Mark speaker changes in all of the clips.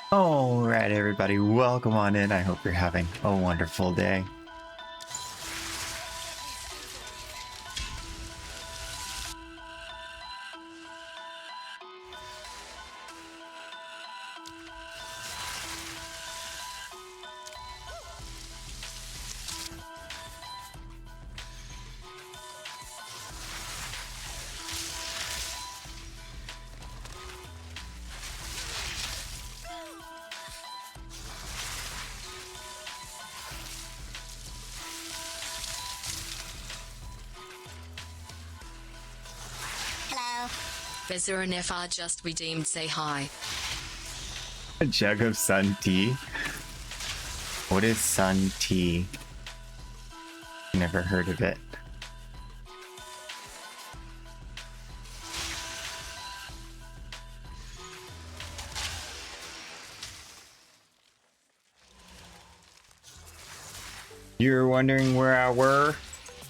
Speaker 1: All right, everybody, welcome on in. I hope you're having a wonderful day.
Speaker 2: Visitor Nefa just redeemed, say hi.
Speaker 1: A jug of sun tea? What is sun tea? Never heard of it. You're wondering where I were?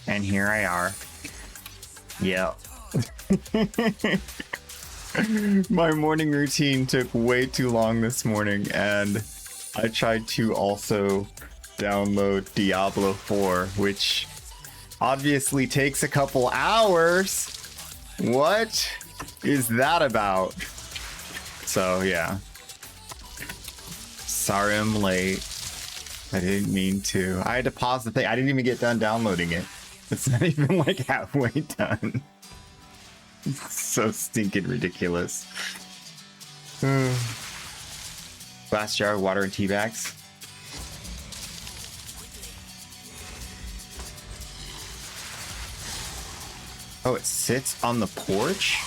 Speaker 1: And here I are. Yep. My morning routine took way too long this morning, and I tried to also download Diablo 4, which obviously takes a couple hours. What is that about? So yeah. Sorry I'm late. I didn't mean to. I had to pause the thing. I didn't even get done downloading it. It's not even like halfway done. So stinking ridiculous. Glass jar of water and tea bags. Oh, it sits on the porch?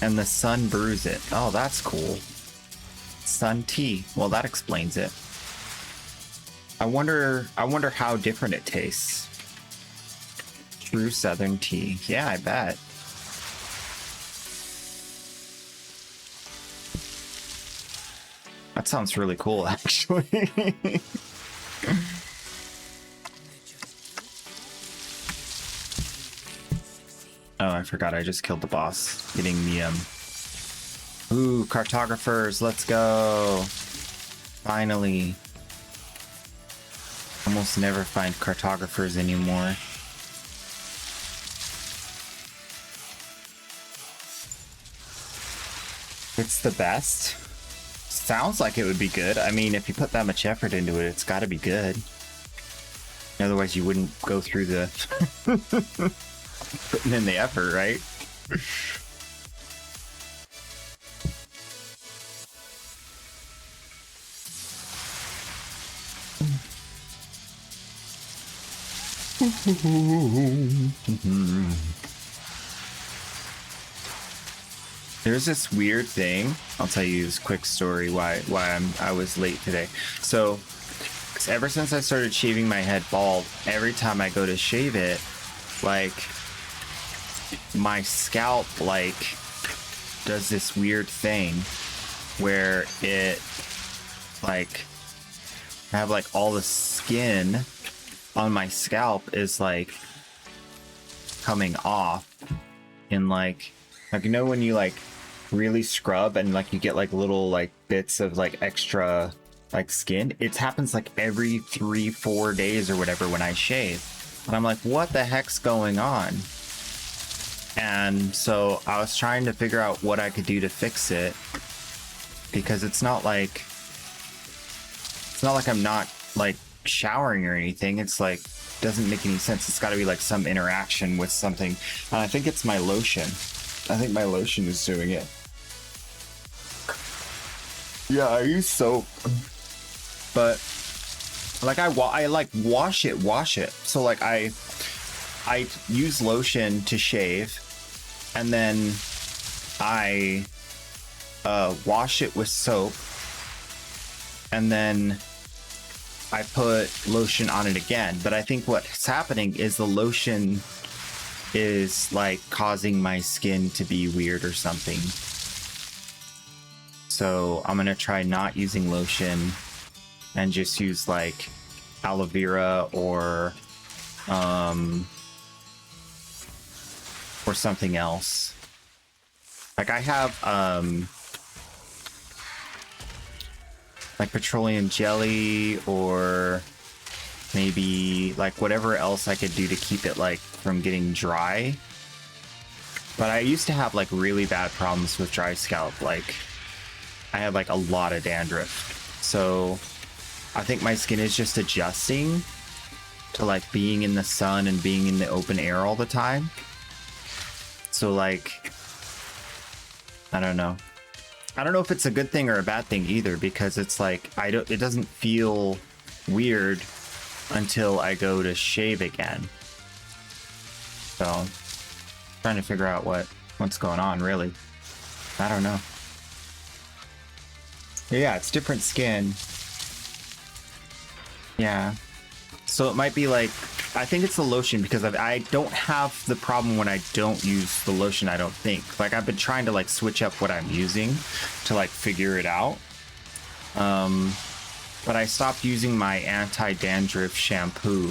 Speaker 1: And the sun brews it. Oh, that's cool. Sun tea. Well, that explains it. I wonder how different it tastes. True Southern tea. Yeah, I bet. That sounds really cool, actually. Oh, I forgot I just killed the boss. Getting the, Ooh, cartographers, let's go. Finally. Almost never find cartographers anymore. It's the best. Sounds like it would be good. I mean, if you put that much effort into it, it's gotta be good. Otherwise, you wouldn't go through the putting in the effort, right? There's this weird thing. I'll tell you this quick story why I was late today. So ever since I started shaving my head bald, every time I go to shave it, like my scalp like does this weird thing where it like I have like all the skin on my scalp is like coming off in like you know when you like really scrub and like you get like little like bits of like extra like skin. It happens like every 3-4 days or whatever when I shave, and I'm like, what the heck's going on? And so I was trying to figure out what I could do to fix it, because it's not like I'm not like showering or anything. It's like doesn't make any sense. It's got to be like some interaction with something, and I think it's my lotion. I think my lotion is doing it. Yeah, I use soap, but like I like wash it. So like I use lotion to shave, and then I wash it with soap, and then I put lotion on it again. But I think what's happening is the lotion is like causing my skin to be weird or something. So I'm gonna try not using lotion and just use like aloe vera or or something else. Like I have like petroleum jelly, or maybe like whatever else I could do to keep it like from getting dry. But I used to have like really bad problems with dry scalp. Like I had like a lot of dandruff. So I think my skin is just adjusting to like being in the sun and being in the open air all the time. So like, I don't know. I don't know if it's a good thing or a bad thing either, because it's like it doesn't feel weird until I go to shave again. So trying to figure out what's going on, really. I don't know. Yeah, it's different skin. Yeah. So it might be like, I think it's the lotion, because I don't have the problem when I don't use the lotion, I don't think. Like I've been trying to like switch up what I'm using to like figure it out. But I stopped using my anti-dandruff shampoo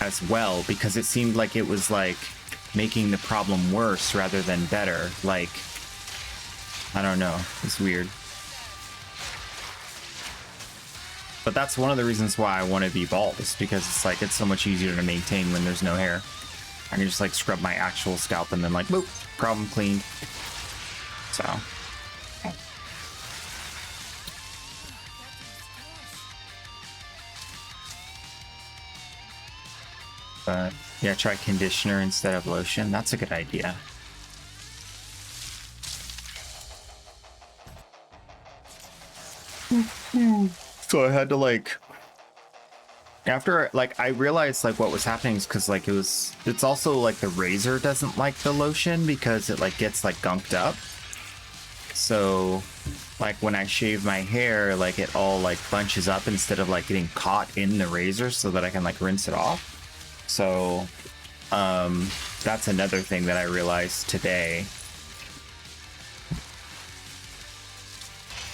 Speaker 1: as well, because it seemed like it was like making the problem worse rather than better. Like, I don't know, it's weird. But that's one of the reasons why I want to be bald, is because it's like, it's so much easier to maintain when there's no hair. I can just like scrub my actual scalp and then like, boop, problem cleaned. So. But yeah, try conditioner instead of lotion. That's a good idea. So I had to like, after like I realized like what was happening is because like it's also like the razor doesn't like the lotion because it like gets like gunked up. So like when I shave my hair, like it all like bunches up instead of like getting caught in the razor, so that I can like rinse it off. So that's another thing that I realized today.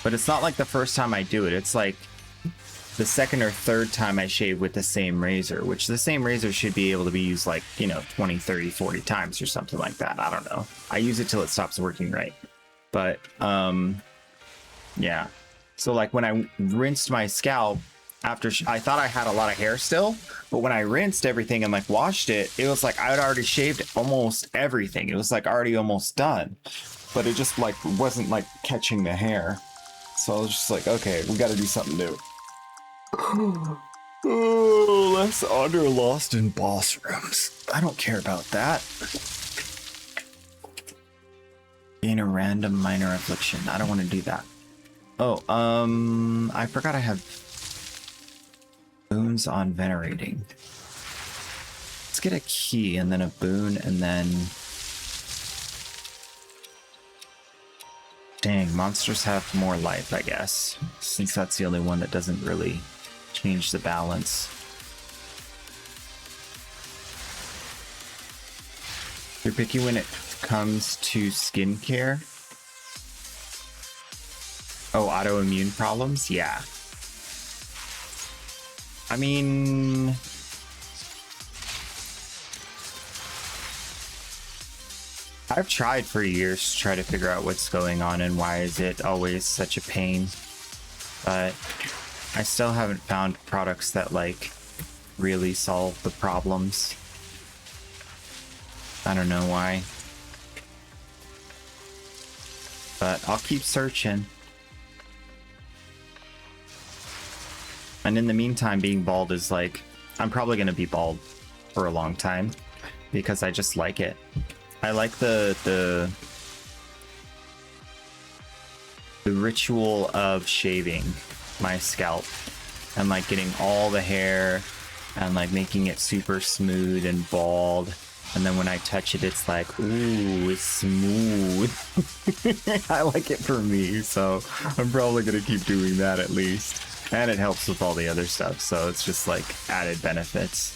Speaker 1: But it's not like the first time I do it. It's like the second or third time I shave with the same razor, which the same razor should be able to be used like, you know, 20, 30, 40 times or something like that. I don't know. I use it till it stops working right. But yeah. So like when I rinsed my scalp after I thought I had a lot of hair still, but when I rinsed everything and like washed it, it was like I'd already shaved almost everything. It was like already almost done, but it just like wasn't like catching the hair. So I was just like, okay, we got to do something new. Oh, let's honor lost in boss rooms. I don't care about that. Gain a random minor affliction. I don't want to do that. Oh, I forgot I have boons on venerating. Let's get a key and then a boon and then... Dang, monsters have more life, I guess, since that's the only one that doesn't really change the balance. You're picky when it comes to skincare? Oh, autoimmune problems? Yeah. I mean... I've tried for years to try to figure out what's going on and why is it always such a pain. But I still haven't found products that like really solve the problems. I don't know why. But I'll keep searching. And in the meantime, being bald is like, I'm probably going to be bald for a long time because I just like it. I like the ritual of shaving my scalp and like getting all the hair and like making it super smooth and bald. And then when I touch it, it's like, ooh, it's smooth. I like it for me, so I'm probably going to keep doing that at least. And it helps with all the other stuff, so it's just like added benefits.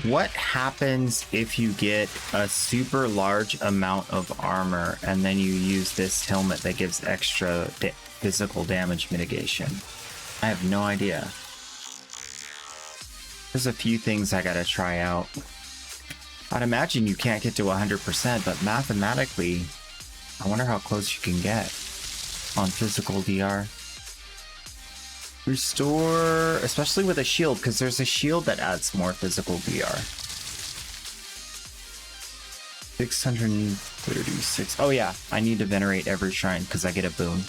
Speaker 1: What happens if you get a super large amount of armor and then you use this helmet that gives extra physical damage mitigation? I have no idea. There's a few things I gotta try out. I'd imagine you can't get to 100%, but mathematically, I wonder how close you can get on physical DR. Restore, especially with a shield, because there's a shield that adds more physical DR. 636. Oh yeah, I need to venerate every shrine because I get a boon.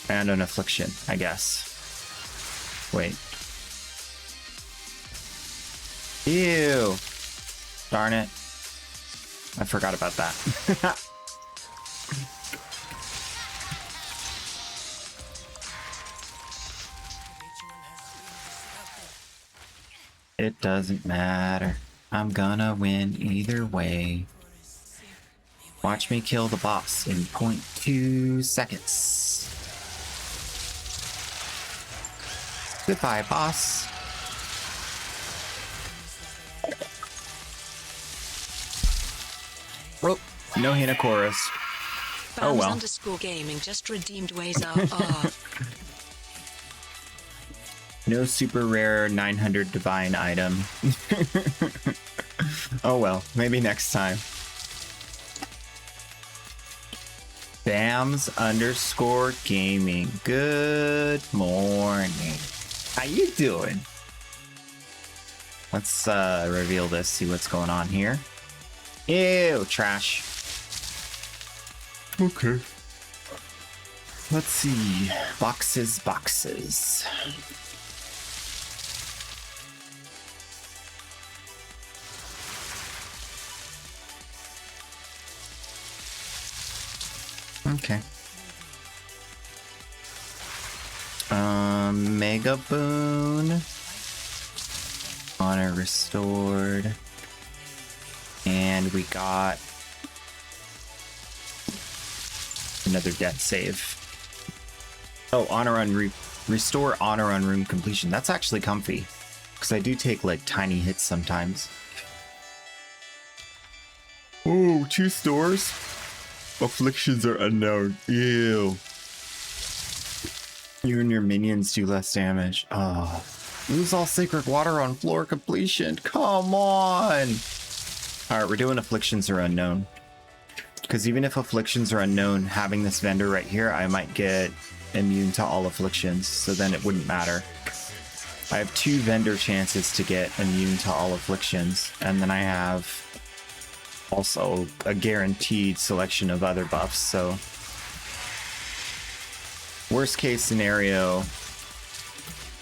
Speaker 1: And an affliction, I guess. Wait. Ew. Darn it. I forgot about that. It doesn't matter. I'm gonna win either way. Watch me kill the boss in 0.2 seconds. Goodbye, boss. Oh, no Hina chorus. Oh well.
Speaker 2: _gaming just redeemed ways are.
Speaker 1: No super rare 900 divine item. Oh well, maybe next time. Bams_gaming. Good morning. How you doing? Let's reveal this, see what's going on here. Ew, trash. Okay. Let's see. Boxes. Okay. Mega Boon. Honor restored. And we got another death save. Oh, honor on restore honor on room completion. That's actually comfy. Because I do take like tiny hits sometimes. Oh, 2 stores? Afflictions are unknown. Ew. You and your minions do less damage. Oh. Lose all sacred water on floor completion. Come on. Alright, we're doing afflictions are unknown. Because even if afflictions are unknown, having this vendor right here, I might get immune to all afflictions. So then it wouldn't matter. I have 2 vendor chances to get immune to all afflictions. And then I have also a guaranteed selection of other buffs, so worst case scenario,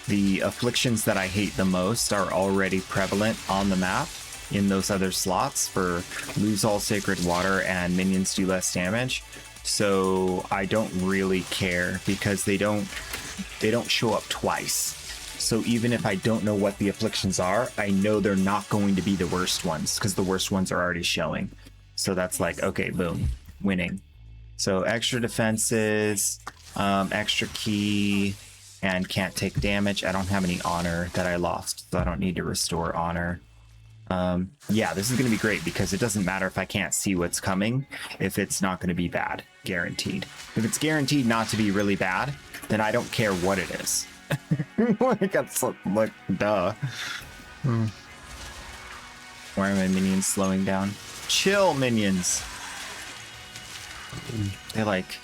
Speaker 1: the afflictions that I hate the most are already prevalent on the map in those other slots for lose all sacred water and minions do less damage. So I don't really care because they don't show up twice. So even if I don't know what the afflictions are, I know they're not going to be the worst ones because the worst ones are already showing. So that's like, okay, boom, winning. So extra defenses, extra key, and can't take damage. I don't have any honor that I lost, so I don't need to restore honor. Yeah, this is going to be great because it doesn't matter if I can't see what's coming, if it's not going to be bad, guaranteed. If it's guaranteed not to be really bad, then I don't care what it is. Like, that's like, duh. Why are my minions slowing down? Chill, minions. They like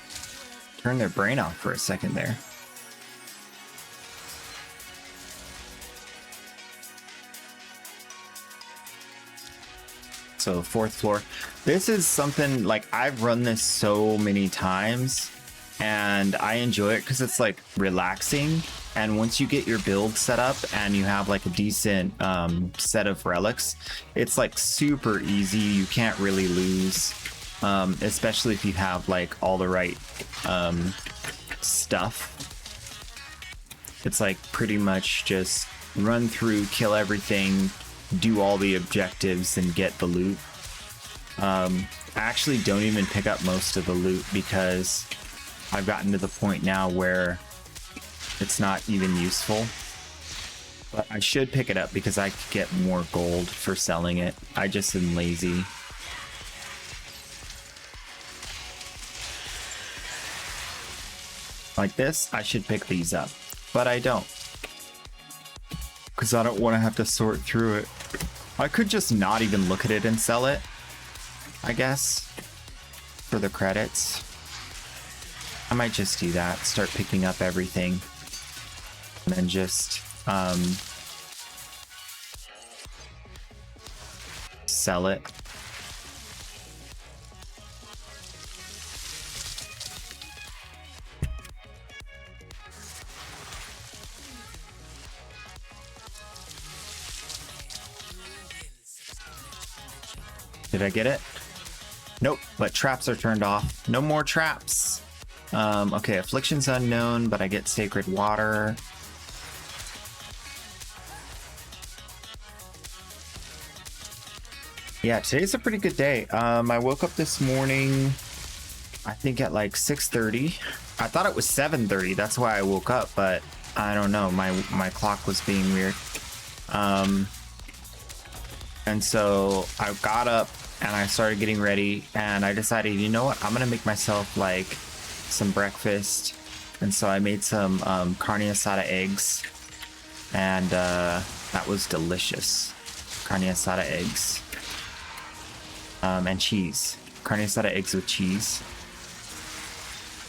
Speaker 1: turn their brain off for a second there. So 4th floor. This is something like I've run this so many times and I enjoy it because it's like relaxing. And once you get your build set up and you have like a decent set of relics, it's like super easy. You can't really lose, especially if you have like all the right stuff. It's like pretty much just run through, kill everything, do all the objectives and get the loot. I actually don't even pick up most of the loot because I've gotten to the point now where it's not even useful. But I should pick it up because I could get more gold for selling it. I just am lazy. Like this, I should pick these up, but I don't. Because I don't want to have to sort through it. I could just not even look at it and sell it, I guess, for the credits. I might just do that, start picking up everything, and then just sell it. Did I get it? Nope, but traps are turned off. No more traps. Okay, affliction's unknown, but I get sacred water. Yeah, today's a pretty good day. I woke up this morning, I think at like 6:30. I thought it was 7:30. That's why I woke up, but I don't know. My clock was being weird. And so I got up and I started getting ready, and I decided, you know what? I'm gonna make myself like some breakfast. And so I made some carne asada eggs, and that was delicious. Carne asada eggs. And cheese. Carne asada eggs with cheese.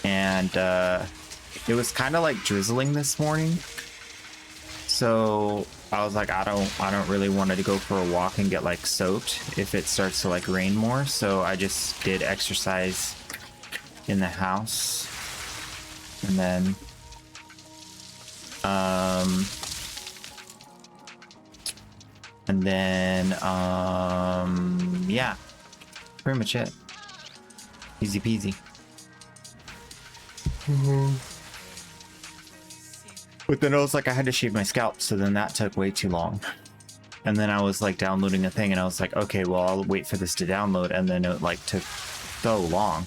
Speaker 1: And it was kind of like drizzling this morning. So I was like, I don't really want to go for a walk and get like soaked if it starts to like rain more. So I just did exercise in the house. And then yeah, pretty much it. Easy peasy. But then I was like, I had to shave my scalp, so then that took way too long. And then I was like downloading a thing, and I was like, okay, well, I'll wait for this to download, and then it like took so long,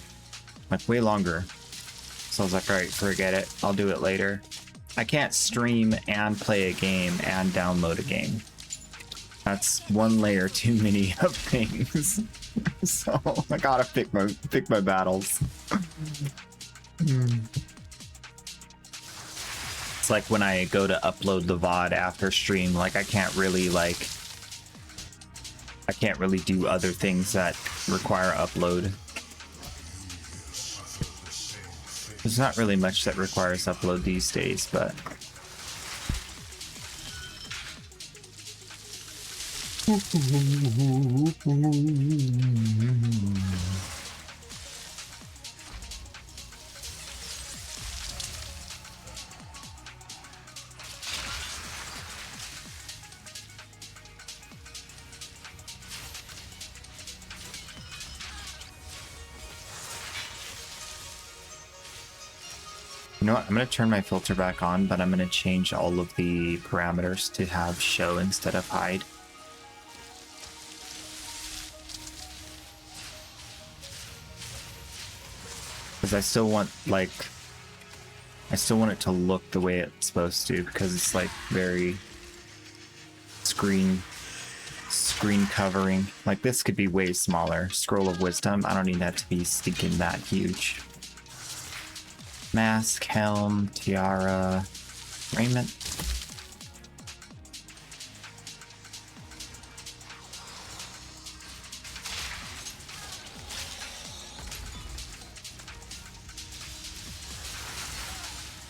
Speaker 1: like way longer. So I was like, all right, forget it. I'll do it later. I can't stream and play a game and download a game. That's one layer too many of things. So I gotta pick my battles. It's like when I go to upload the VOD after stream, like I can't really do other things that require upload. There's not really much that requires upload these days, but you know what? I'm going to turn my filter back on, but I'm going to change all of the parameters to have show instead of hide. Because I still want it to look the way it's supposed to, because it's like very screen covering. Like this could be way smaller. Scroll of Wisdom, I don't need that to be stinking that huge. Mask, helm, tiara, raiment.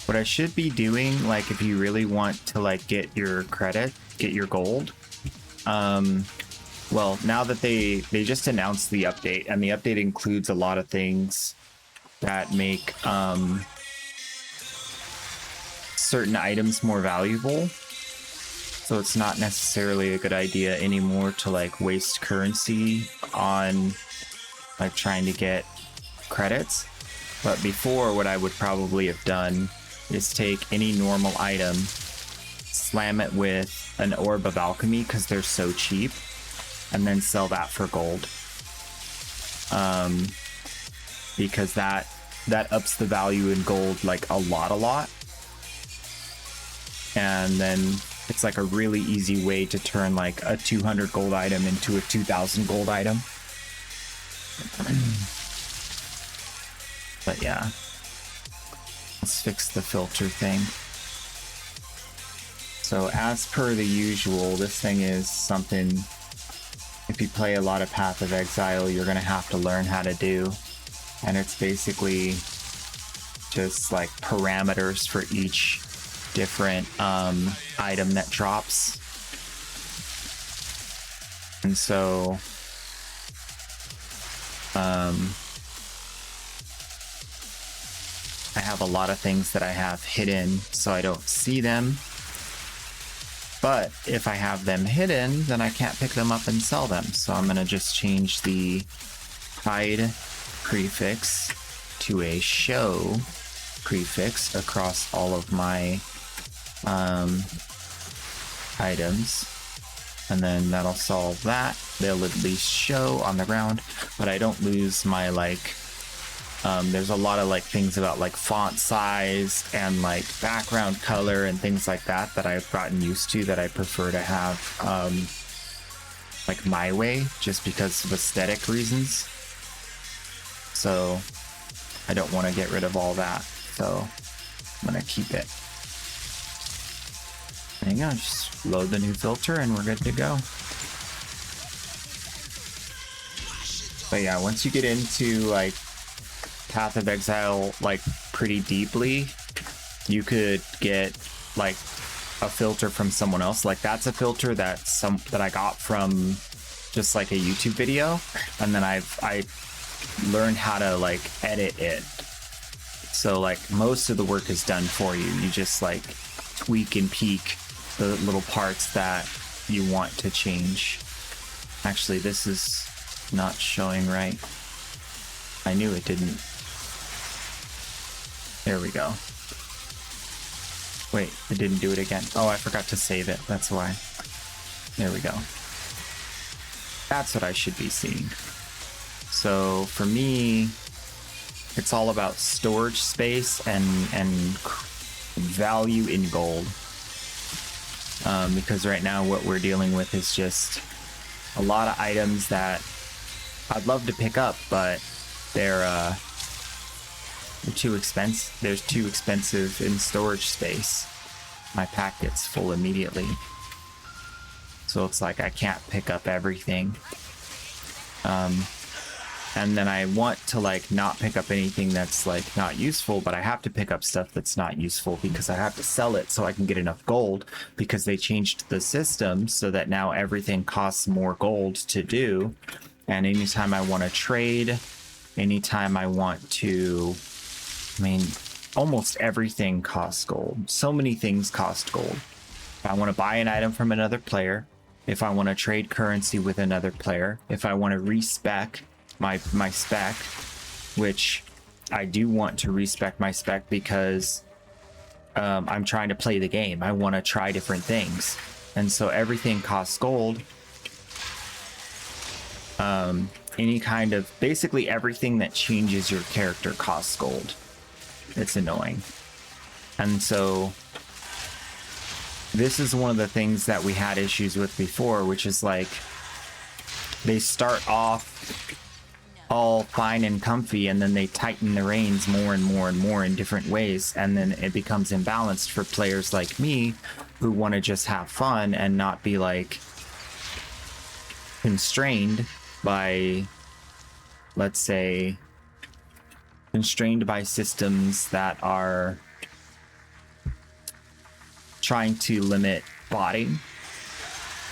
Speaker 1: What I should be doing, like if you really want to like get your credit, get your gold, well, now that they just announced the update, and the update includes a lot of things that make certain items more valuable. So it's not necessarily a good idea anymore to like waste currency on like trying to get credits. But before, what I would probably have done is take any normal item, slam it with an orb of alchemy because they're so cheap, and then sell that for gold. Because that ups the value in gold like a lot. And then It's like a really easy way to turn like a 200 gold item into a 2,000 gold item. But yeah, let's fix the filter thing. So as per the usual, this thing is something, if you play a lot of Path of Exile, you're gonna have to learn how to do. And it's basically just like parameters for each different item that drops. And so I have a lot of things that I have hidden so I don't see them. But if I have them hidden, then I can't pick them up and sell them. So I'm gonna just change the hide prefix to a show prefix across all of my items, and then that'll solve that. They'll at least show on the ground, but I don't lose my like there's a lot of like things about like font size and like background color and things like that that I've gotten used to that I prefer to have like my way, just because of aesthetic reasons. So I don't want to get rid of all that, so I'm gonna keep it. There you go, just load the new filter and we're good to go. But yeah, once you get into like Path of Exile like pretty deeply, you could get like a filter from someone else. Like that's a filter that I got from just like a YouTube video, and then I learned how to like edit it. So like most of the work is done for you. You just like tweak and peek the little parts that you want to change. Actually, this is not showing right. I knew it didn't. There we go. Wait, it didn't do it again. Oh, I forgot to save it. That's why. There we go. That's what I should be seeing. So for me, it's all about storage space and value in gold. Because right now what we're dealing with is just a lot of items that I'd love to pick up, but they're too expensive. There's too expensive in storage space. My pack gets full immediately. So it's like I can't pick up everything. And then I want to like not pick up anything that's like not useful, but I have to pick up stuff that's not useful because I have to sell it so I can get enough gold, because they changed the system so that now everything costs more gold to do. And anytime I want to trade, anytime I want to, I mean, almost everything costs gold. So many things cost gold. If I want to buy an item from another player, if I want to trade currency with another player, if I want to respec my spec, which I do want to respec my spec because I'm trying to play the game. I want to try different things. And so everything costs gold. Any kind of, basically everything that changes your character costs gold. It's annoying. And so this is one of the things that we had issues with before, which is like they start off all fine and comfy, and then they tighten the reins more and more and more in different ways, and then it becomes imbalanced for players like me who want to just have fun and not be like constrained by, let's say, constrained by systems that are trying to limit botting.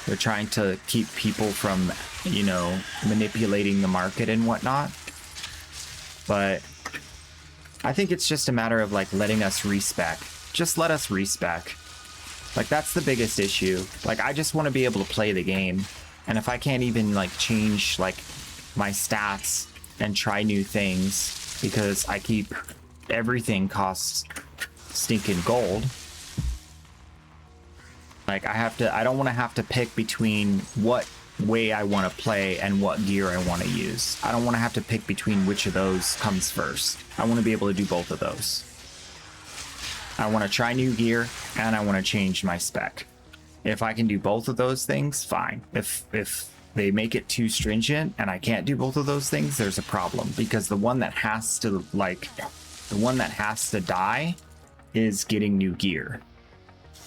Speaker 1: They're trying to keep people from, you know, manipulating the market and whatnot. But I think it's just a matter of like letting us respec. Just let us respec. Like that's the biggest issue. Like I just want to be able to play the game. And if I can't even like change like my stats and try new things because I keep everything costs stinking gold. Like I don't want to have to pick between what way I want to play and what gear I want to use. I don't want to have to pick between which of those comes first. I want to be able to do both of those. I want to try new gear and I want to change my spec. If I can do both of those things, fine. If they make it too stringent and I can't do both of those things, there's a problem, because the one that has to die is getting new gear,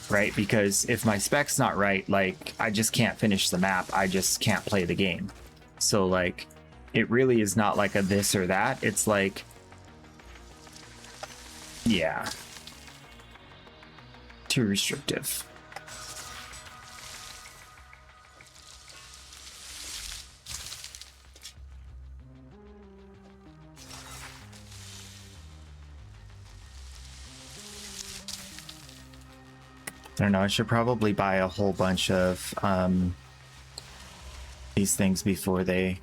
Speaker 1: right? Because if my spec's not right, like, I just can't finish the map. I just can't play the game. So like, it really is not like a this or that. It's like, yeah, too restrictive. I don't know, I should probably buy a whole bunch of these things before they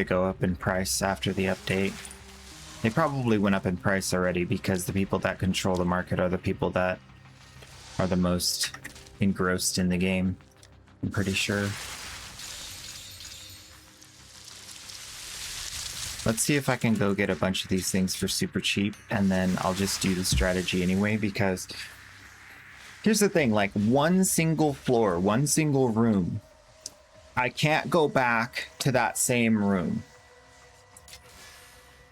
Speaker 1: go up in price after the update. They probably went up in price already, because the people that control the market are the people that are the most engrossed in the game, I'm pretty sure. Let's see if I can go get a bunch of these things for super cheap, and then I'll just do the strategy anyway, because here's the thing, like, one single floor, one single room, I can't go back to that same room.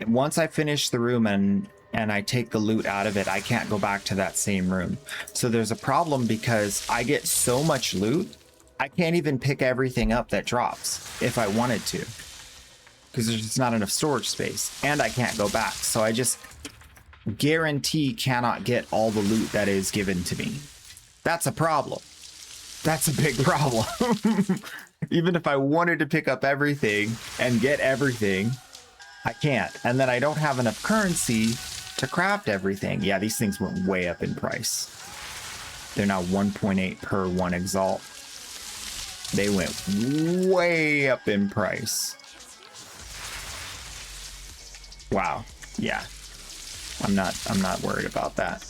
Speaker 1: Once I finish the room and I take the loot out of it, I can't go back to that same room. So there's a problem, because I get so much loot, I can't even pick everything up that drops if I wanted to, because there's just not enough storage space, and I can't go back. So I just guarantee cannot get all the loot that is given to me. That's a problem. That's a big problem. Even if I wanted to pick up everything and get everything, I can't. And then I don't have enough currency to craft everything. Yeah, these things went way up in price. They're now 1.8 per 1 exalt. They went way up in price. Wow. Yeah. I'm not worried about that.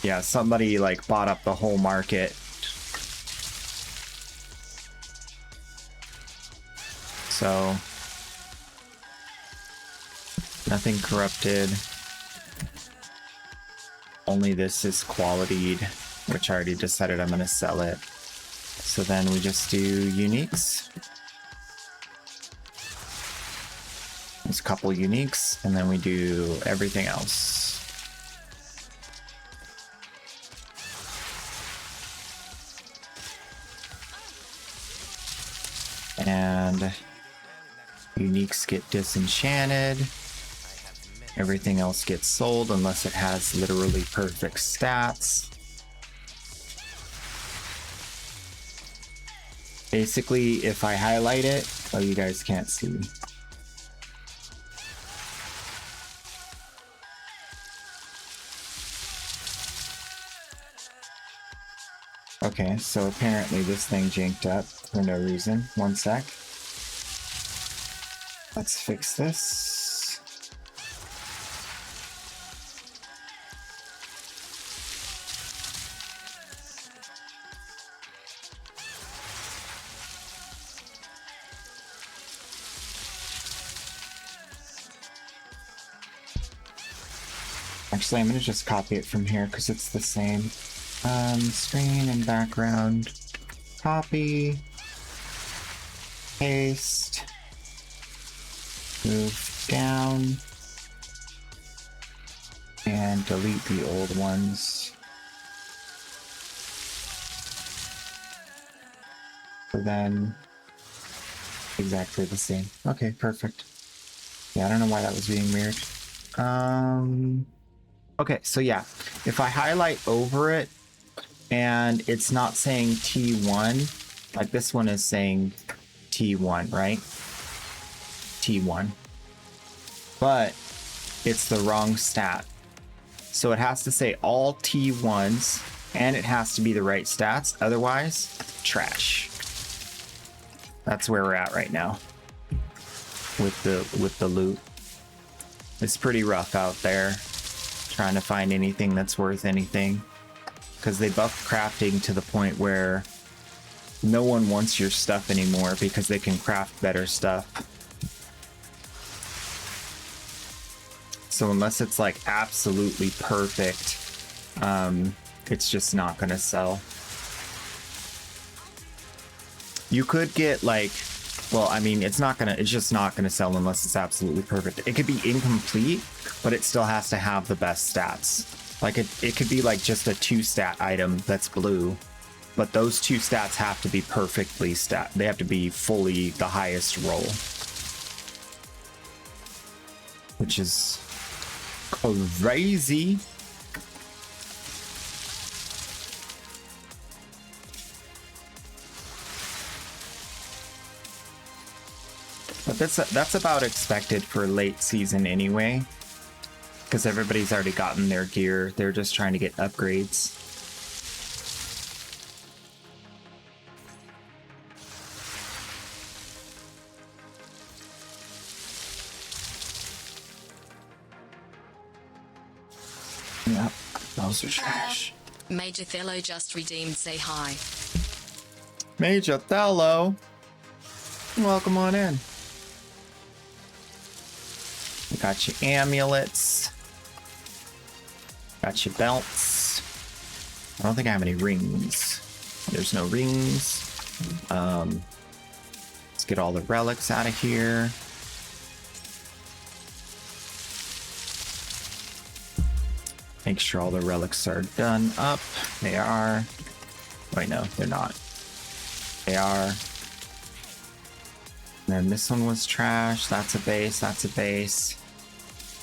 Speaker 1: Yeah, somebody like bought up the whole market. So nothing corrupted. Only this is qualityed, which I already decided I'm going to sell it. So then we just do uniques. There's a couple uniques, and then we do everything else. And uniques get disenchanted. Everything else gets sold unless it has literally perfect stats. Basically, if I highlight it, oh, you guys can't see. Okay, so apparently this thing janked up for no reason. One sec. Let's fix this. Actually, I'm gonna just copy it from here because it's the same. Screen and background, copy, paste, move down, and delete the old ones. So then, exactly the same. Okay, perfect. Yeah, I don't know why that was being weird. Okay, so yeah, if I highlight over it, and it's not saying T1, like this one is saying T1, right? T1. But it's the wrong stat. So it has to say all T1s, and it has to be the right stats, otherwise, trash. That's where we're at right now with the loot. It's pretty rough out there trying to find anything that's worth anything, because they buff crafting to the point where no one wants your stuff anymore because they can craft better stuff. So unless it's like absolutely perfect, it's just not gonna sell. You could get like, well, I mean, it's just not gonna sell unless it's absolutely perfect. It could be incomplete, but it still has to have the best stats. Like it could be like just a 2-stat item that's blue, but those 2 stats have to be perfectly stat. They have to be fully the highest roll, which is crazy. But that's about expected for late season anyway, because everybody's already gotten their gear. They're just trying to get upgrades. Yep, those are trash.
Speaker 2: Major Thello just redeemed say hi.
Speaker 1: Major Thello, welcome on in. We got your amulets. Got your belts. I don't think I have any rings. There's no rings. Let's get all the relics out of here. Make sure all the relics are done up. They are. Wait, no, they're not. They are. And then this one was trash. That's a base. That's a base.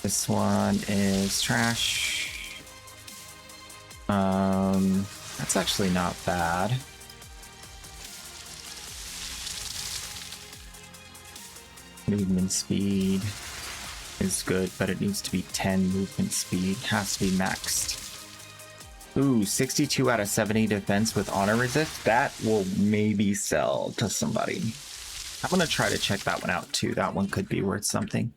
Speaker 1: This one is trash. That's actually not bad. Movement speed is good, but it needs to be 10 movement speed. Has to be maxed. Ooh, 62 out of 70 defense with honor resist. That will maybe sell to somebody. I'm gonna try to check that one out too. That one could be worth something.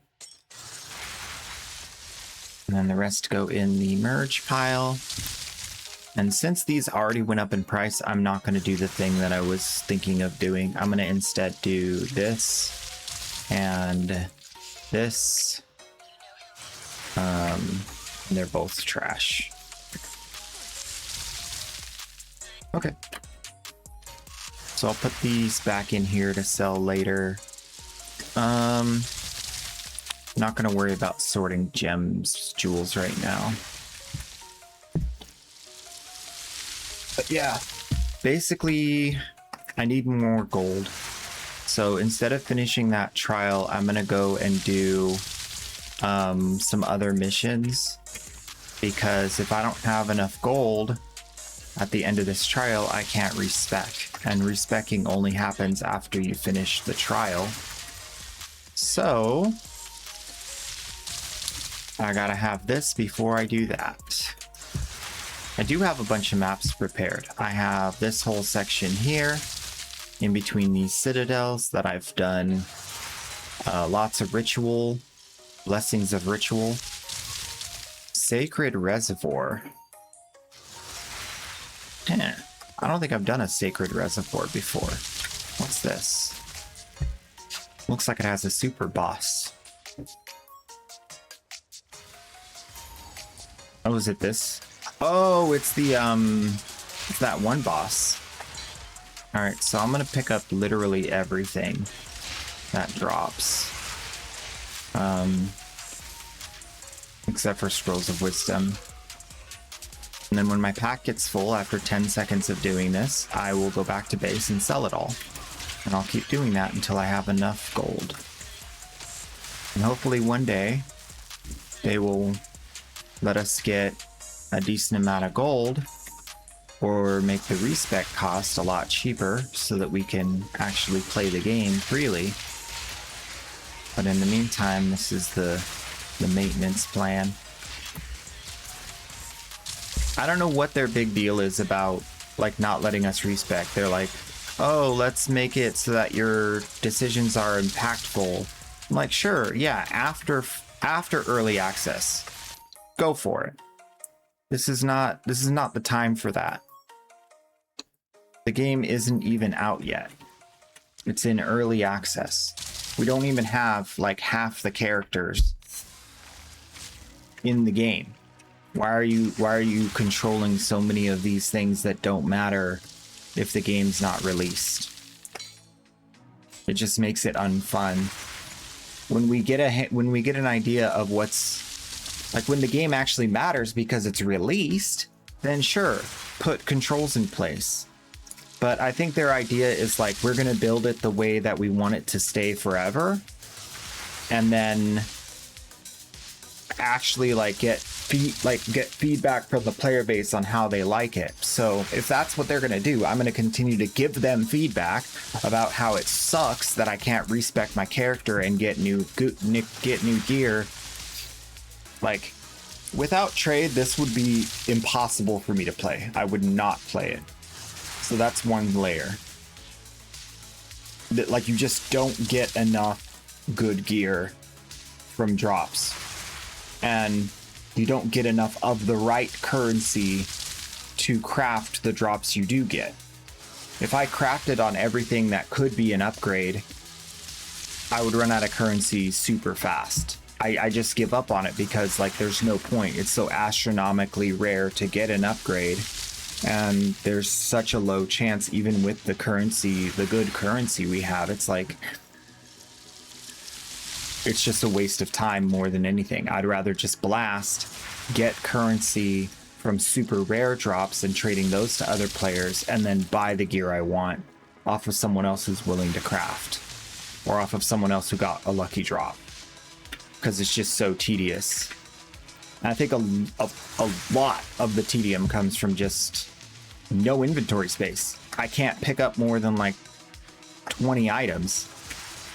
Speaker 1: And then the rest go in the merge pile. And since these already went up in price, I'm not going to do the thing that I was thinking of doing. I'm going to instead do this and this. They're both trash. Okay. So I'll put these back in here to sell later. Not going to worry about sorting gems, jewels right now. But yeah, basically I need more gold. So instead of finishing that trial, I'm going to go and do some other missions, because if I don't have enough gold at the end of this trial, I can't respec, and respecing only happens after you finish the trial. So I gotta have this before I do that. I do have a bunch of maps prepared. I have this whole section here in between these citadels that I've done lots of ritual, blessings of ritual. Sacred Reservoir. I don't think I've done a Sacred Reservoir before. What's this? Looks like it has a super boss. Oh, is it this? Oh, it's the, it's that one boss. Alright, so I'm gonna pick up literally everything that drops. Except for Scrolls of Wisdom. And then when my pack gets full after 10 seconds of doing this, I will go back to base and sell it all. And I'll keep doing that until I have enough gold. And hopefully one day, they will let us get a decent amount of gold, or make the respec cost a lot cheaper so that we can actually play the game freely. But in the meantime, this is the maintenance plan. I don't know what their big deal is about, like, not letting us respec. They're like, oh, let's make it so that your decisions are impactful. I'm like, sure, yeah, after early access, go for it. This is not the time for that. The game isn't even out yet. It's in early access. We don't even have like half the characters. in the game? Why are you controlling so many of these things that don't matter if the game's not released? It just makes it unfun. When we get an idea of what's like, when the game actually matters because it's released, then sure, put controls in place. But I think their idea is like, we're gonna build it the way that we want it to stay forever, and then actually like get feedback from the player base on how they like it. So if that's what they're gonna do, I'm gonna continue to give them feedback about how it sucks that I can't respec my character and get new gear. Like, without trade, this would be impossible for me to play. I would not play it. So that's one layer. That, like, you just don't get enough good gear from drops. And you don't get enough of the right currency to craft the drops you do get. If I crafted on everything that could be an upgrade, I would run out of currency super fast. I just give up on it because, like, there's no point. It's so astronomically rare to get an upgrade, and there's such a low chance, even with the currency, the good currency we have. It's like, it's just a waste of time more than anything. I'd rather just blast, get currency from super rare drops and trading those to other players, and then buy the gear I want off of someone else who's willing to craft, or off of someone else who got a lucky drop, because it's just so tedious. And I think a lot of the tedium comes from just no inventory space. I can't pick up more than like 20 items.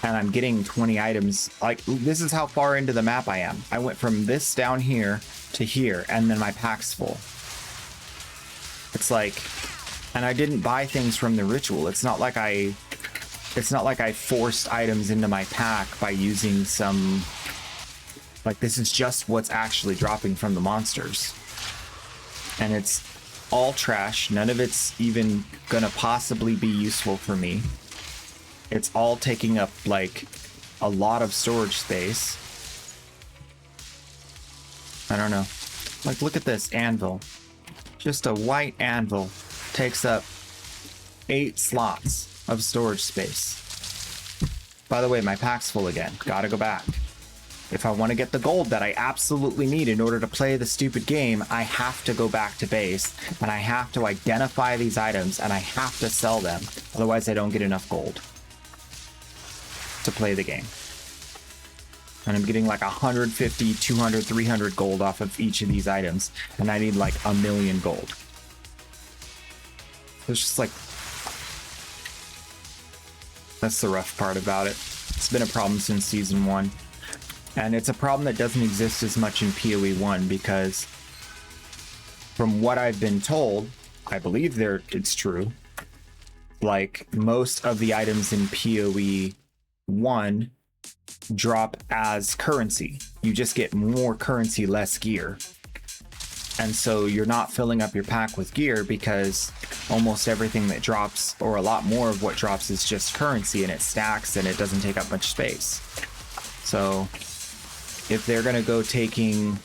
Speaker 1: And I'm getting 20 items. Like, this is how far into the map I am. I went from this down here to here, and then my pack's full. It's like, and I didn't buy things from the ritual. It's not like I forced items into my pack by using some, like, this is just what's actually dropping from the monsters. And it's all trash. None of it's even gonna possibly be useful for me. It's all taking up, like, a lot of storage space. I don't know. Like, look at this anvil. Just a white anvil takes up 8 slots of storage space. By the way, my pack's full again. Gotta go back. If I want to get the gold that I absolutely need in order to play the stupid game, I have to go back to base, and I have to identify these items, and I have to sell them. Otherwise, I don't get enough gold to play the game. And I'm getting like 150, 200, 300 gold off of each of these items, and I need like 1,000,000 gold. It's just like, that's the rough part about it. It's been a problem since season 1, and it's a problem that doesn't exist as much in PoE 1, because from what I've been told, I believe it's true, like, most of the items in PoE 1 drop as currency. You just get more currency, less gear. And so you're not filling up your pack with gear, because almost everything that drops, or a lot more of what drops, is just currency, and it stacks and it doesn't take up much space. So if they're going to go taking,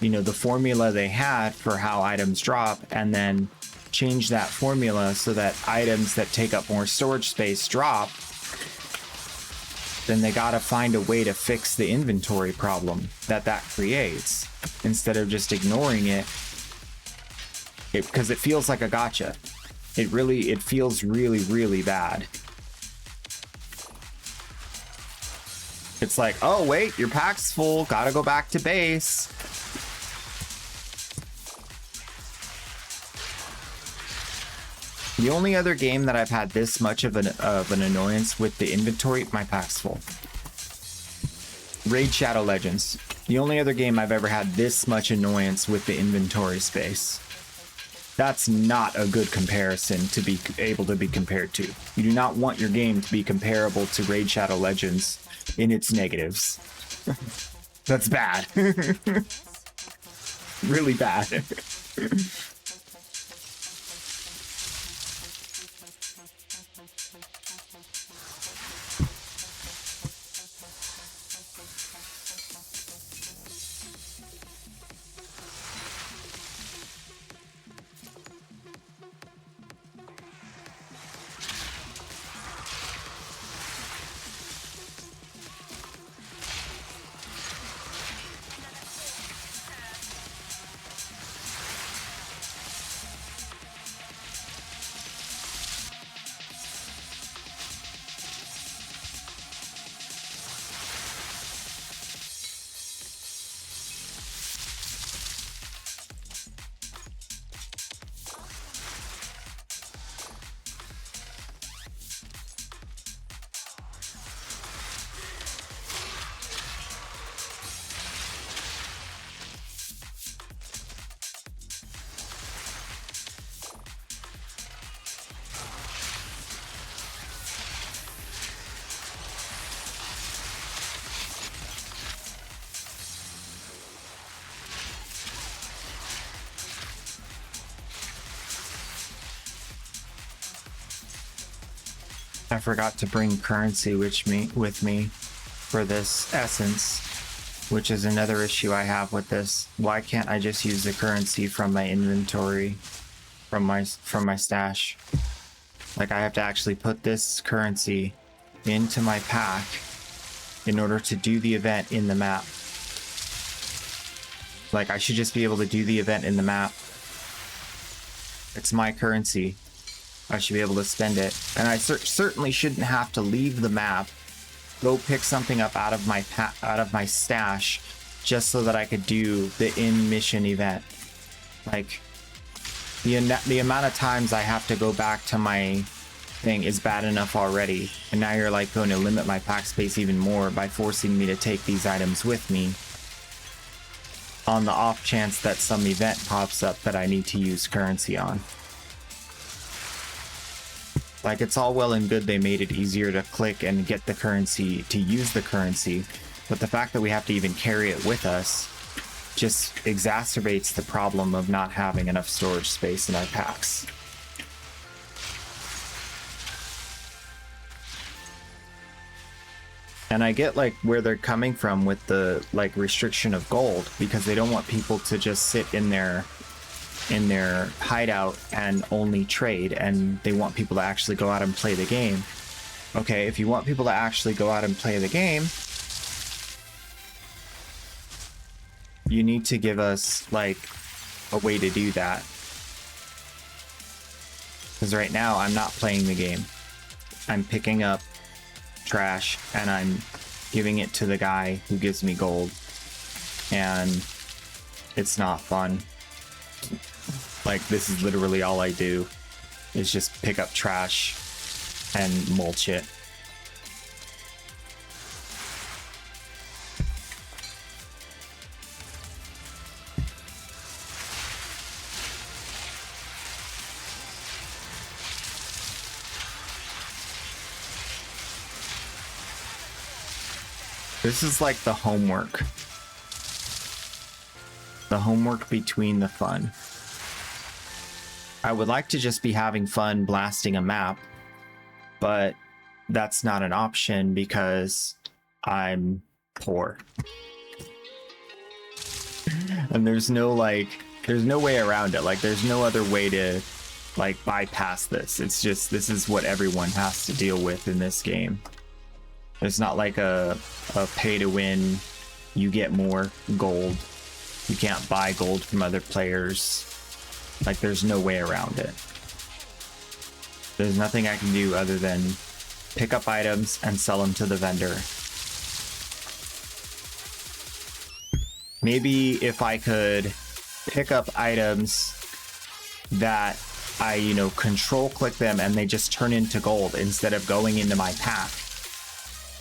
Speaker 1: you know, the formula they had for how items drop, and then change that formula so that items that take up more storage space drop, then they gotta find a way to fix the inventory problem that creates, instead of just ignoring it, because it feels like a gotcha. It feels really, really bad. It's like, oh wait, your pack's full, gotta go back to base. The only other game that I've had this much of an annoyance with the inventory, my pack's full. Raid Shadow Legends. The only other game I've ever had this much annoyance with the inventory space. That's not a good comparison to be able to be compared to. You do not want your game to be comparable to Raid Shadow Legends in its negatives. That's bad. Really bad. I forgot to bring currency with me for this essence, which is another issue I have with this. Why can't I just use the currency from my inventory, from my stash? Like, I have to actually put this currency into my pack in order to do the event in the map. Like, I should just be able to do the event in the map. It's my currency. I should be able to spend it. And I certainly shouldn't have to leave the map, go pick something up out of my stash, just so that I could do the in-mission event. Like, the amount of times I have to go back to my thing is bad enough already. And now you're like going to limit my pack space even more by forcing me to take these items with me on the off chance that some event pops up that I need to use currency on. Like, it's all well and good they made it easier to click and get the currency, to use the currency, but the fact that we have to even carry it with us just exacerbates the problem of not having enough storage space in our packs. And I get like where they're coming from with the like restriction of gold, because they don't want people to just sit in their hideout and only trade, and they want people to actually go out and play the game. Okay, if you want people to actually go out and play the game, you need to give us like a way to do that. Because right now I'm not playing the game. I'm picking up trash and I'm giving it to the guy who gives me gold, and it's not fun. Like, this is literally all I do, is just pick up trash and mulch it. This is like the homework. The homework between the fun. I would like to just be having fun blasting a map, but that's not an option because I'm poor. And there's no way around it. Like, there's no other way to like bypass this. It's just, this is what everyone has to deal with in this game. There's not like a pay to win, you get more gold. You can't buy gold from other players. Like, there's no way around it. There's nothing I can do other than pick up items and sell them to the vendor. Maybe if I could pick up items that I, control click them and they just turn into gold instead of going into my pack.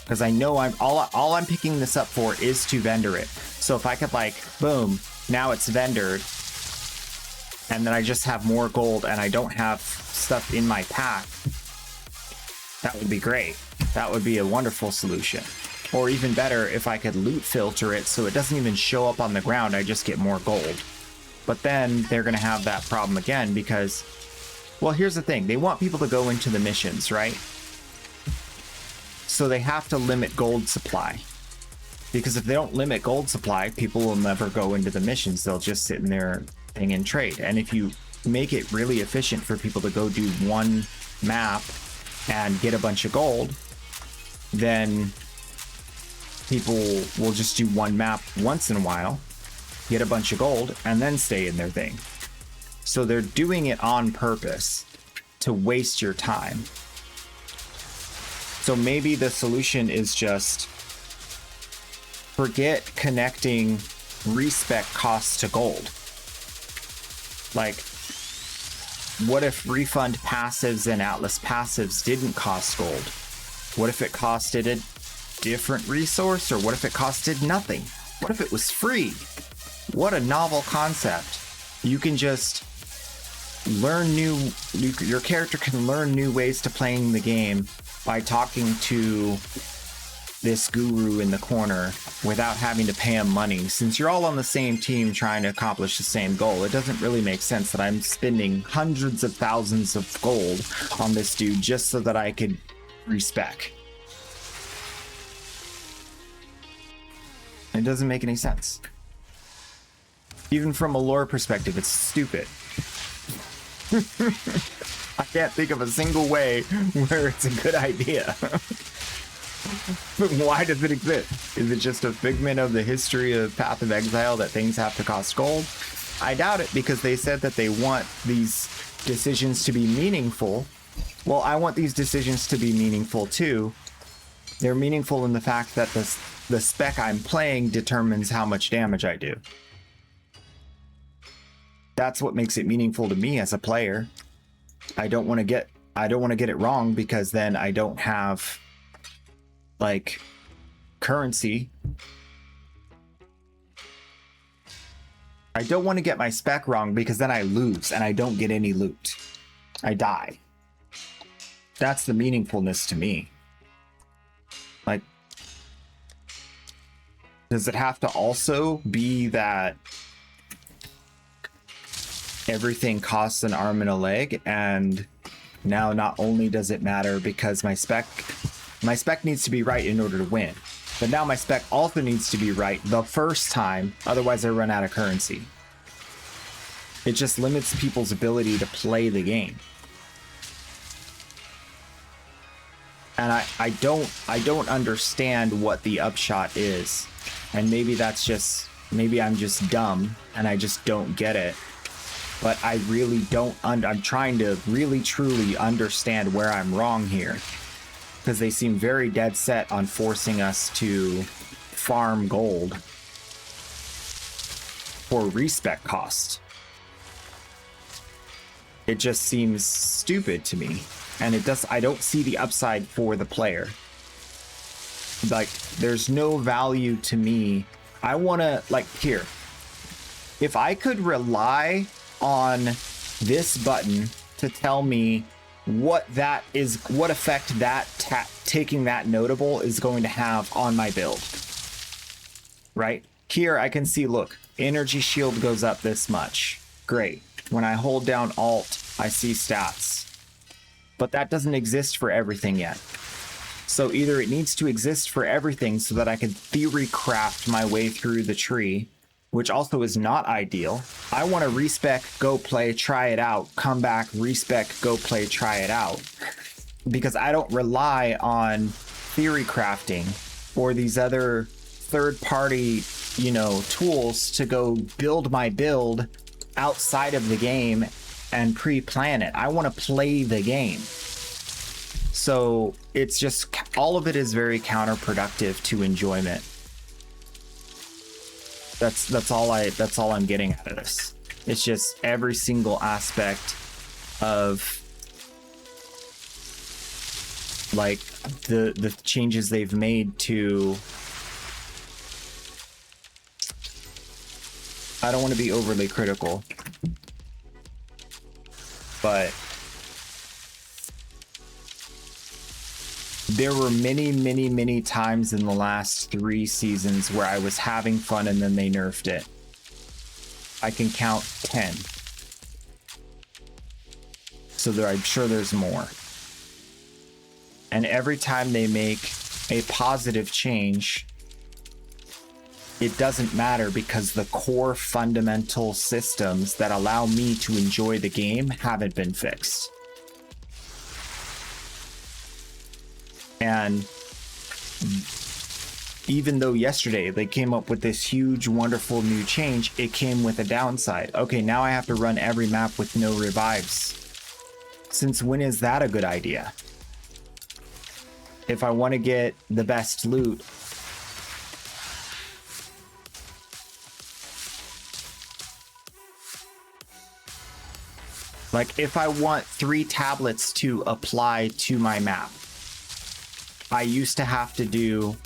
Speaker 1: Because I know all I'm picking this up for is to vendor it. So if I could, like, boom, now it's vendored, and then I just have more gold and I don't have stuff in my pack, that would be great. That would be a wonderful solution. Or even better, if I could loot filter it so it doesn't even show up on the ground, I just get more gold. But then they're going to have that problem again because, well, here's the thing. They want people to go into the missions, right? So they have to limit gold supply. Because if they don't limit gold supply, people will never go into the missions. They'll just sit in their thing and trade. And if you make it really efficient for people to go do one map and get a bunch of gold, then people will just do one map once in a while, get a bunch of gold, and then stay in their thing. So they're doing it on purpose to waste your time. So maybe the solution is just forget connecting respec costs to gold. Like, what if refund passives and Atlas passives didn't cost gold? What if it costed a different resource? Or what if it costed nothing? What if it was free? What a novel concept. You can just learn your character can learn new ways to playing the game by talking to this guru in the corner without having to pay him money. Since you're all on the same team trying to accomplish the same goal, it doesn't really make sense that I'm spending hundreds of thousands of gold on this dude just so that I could respec. It doesn't make any sense. Even from a lore perspective, it's stupid. I can't think of a single way where it's a good idea. But why does it exist? Is it just a figment of the history of Path of Exile that things have to cost gold? I doubt it, because they said that they want these decisions to be meaningful. Well, I want these decisions to be meaningful too. They're meaningful in the fact that the spec I'm playing determines how much damage I do. That's what makes it meaningful to me as a player. I don't want to get it wrong, because then I don't have like currency. I don't want to get my spec wrong, because then I lose and I don't get any loot. I die. That's the meaningfulness to me. Like, does it have to also be that everything costs an arm and a leg? And now not only does it matter because my spec needs to be right in order to win, but now my spec also needs to be right the first time, otherwise I run out of currency. It just limits people's ability to play the game. And I don't understand what the upshot is. And maybe I'm just dumb and I just don't get it. But I really don't, I'm trying to really truly understand where I'm wrong here. Because they seem very dead set on forcing us to farm gold for respec cost. It just seems stupid to me. And I don't see the upside for the player. Like, there's no value to me. I want to, like, here. If I could rely on this button to tell me what effect that taking that notable is going to have on my build. Right? Here I can see, look, energy shield goes up this much. Great. When I hold down Alt, I see stats. But that doesn't exist for everything yet. So either it needs to exist for everything so that I can theory craft my way through the tree, which also is not ideal. I want to respec, go play, try it out, come back, respec, go play, try it out. Because I don't rely on theory crafting or these other third-party, tools to go build my build outside of the game and pre-plan it. I want to play the game. So it's just, all of it is very counterproductive to enjoyment. That's all I'm getting out of this. It's just every single aspect of like the changes they've made to, I don't want to be overly critical, but there were many times in the last 3 seasons where I was having fun and then they nerfed it. I can count 10. So I'm sure there's more. And every time they make a positive change, it doesn't matter because the core fundamental systems that allow me to enjoy the game haven't been fixed. And even though yesterday they came up with this huge, wonderful new change, it came with a downside. Okay, now I have to run every map with no revives. Since when is that a good idea? If I want to get the best loot, like if I want 3 tablets to apply to my map, I used to have to do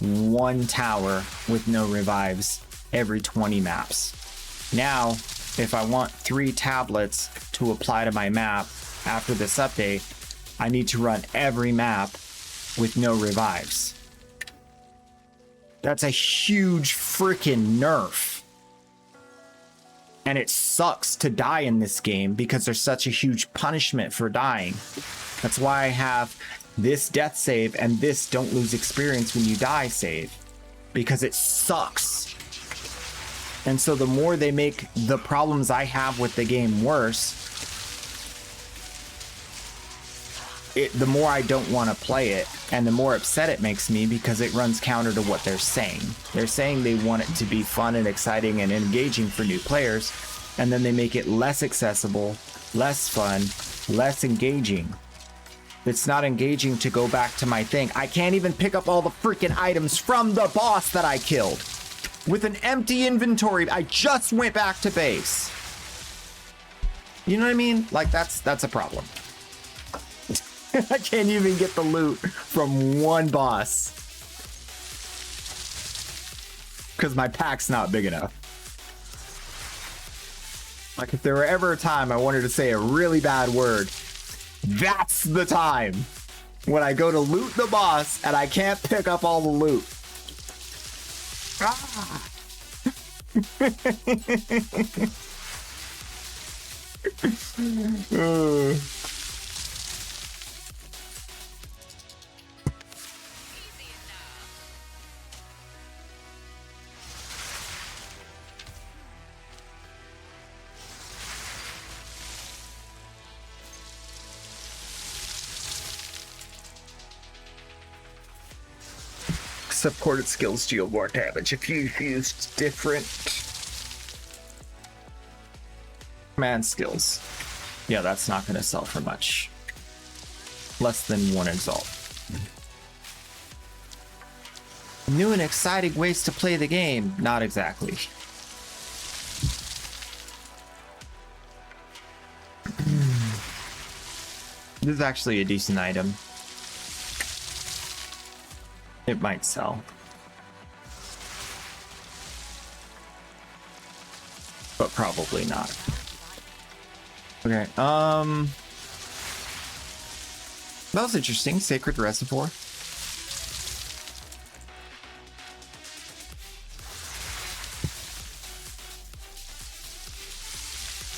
Speaker 1: 1 tower with no revives every 20 maps. Now, if I want 3 tablets to apply to my map after this update, I need to run every map with no revives. That's a huge freaking nerf. And it sucks to die in this game because there's such a huge punishment for dying. That's why I have this death save and this don't lose experience when you die save, because it sucks. And so the more they make the problems I have with the game worse, the more I don't want to play it, and the more upset it makes me, because it runs counter to what they're saying. They're saying they want it to be fun and exciting and engaging for new players, and then they make it less accessible, less fun, less engaging. It's not engaging to go back to my thing. I can't even pick up all the freaking items from the boss that I killed. With an empty inventory, I just went back to base. You know what I mean? Like, that's a problem. I can't even get the loot from one boss because my pack's not big enough. Like, if there were ever a time I wanted to say a really bad word, that's the time. When I go to loot the boss and I can't pick up all the loot. Ah! Supported skills deal more damage if you used different command skills. Yeah, that's not going to sell for much. Less than 1 exalt. New and exciting ways to play the game. Not exactly. This is actually a decent item. It might sell. But probably not. Okay, that was interesting. Sacred Reservoir.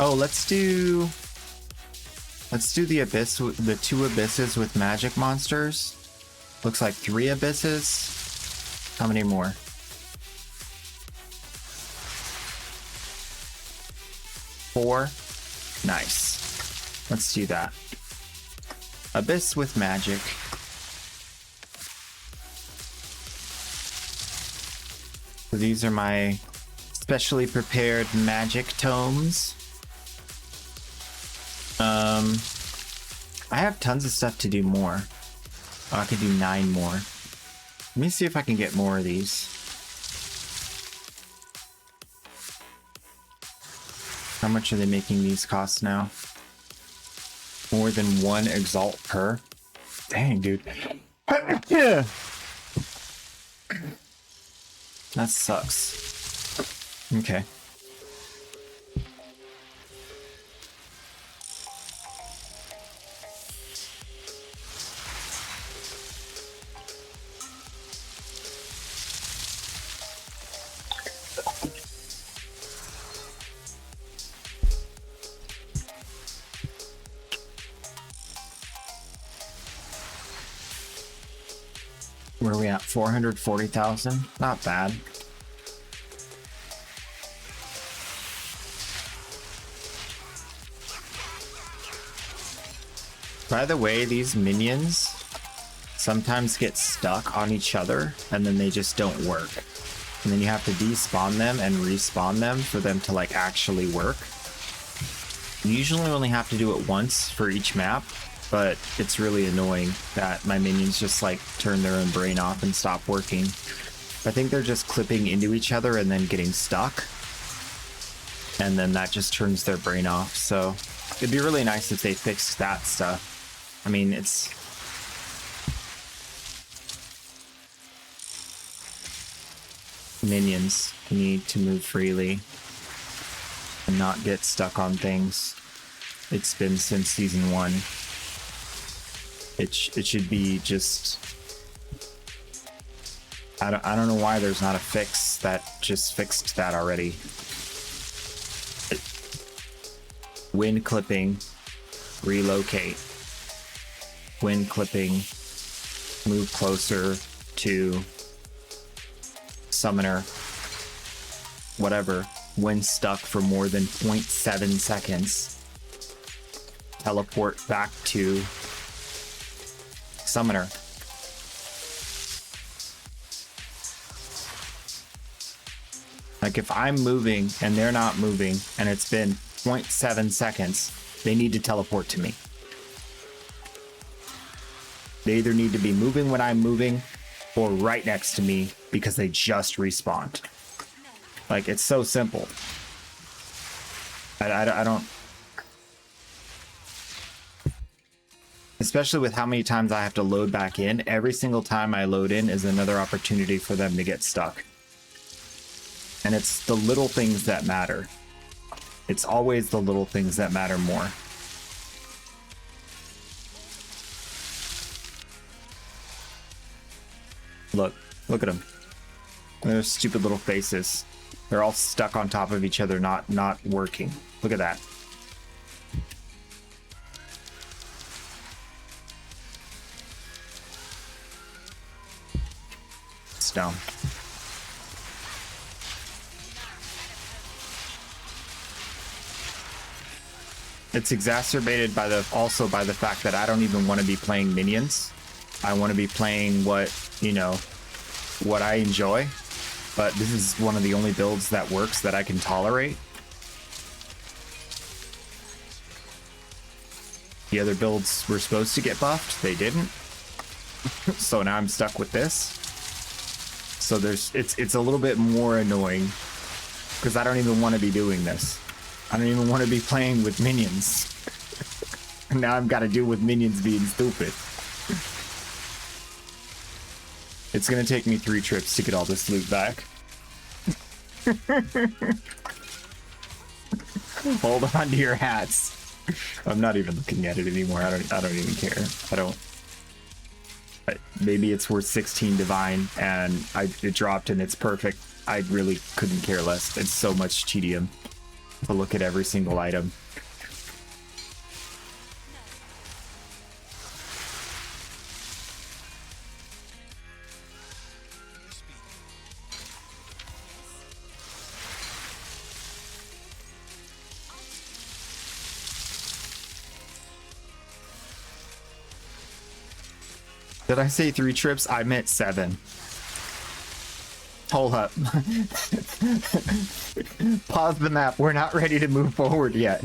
Speaker 1: Oh, let's do the abyss, the 2 abysses with magic monsters. Looks like 3 abysses. How many more? 4. Nice. Let's do that. Abyss with magic. So these are my specially prepared magic tomes. I have tons of stuff to do more. Oh, I could do 9 more. Let me see if I can get more of these. How much are they making these cost now? More than 1 exalt per? Dang, dude. That sucks. Okay. Where are we at? 440,000? Not bad. By the way, these minions sometimes get stuck on each other and then they just don't work. And then you have to despawn them and respawn them for them to like actually work. You usually only have to do it once for each map, but it's really annoying that my minions just like turn their own brain off and stop working. I think they're just clipping into each other and then getting stuck. And then that just turns their brain off. So it'd be really nice if they fixed that stuff. I mean, it's... Minions need to move freely and not get stuck on things. It's been since season 1. It should be just... I don't know why there's not a fix that just fixed that already. Wind clipping, relocate. Wind clipping, move closer to summoner, whatever, when stuck for more than 0.7 seconds, teleport back to summoner. Like if I'm moving and they're not moving and it's been 0.7 seconds, they need to teleport to me. They either need to be moving when I'm moving or right next to me because they just respawned. Like, it's so simple. I don't... Especially with how many times I have to load back in. Every single time I load in is another opportunity for them to get stuck. And it's the little things that matter. It's always the little things that matter more. Look at them. Their stupid little faces. They're all stuck on top of each other, not working. Look at that. It's dumb. It's exacerbated by also by the fact that I don't even want to be playing minions. I want to be playing what I enjoy. But this is one of the only builds that works that I can tolerate. The other builds were supposed to get buffed. They didn't. So now I'm stuck with this. So it's a little bit more annoying because I don't even want to be doing this. I don't even want to be playing with minions. And now I've got to deal with minions being stupid. It's gonna take me 3 trips to get all this loot back. Hold on to your hats. I'm not even looking at it anymore. I don't even care. Maybe it's worth 16 divine and it dropped and it's perfect. I really couldn't care less. It's so much tedium to look at every single item. Did I say 3 trips? I meant 7. Hold up. Pause the map. We're not ready to move forward yet.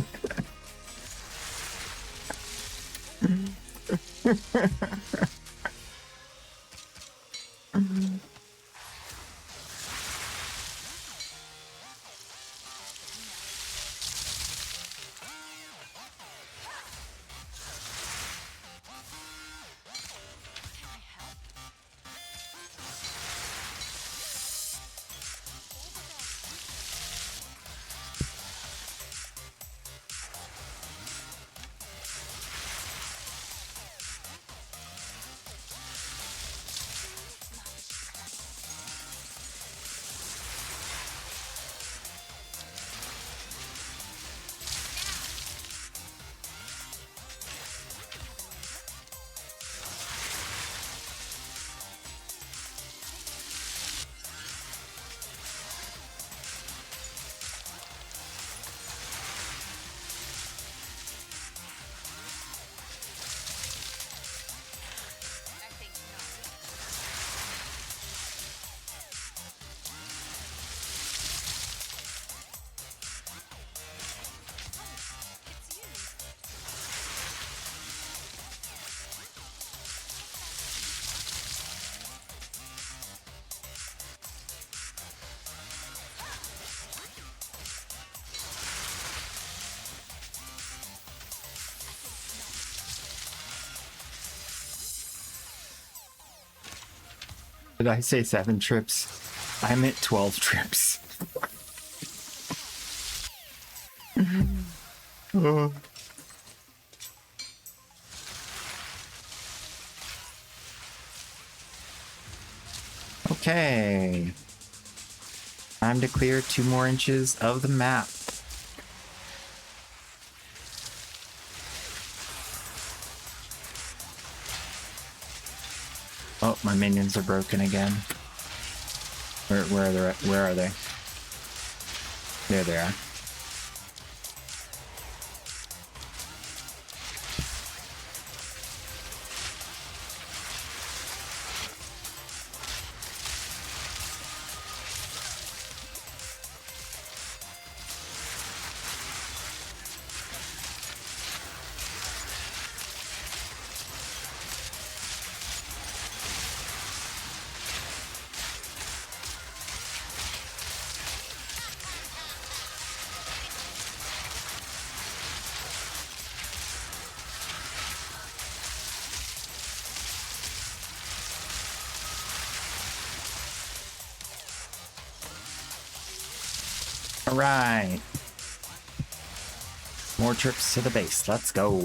Speaker 1: Did I say 7 trips? I meant 12 trips. Okay. Time to clear 2 more inches of the map. Oh, my minions are broken again. Where are they? Where are they? There they are. All right. More trips to the base. Let's go.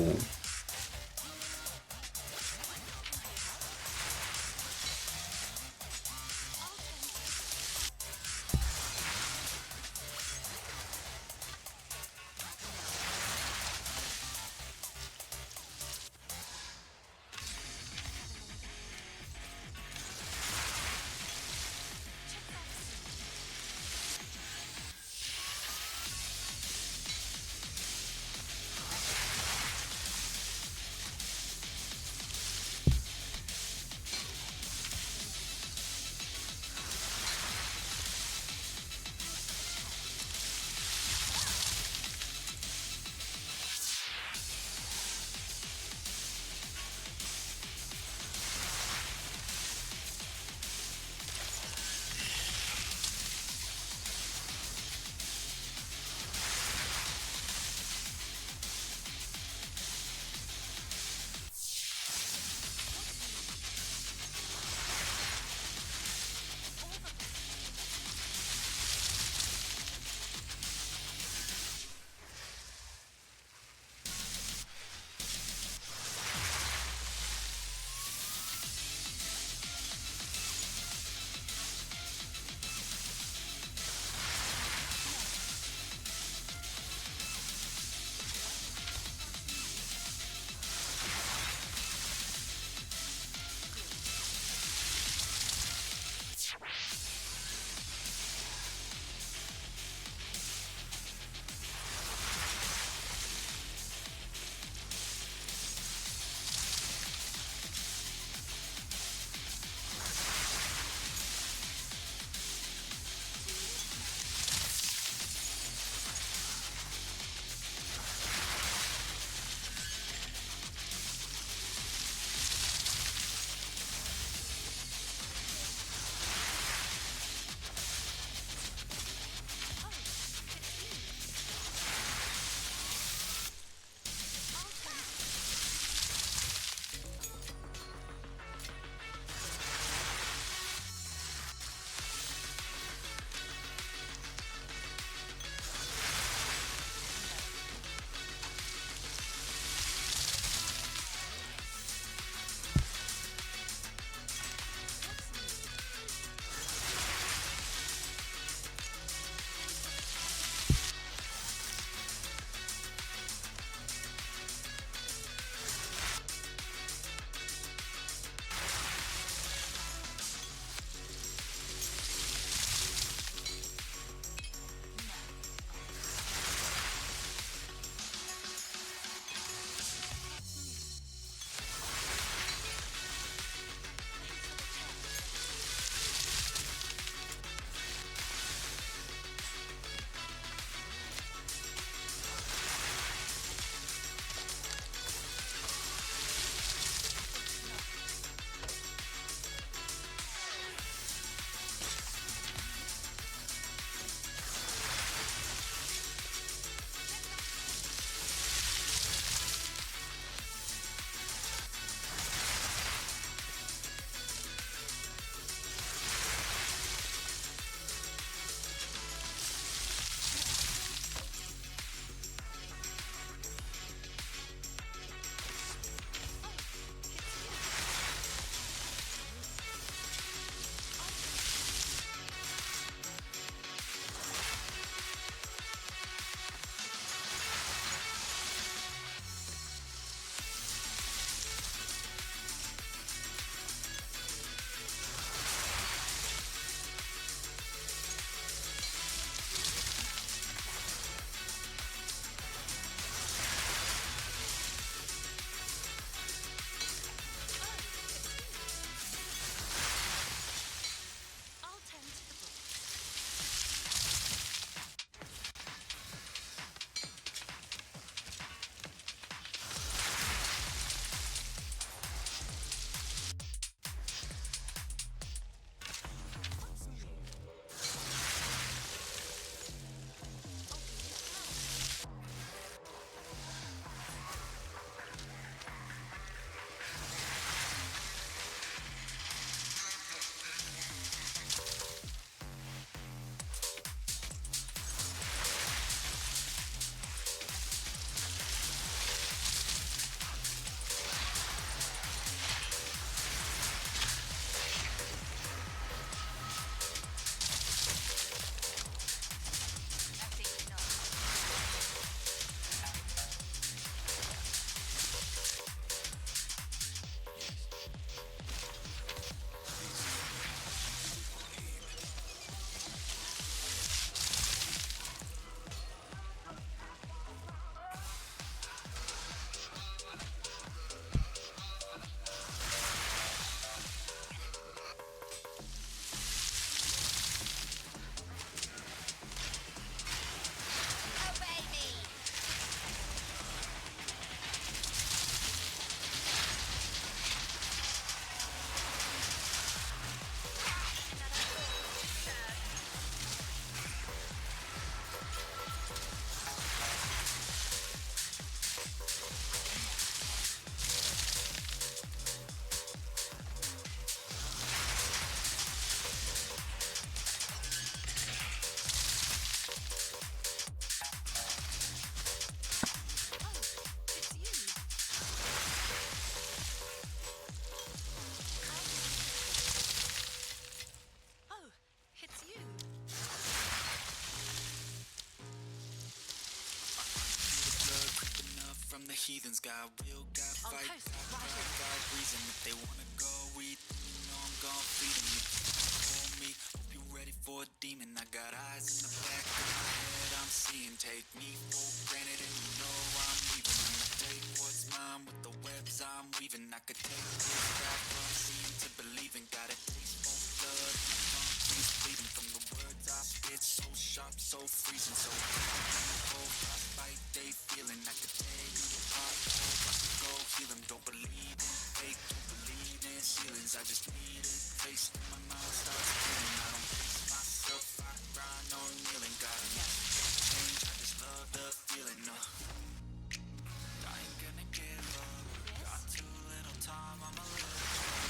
Speaker 3: heathens. Got will, got fight, got reason. If they wanna go eat, then you know I'm gon' feed them. You can't hold me, hope you ready for a demon. I got eyes in the back of my head, I'm seeing. Take me for granted and you know I'm leaving. I'ma take what's mine with the webs I'm weaving. I could take this back from seeing to believing. Got a taste for blood, my tongue keeps bleeding from the words I spit. So sharp, so freezing, so cold, frostbite they feeling. I could tear you apart, I could go heal them. Don't believe in fate, don't believe in ceilings. I just need a taste when my mind starts feeling. I don't face myself, I grind on kneeling. Got change, I just love the feeling. I ain't gonna give up. Got too little time, I'ma live.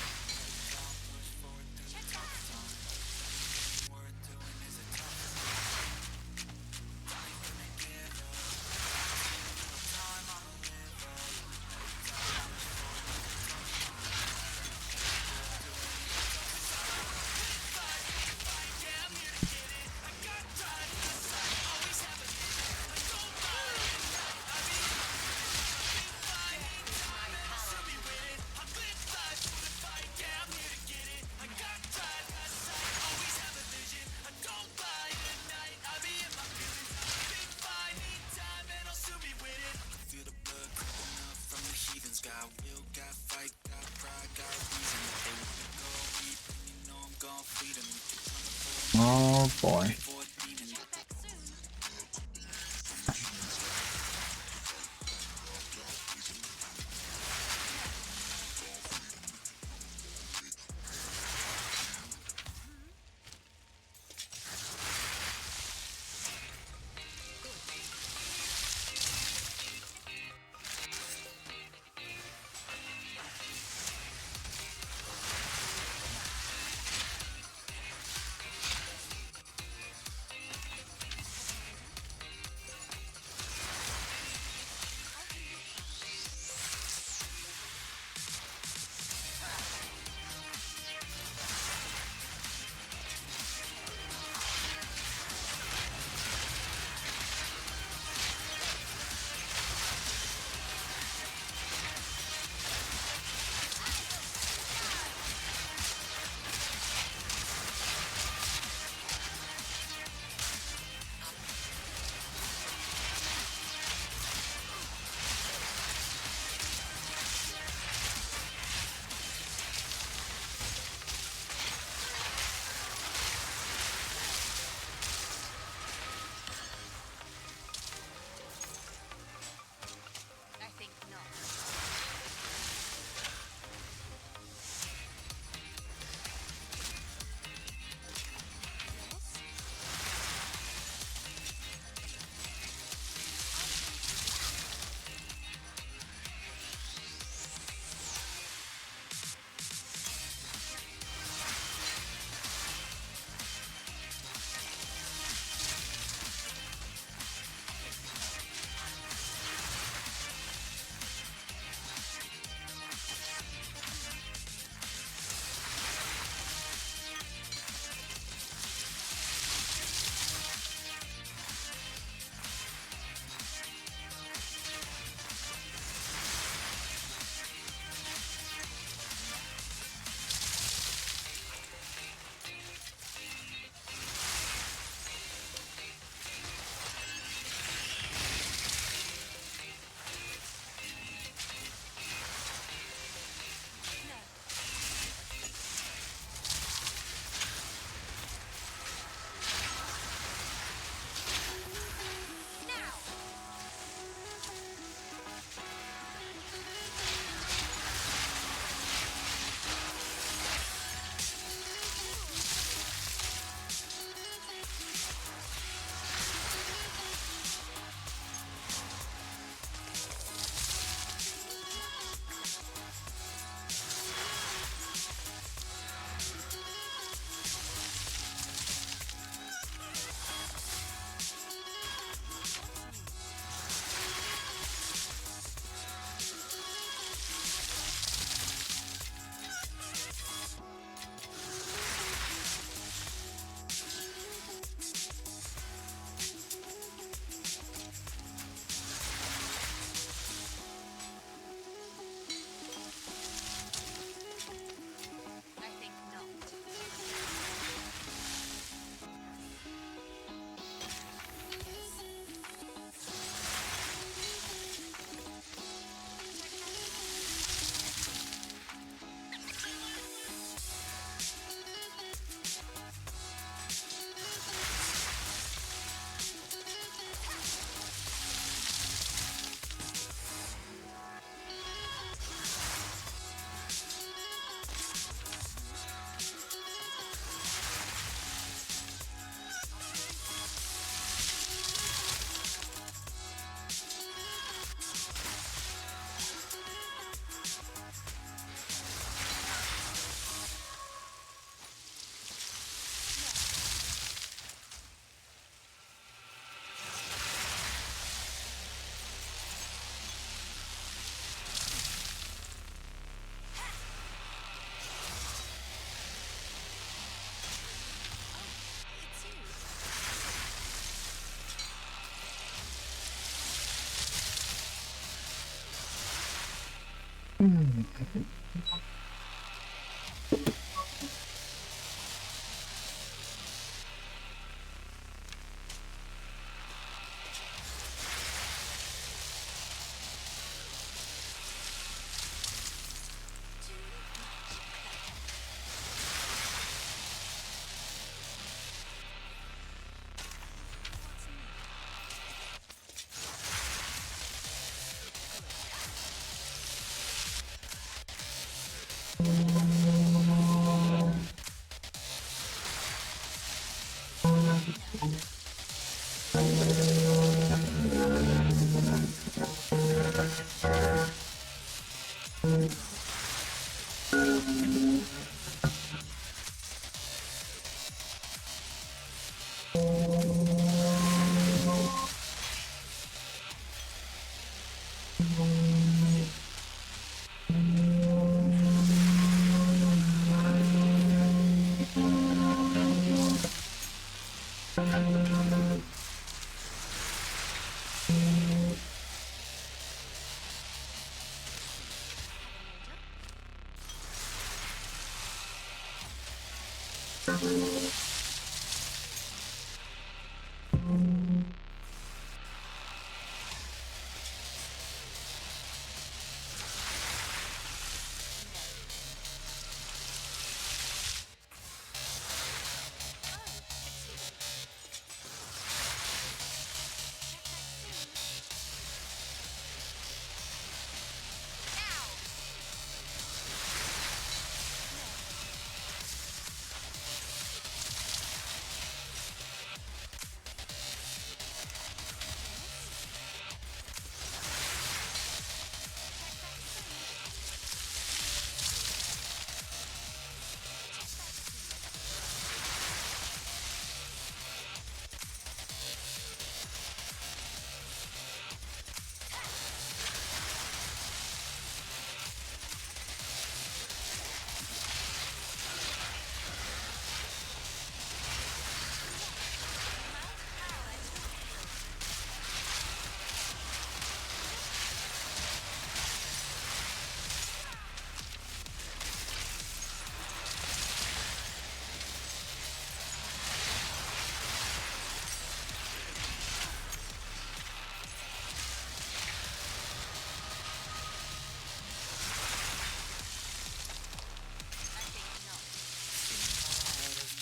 Speaker 3: I'll push forward through the tough times. Anything worth doing is a tough time. I ain't gonna give up. Too little time, I'ma live up. I'll push forward through the tough times. Yeah, I'm here to get it. I got drive, always have a vision. I don't mind. I mean, got will, got fight, got pride, got reason. If they wanna go eat, then you know I'm gon' feed them. You can come for
Speaker 1: Oh boy.
Speaker 3: for a demon.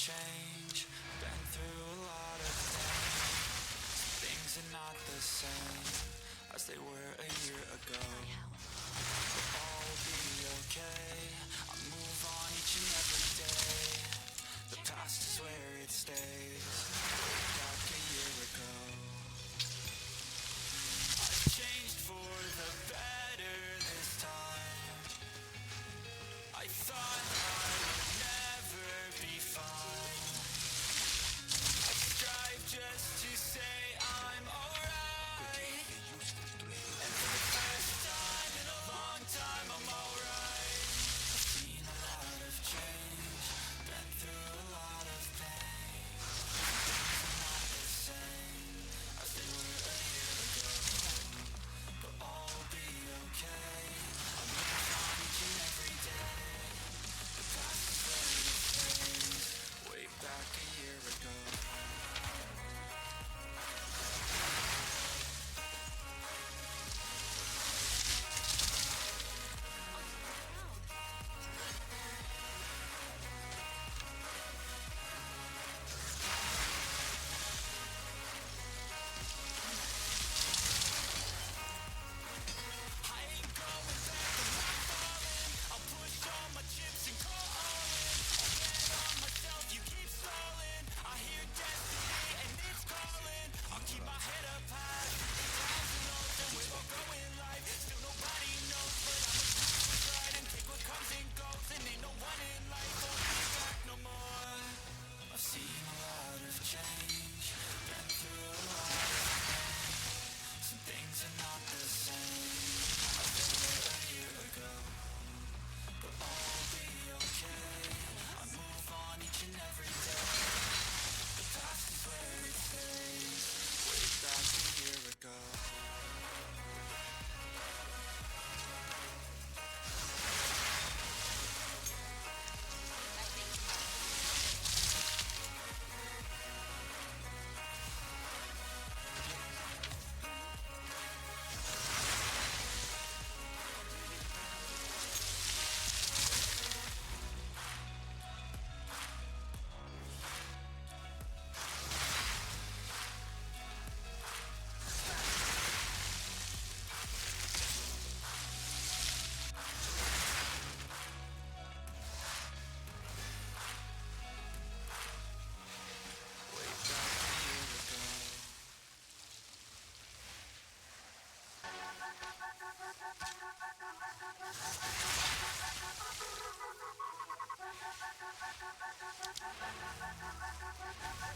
Speaker 3: Change, been through a lot of things. Things are not the same as they were a year ago. All will be okay. I move on each and every day. The past is where it stays. Back a year ago, I've changed for the better this time. I thought I would never be fine. I strive just to say I'm alright. And for the first time in a long time, I'm alright. I've seen a lot of change, been through a lot of pain. Things are not the same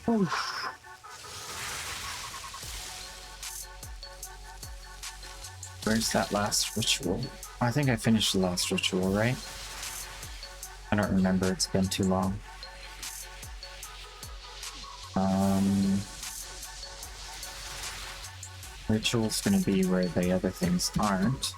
Speaker 1: Oof. Where's that last ritual? I think I finished the last ritual, right? I don't remember. It's been too long. Ritual's gonna be where the other things aren't.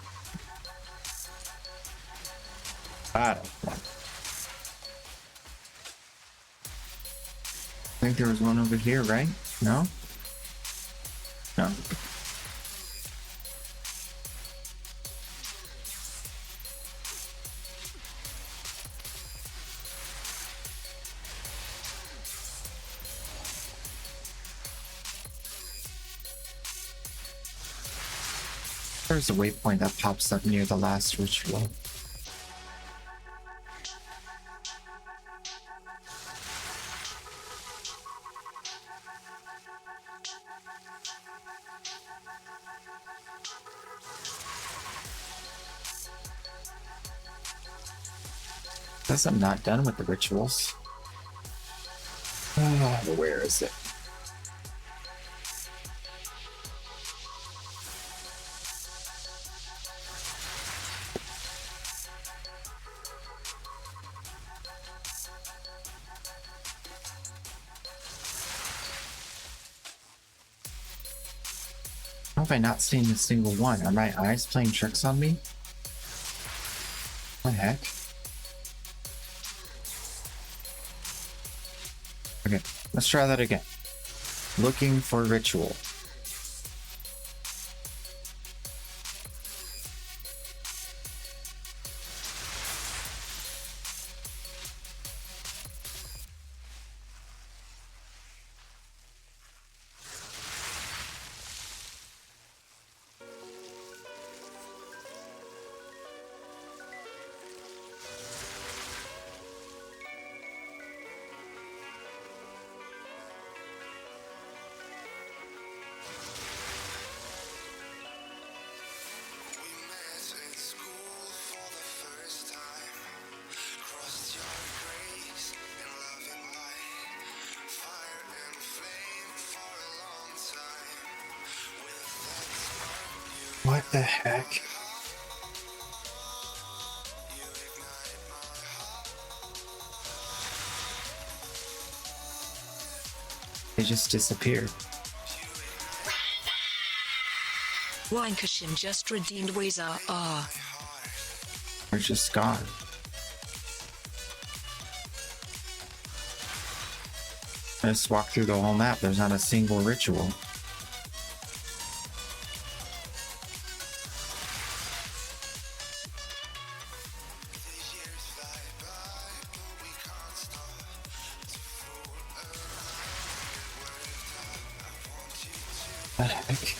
Speaker 1: Battle. I think there was one over here, right? No? No. There's a waypoint that pops up near the last ritual. Guess I'm not done with the rituals. Where is it? How have I not seen a single one? Are my eyes playing tricks on me? What the heck? Okay, let's try that again. Looking for ritual. What the heck? They just disappeared.
Speaker 2: Lancashire just redeemed Weezer.
Speaker 1: They're just gone. I just walked through the whole map. There's not a single ritual. What the heck?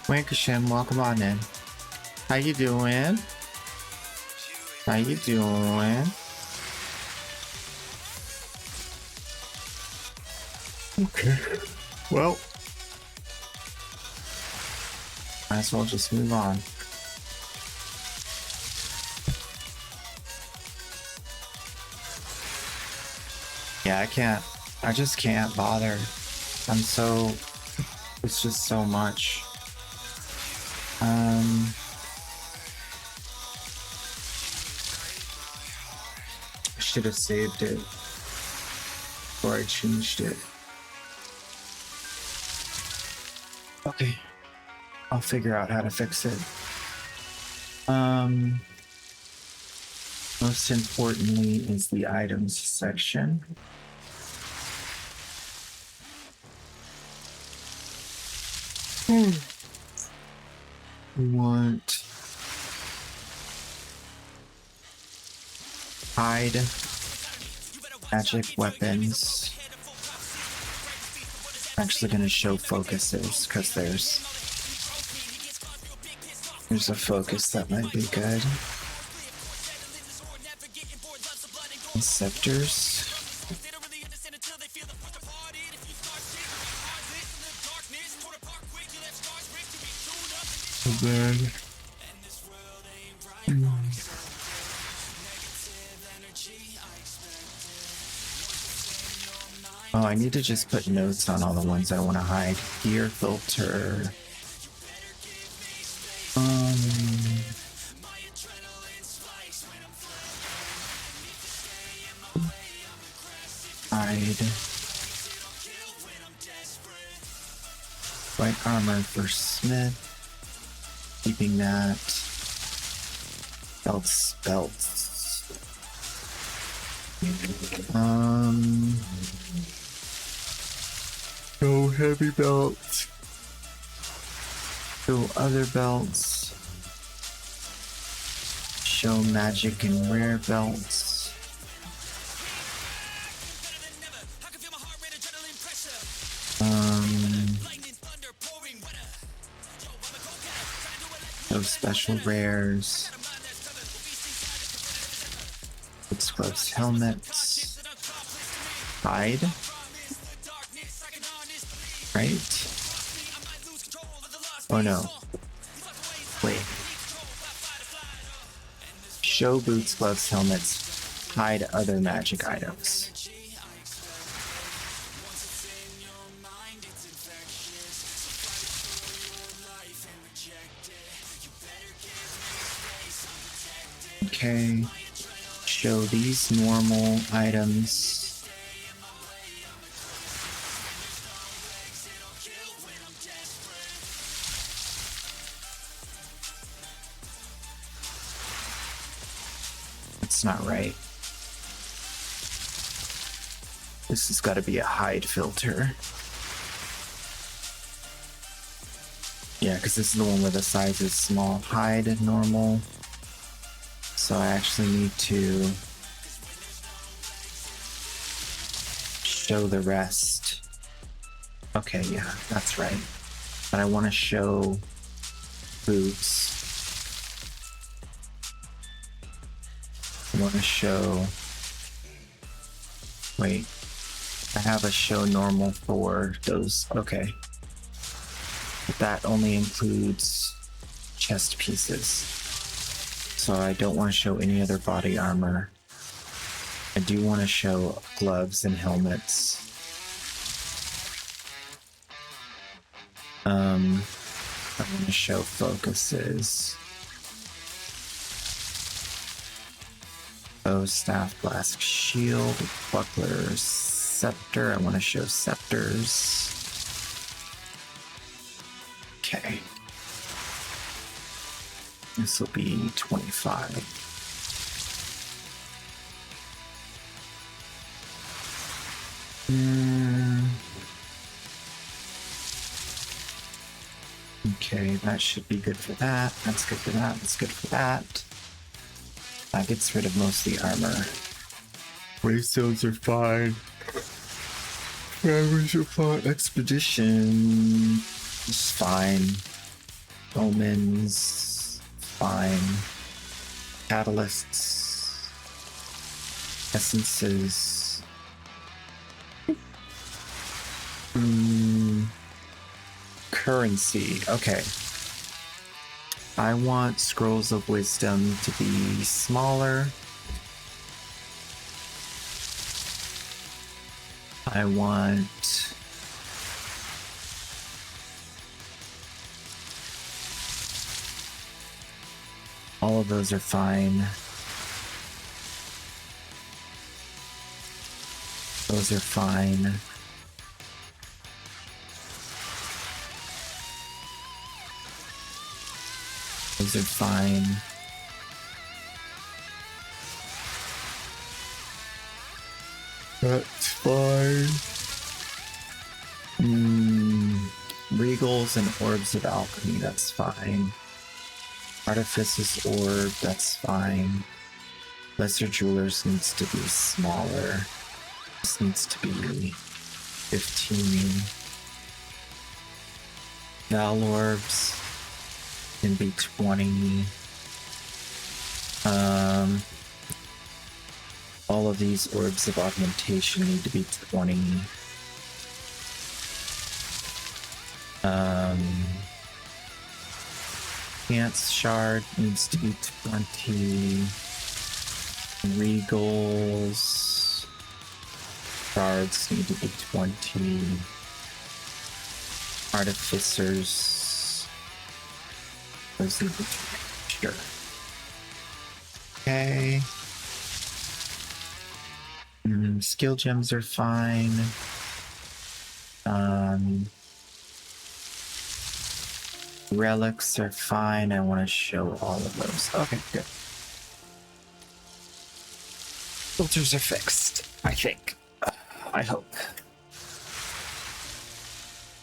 Speaker 1: Wankashim, welcome on in. How you doing? How you doing? Okay. Well, might as well just move on. Yeah, I just can't bother. It's just so much. I should have saved it before I changed it. Okay, I'll figure out how to fix it. Most importantly is the items section. We want hide. Magic weapons. I'm actually gonna show focuses because there's a focus that might be good. And scepters. And then oh, I need to just put notes on all the ones I want to hide. Gear filter. Hide. White armor for Smith. Keeping that. Belts. No heavy belts. Show other belts. Show magic and rare belts. Show special rares. Exposed helmets. Hide. Right? Oh no. Wait. Show boots, gloves, helmets. Hide other magic items. Okay. Show these normal items. It's not right. This has got to be a hide filter. Yeah, because this is the one where the size is small. Hide and normal. So I actually need to show the rest. Okay, yeah, that's right. But I want to show boots. I want to show... Wait. I have a show normal for those. Okay. But that only includes chest pieces. So I don't want to show any other body armor. I do want to show gloves and helmets. I want to show focuses. Bow, staff, flask, shield, buckler, scepter. I want to show scepters. Okay. This will be 25. Okay, that should be good for that. That's good for that. That's good for that. That gets rid of most of the armor. Waystones are fine. Drivers are fine. Expedition is fine. Omens, fine. Catalysts. Essences. Currency. Okay. I want Scrolls of Wisdom to be smaller. I want... all of those are fine. Those are fine. Those are fine. That's fine. Regals and Orbs of Alchemy, that's fine. Artifice's Orb, that's fine. Lesser Jewelers needs to be smaller. This needs to be 15. Val orbs can be 20. All of these orbs of augmentation need to be 20. Chance shard needs to be 20. Regals shards need to be 20. Artificers, those need to be 20. Sure. Okay. Skill gems are fine. Relics are fine. I want to show all of those. Okay, good. Filters are fixed, I think. I hope.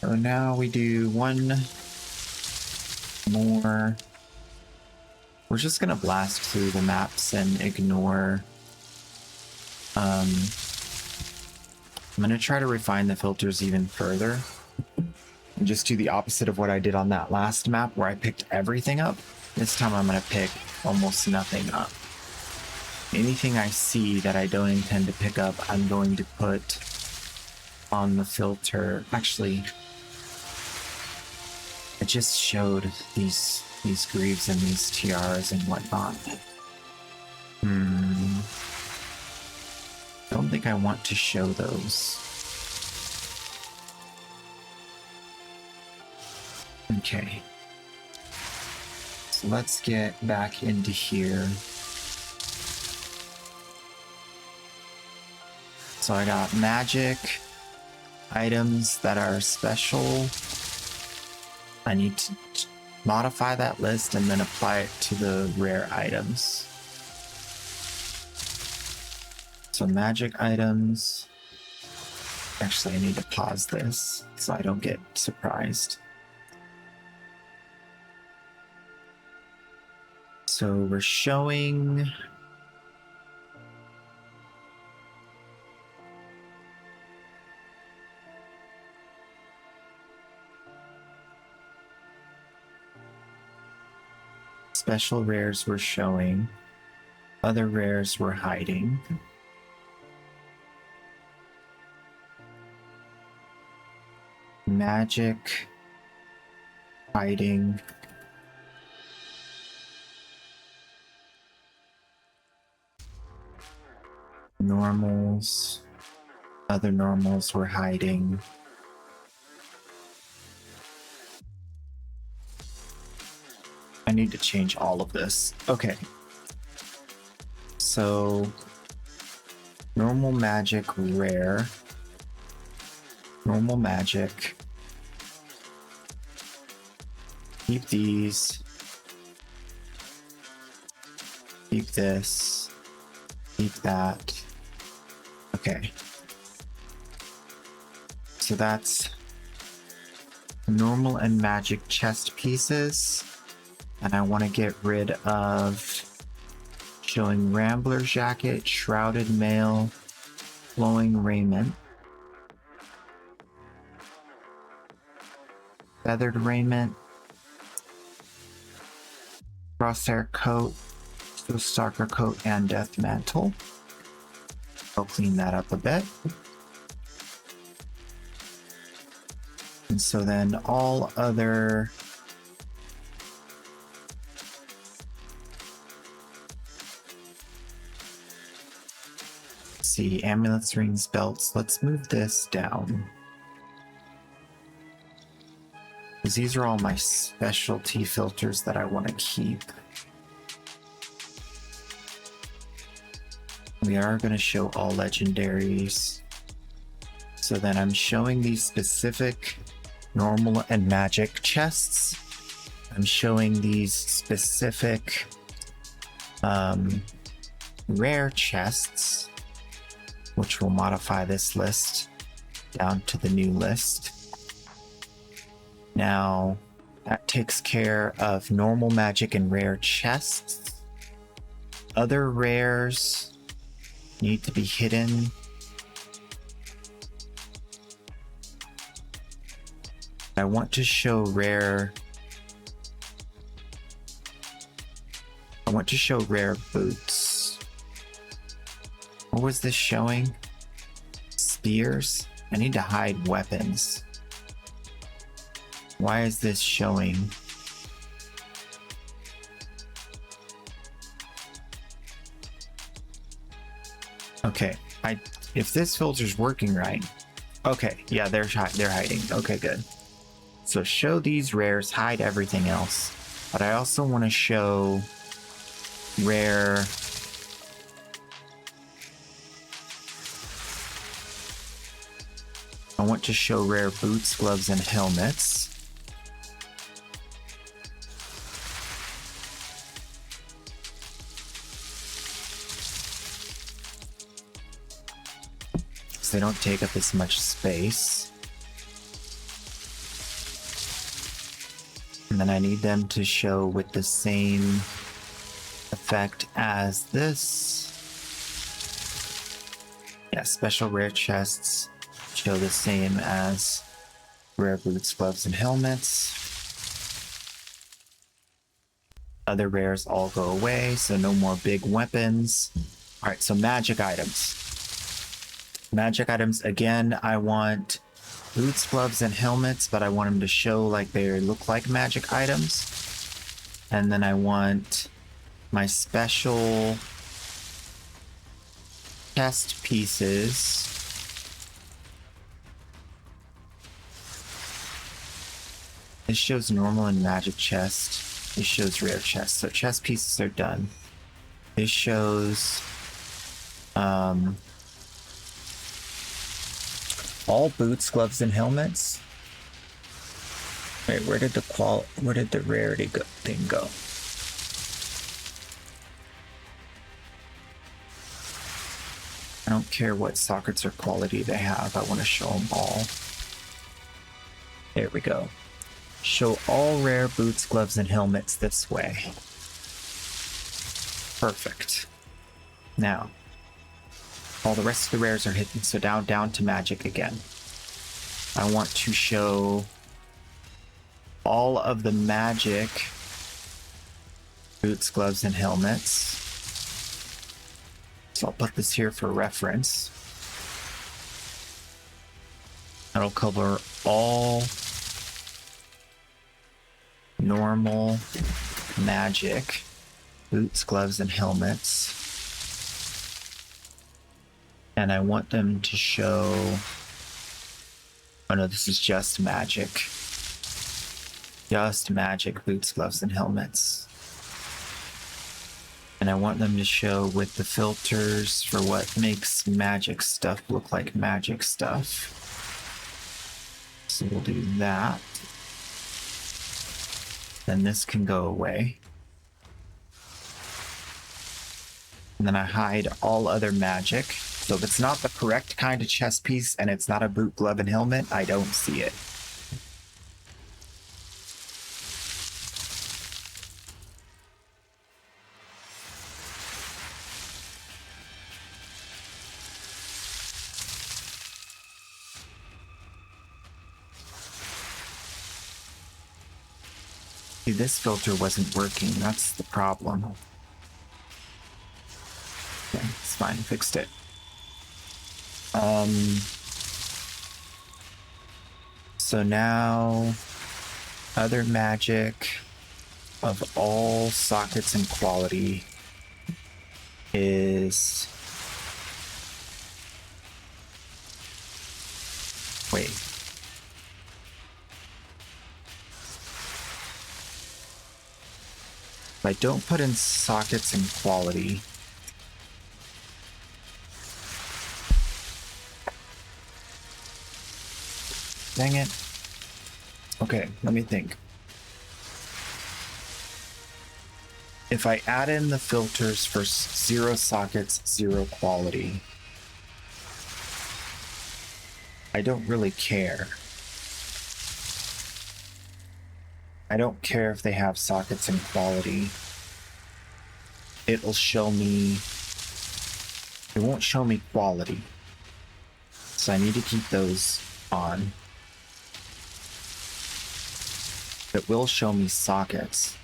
Speaker 1: So now we do one more. We're just gonna blast through the maps and ignore. I'm gonna try to refine the filters even further and just do the opposite of what I did on that last map where I picked everything up. This time I'm gonna pick almost nothing up. Anything I see that I don't intend to pick up, I'm going to put on the filter. Actually, I just showed these greaves and these tiaras and whatnot. Don't think I want to show those. Okay. So let's get back into here. So I got magic items that are special. I need to modify that list and then apply it to the rare items. So magic items. Actually, I need to pause this so I don't get surprised. So we're showing special rares we're showing. Other rares we're hiding. Magic. Hiding. Normals. Other normals we're hiding. I need to change all of this. Okay. So, normal magic rare. Normal magic. Keep these. Keep this. Keep that. Okay. So that's normal and magic chest pieces. And I want to get rid of showing Rambler jacket, shrouded mail, flowing raiment, feathered raiment, crosshair coat, stalker coat, and death mantle. I'll clean that up a bit. And so then all other see, amulets, rings, belts. Let's move this down. Because these are all my specialty filters that I want to keep. We are going to show all legendaries. So then I'm showing these specific normal and magic chests. I'm showing these specific rare chests, which will modify this list down to the new list. Now, that takes care of normal magic and rare chests. Other rares need to be hidden I want to show rare. I want to show rare boots. What was this showing? Spears? I need to hide weapons. Why is this showing? Okay, if this filter's working right. Okay, yeah, they're hiding. Okay, good. So show these rares, hide everything else. But I also want to show rare. I want to show rare boots, gloves, and helmets. So they don't take up as much space. And then I need them to show with the same effect as this. Yeah, special rare chests show the same as rare boots, gloves, and helmets. Other rares all go away, so no more big weapons. Alright, so magic items. Magic items, again, I want boots, gloves, and helmets, but I want them to show like they look like magic items. And then I want my special chest pieces. This shows normal and magic chest. This shows rare chest. So chest pieces are done. This shows all boots, gloves, and helmets. Wait, where did the rarity thing go? I don't care what sockets or quality they have. I want to show them all. There we go. Show all rare boots, gloves, and helmets this way. Perfect. Now, all the rest of the rares are hidden, so down to magic again. I want to show all of the magic boots, gloves, and helmets. So I'll put this here for reference. That'll cover all normal magic boots, gloves, and helmets. And I want them to show... Oh no, this is just magic. Just magic boots, gloves, and helmets. And I want them to show with the filters for what makes magic stuff look like magic stuff. So we'll do that. Then this can go away. And then I hide all other magic. So if it's not the correct kind of chest piece and it's not a boot, glove, and helmet, I don't see it. See, this filter wasn't working. That's the problem. Okay, it's fine. Fixed it. So now other magic of all sockets and quality is... Wait. If I don't put in sockets and quality, dang it. Okay, let me think. If I add in the filters for 0 sockets, 0 quality, I don't really care. I don't care if they have sockets and quality. It'll show me... It won't show me quality. So I need to keep those on. It will show me sockets.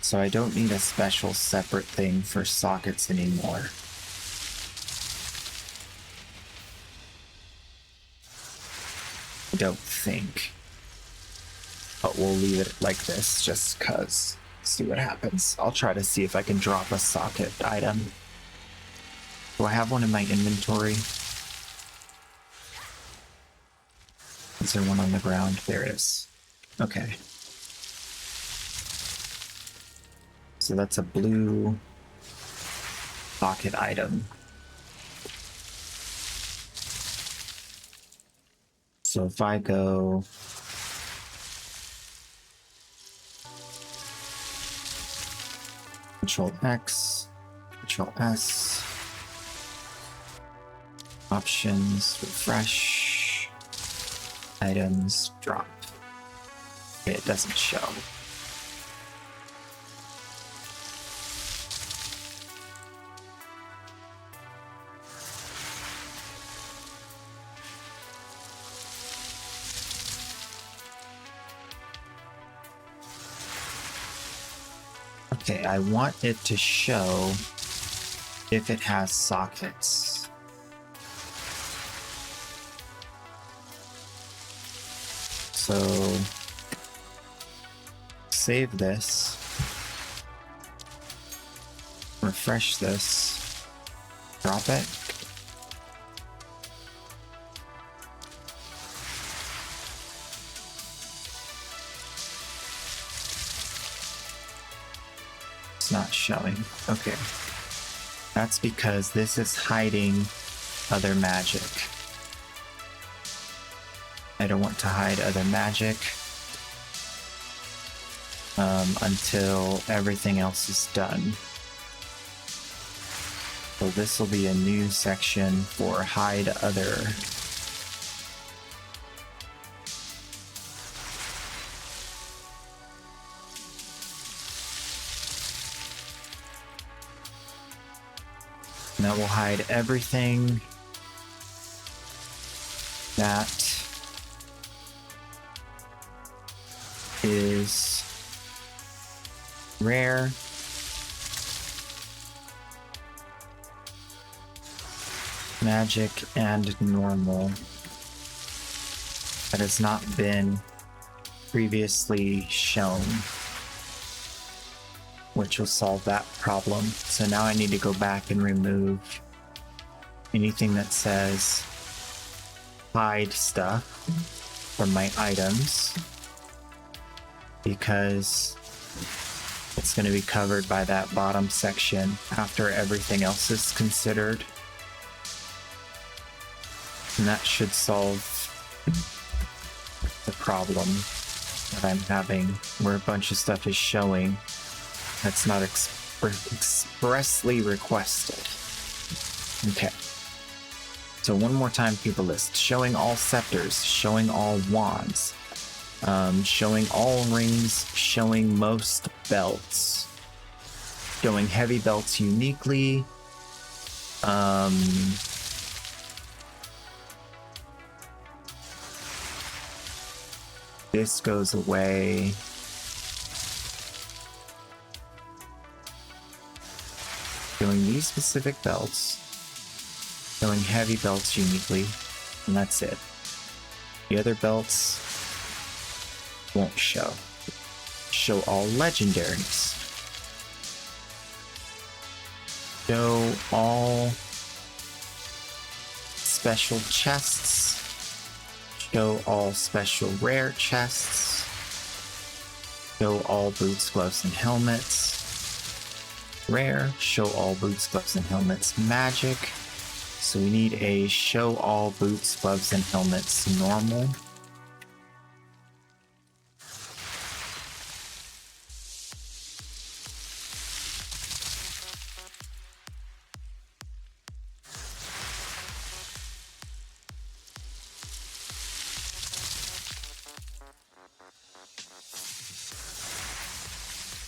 Speaker 1: So I don't need a special separate thing for sockets anymore. I don't think. But we'll leave it like this just cause. See what happens. I'll try to see if I can drop a socket item. Do I have one in my inventory? Is there one on the ground? There it is. Okay. So that's a blue socket item. So if I go Control X, Control S, options, refresh, items, drop. Okay, it doesn't show. Okay, I want it to show if it has sockets. So save this, refresh this, drop it. Not showing. Okay. That's because this is hiding other magic. I don't want to hide other magic until everything else is done. So this will be a new section for hide other. And that will hide everything that is rare, magic, and normal that has not been previously shown, which will solve that problem. So now I need to go back and remove anything that says hide stuff from my items, because it's going to be covered by that bottom section after everything else is considered. And that should solve the problem that I'm having, where a bunch of stuff is showing that's not expressly requested. Okay. So one more time through the list. Showing all scepters, showing all wands, showing all rings, showing most belts, showing heavy belts uniquely, this goes away. Showing these specific belts, showing heavy belts uniquely, and that's it. The other belts won't show. Show all legendaries. Show all special chests. Show all special rare chests. Show all boots, gloves, and helmets. Rare. Show all boots, gloves, and helmets. Magic. So we need a show all boots, gloves, and helmets normal.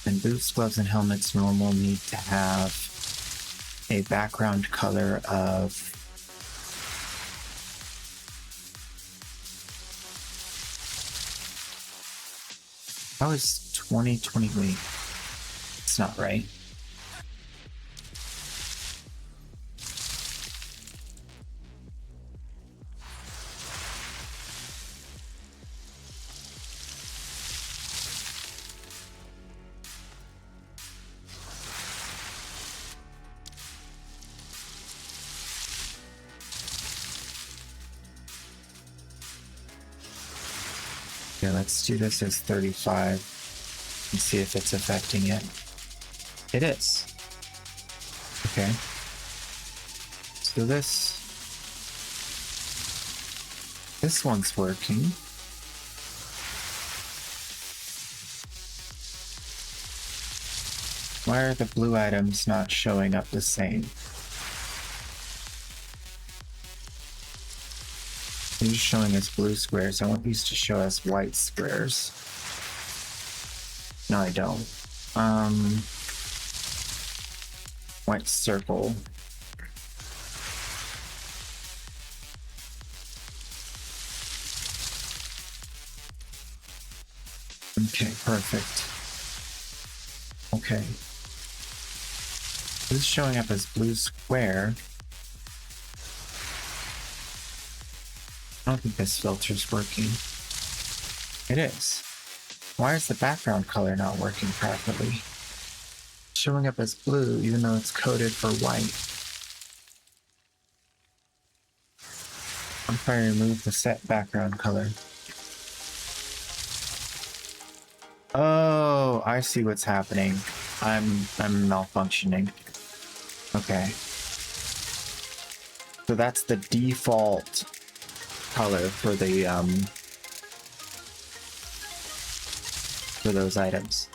Speaker 1: And boots, gloves, and helmets normal need to have a background color of How is 2020? Wait, it's not right. Yeah, let's do this as 35 and see if it's affecting it. It is. Okay. So this one's working. Why are the blue items not showing up the same? These are showing as blue squares. I want these to show as white squares. No, I don't. White circle. Okay, perfect. Okay. This is showing up as blue square. I don't think this filter's working. It is. Why is the background color not working properly? It's showing up as blue even though it's coded for white. What if I remove the set background color? Oh, I see what's happening. I'm malfunctioning. Okay. So that's the default color for the for those items.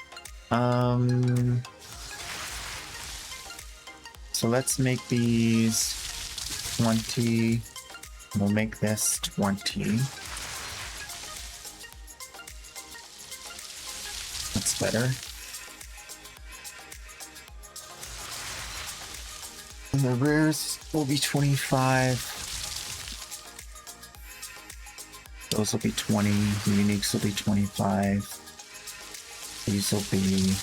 Speaker 1: So let's make these 20. We'll make this 20. That's better. And the rares will be 25. Those will be 20. The uniques will be 25. These will be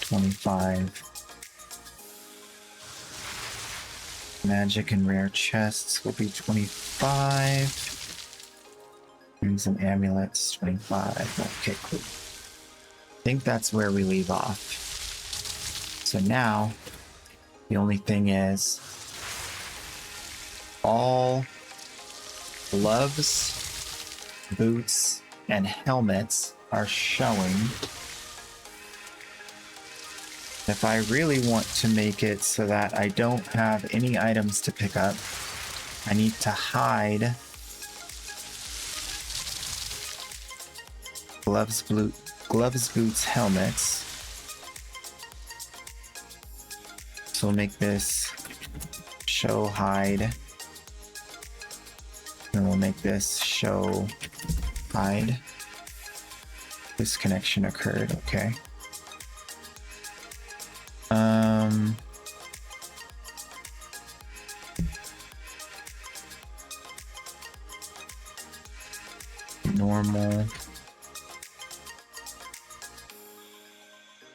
Speaker 1: 25. Magic and rare chests will be 25. Rings and amulets, 25. Okay, cool. I think that's where we leave off. So now, the only thing is all gloves, boots, and helmets are showing. If I really want to make it so that I don't have any items to pick up, I need to hide gloves, boots, helmets. So we'll make this show hide. And we'll make this show hide. Disconnection occurred, okay. Normal.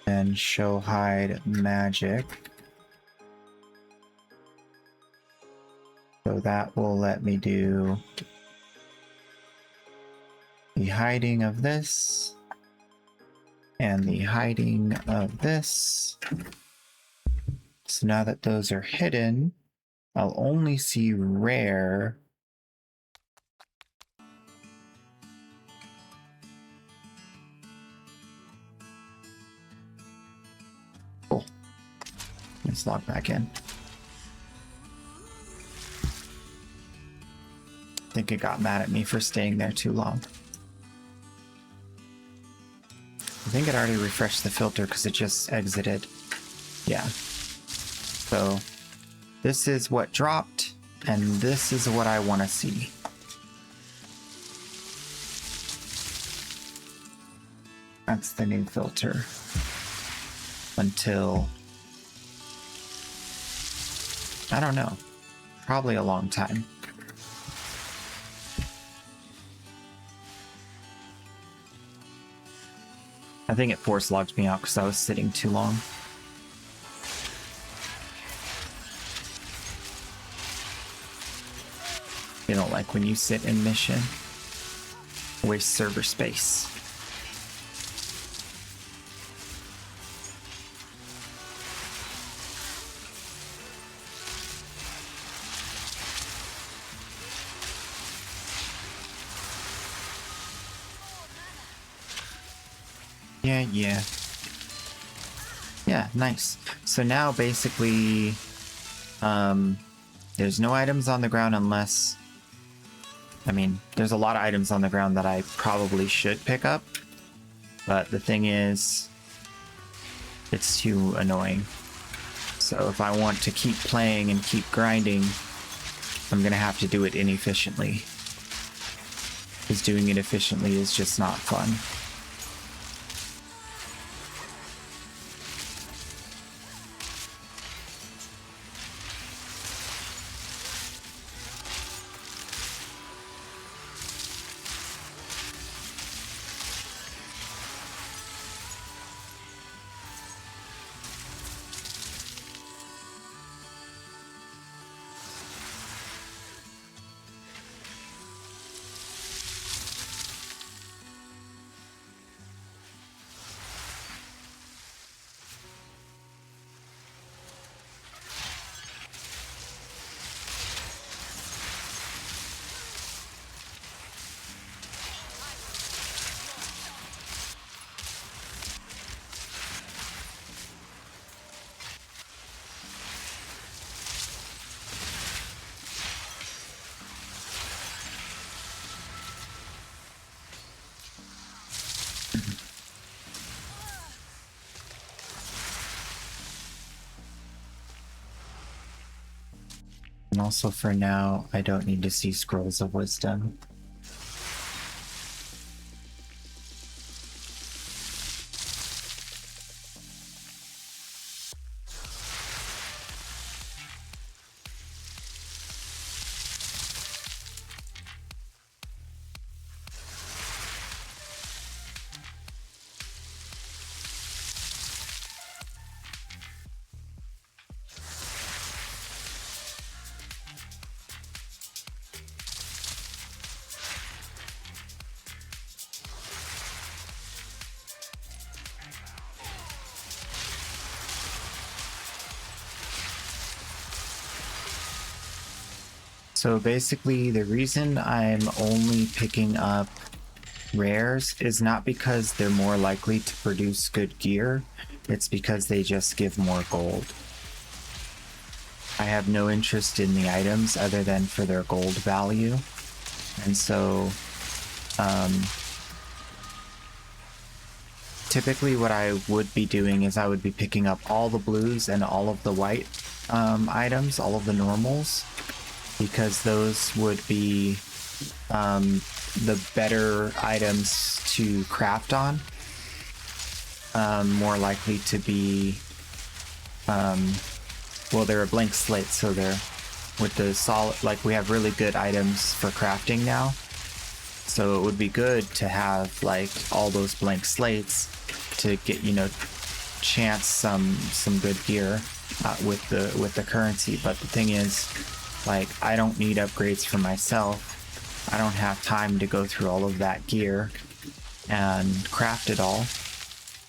Speaker 1: And show hide magic. So that will let me do the hiding of this and the hiding of this. So now that those are hidden, I'll only see rare. Cool. Let's log back in. I think it got mad at me for staying there too long. I think it already refreshed the filter because it just exited. Yeah. So this is what dropped, and this is what I want to see. That's the new filter. Until, I don't know, probably a long time. I think it force logged me out because I was sitting too long. You don't like when you sit in mission. Waste server space. Yeah. Yeah, nice. So now basically, there's no items on the ground unless... I mean, there's a lot of items on the ground that I probably should pick up, but the thing is, it's too annoying. So if I want to keep playing and keep grinding, I'm gonna have to do it inefficiently. Because doing it efficiently is just not fun. And also for now, I don't need to see Scrolls of Wisdom. So basically, the reason I'm only picking up rares is not because they're more likely to produce good gear, it's because they just give more gold. I have no interest in the items other than for their gold value, and so typically what I would be doing is I would be picking up all the blues and all of the white items, all of the normals, because those would be the better items to craft on, more likely to be, well, they're a blank slate, so they're with the solid, like we have really good items for crafting now, so it would be good to have like all those blank slates to get, you know, chance some good gear with the currency. But the thing is, like, I don't need upgrades for myself. I don't have time to go through all of that gear and craft it all.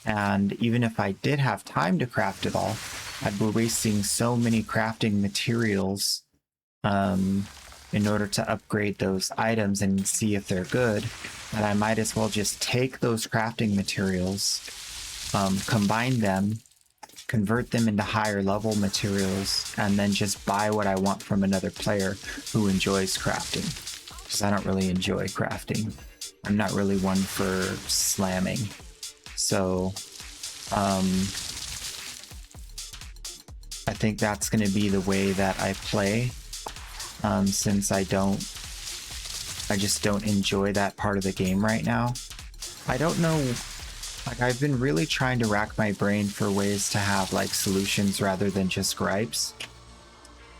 Speaker 1: And even if I did have time to craft it all, I'd be wasting so many crafting materials in order to upgrade those items and see if they're good, that I might as well just take those crafting materials, combine them, convert them into higher level materials, and then just buy what I want from another player who enjoys crafting. Because I don't really enjoy crafting. I'm not really one for slamming. So, I think that's going to be the way that I play, since I just don't enjoy that part of the game right now. I don't know, like, I've been really trying to rack my brain for ways to have like solutions rather than just gripes.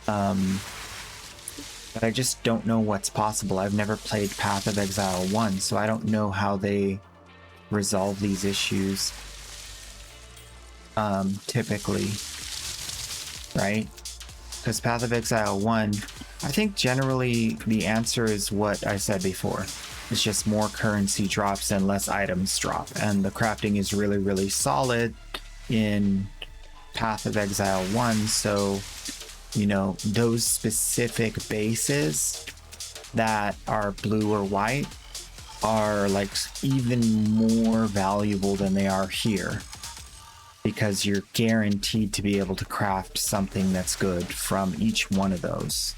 Speaker 1: But I just don't know what's possible. I've never played Path of Exile 1, so I don't know how they resolve these issues. Typically, right? Because Path of Exile 1, I think generally the answer is what I said before. It's just more currency drops and less items drop. And the crafting is really, really solid in Path of Exile 1. So, you know, those specific bases that are blue or white are like even more valuable than they are here, because you're guaranteed to be able to craft something that's good from each one of those,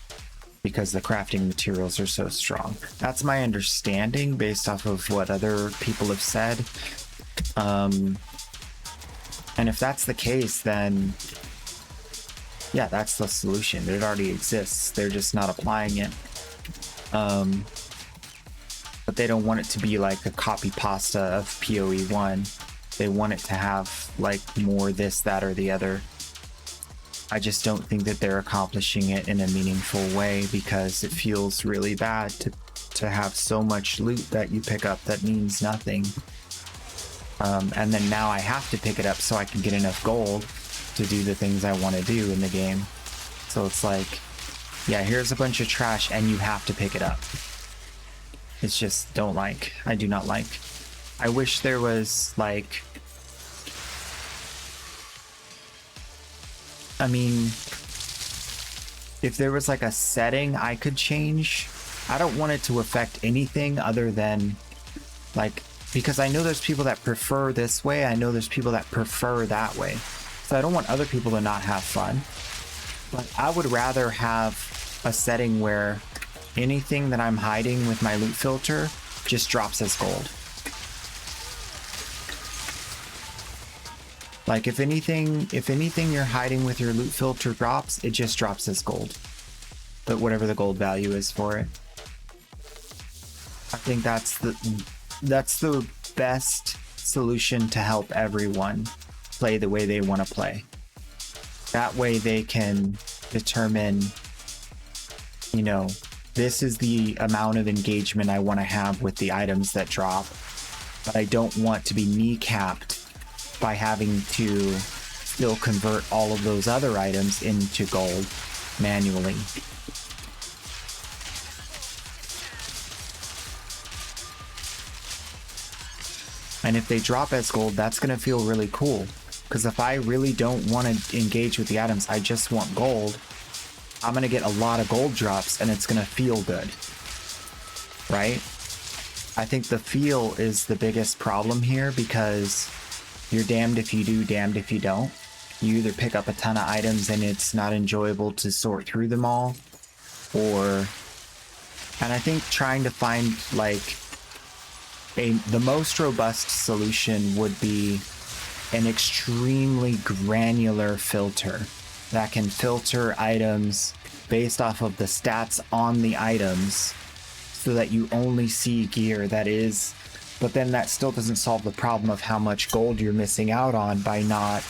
Speaker 1: because the crafting materials are so strong. That's my understanding based off of what other people have said. And if that's the case, then yeah, that's the solution. It already exists. They're just not applying it. But they don't want it to be like a copy pasta of PoE 1. They want it to have like more this, that, or the other. I just don't think that they're accomplishing it in a meaningful way, because it feels really bad to have so much loot that you pick up that means nothing. And then now I have to pick it up so I can get enough gold to do the things I want to do in the game. So it's like, yeah, here's a bunch of trash and you have to pick it up. It's just I do not like. I wish there was like, I mean, if there was like a setting I could change, I don't want it to affect anything other than like, because I know there's people that prefer this way. I know there's people that prefer that way. So I don't want other people to not have fun, but I would rather have a setting where anything that I'm hiding with my loot filter just drops as gold. Like if anything you're hiding with your loot filter drops, it just drops as gold. But whatever the gold value is for it. I think that's the best solution to help everyone play the way they want to play. That way they can determine, you know, this is the amount of engagement I want to have with the items that drop, but I don't want to be kneecapped by having to still convert all of those other items into gold manually. And if they drop as gold, that's going to feel really cool. Because if I really don't want to engage with the items, I just want gold, I'm going to get a lot of gold drops and it's going to feel good. Right? I think the feel is the biggest problem here, because you're damned if you do, damned if you don't. You either pick up a ton of items and it's not enjoyable to sort through them all, or... And I think trying to find like the most robust solution would be an extremely granular filter that can filter items based off of the stats on the items, so that you only see gear that is, but then that still doesn't solve the problem of how much gold you're missing out on by not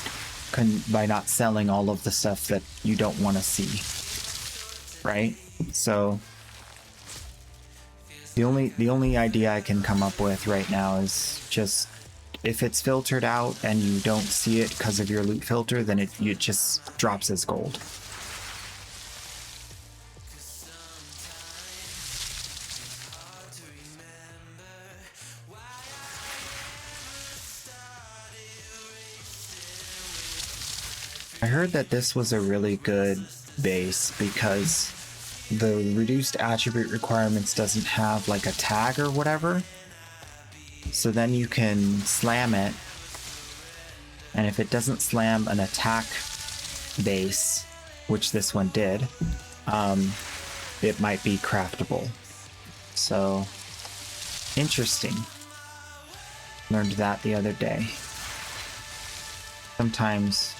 Speaker 1: selling all of the stuff that you don't want to see, right? So the only idea I can come up with right now is just, if it's filtered out and you don't see it because of your loot filter, then it just drops as gold. I heard that this was a really good base because the reduced attribute requirements doesn't have like a tag or whatever. So then you can slam it, and if it doesn't slam an attack base, which this one did, it might be craftable. So, interesting. Learned that the other day. Sometimes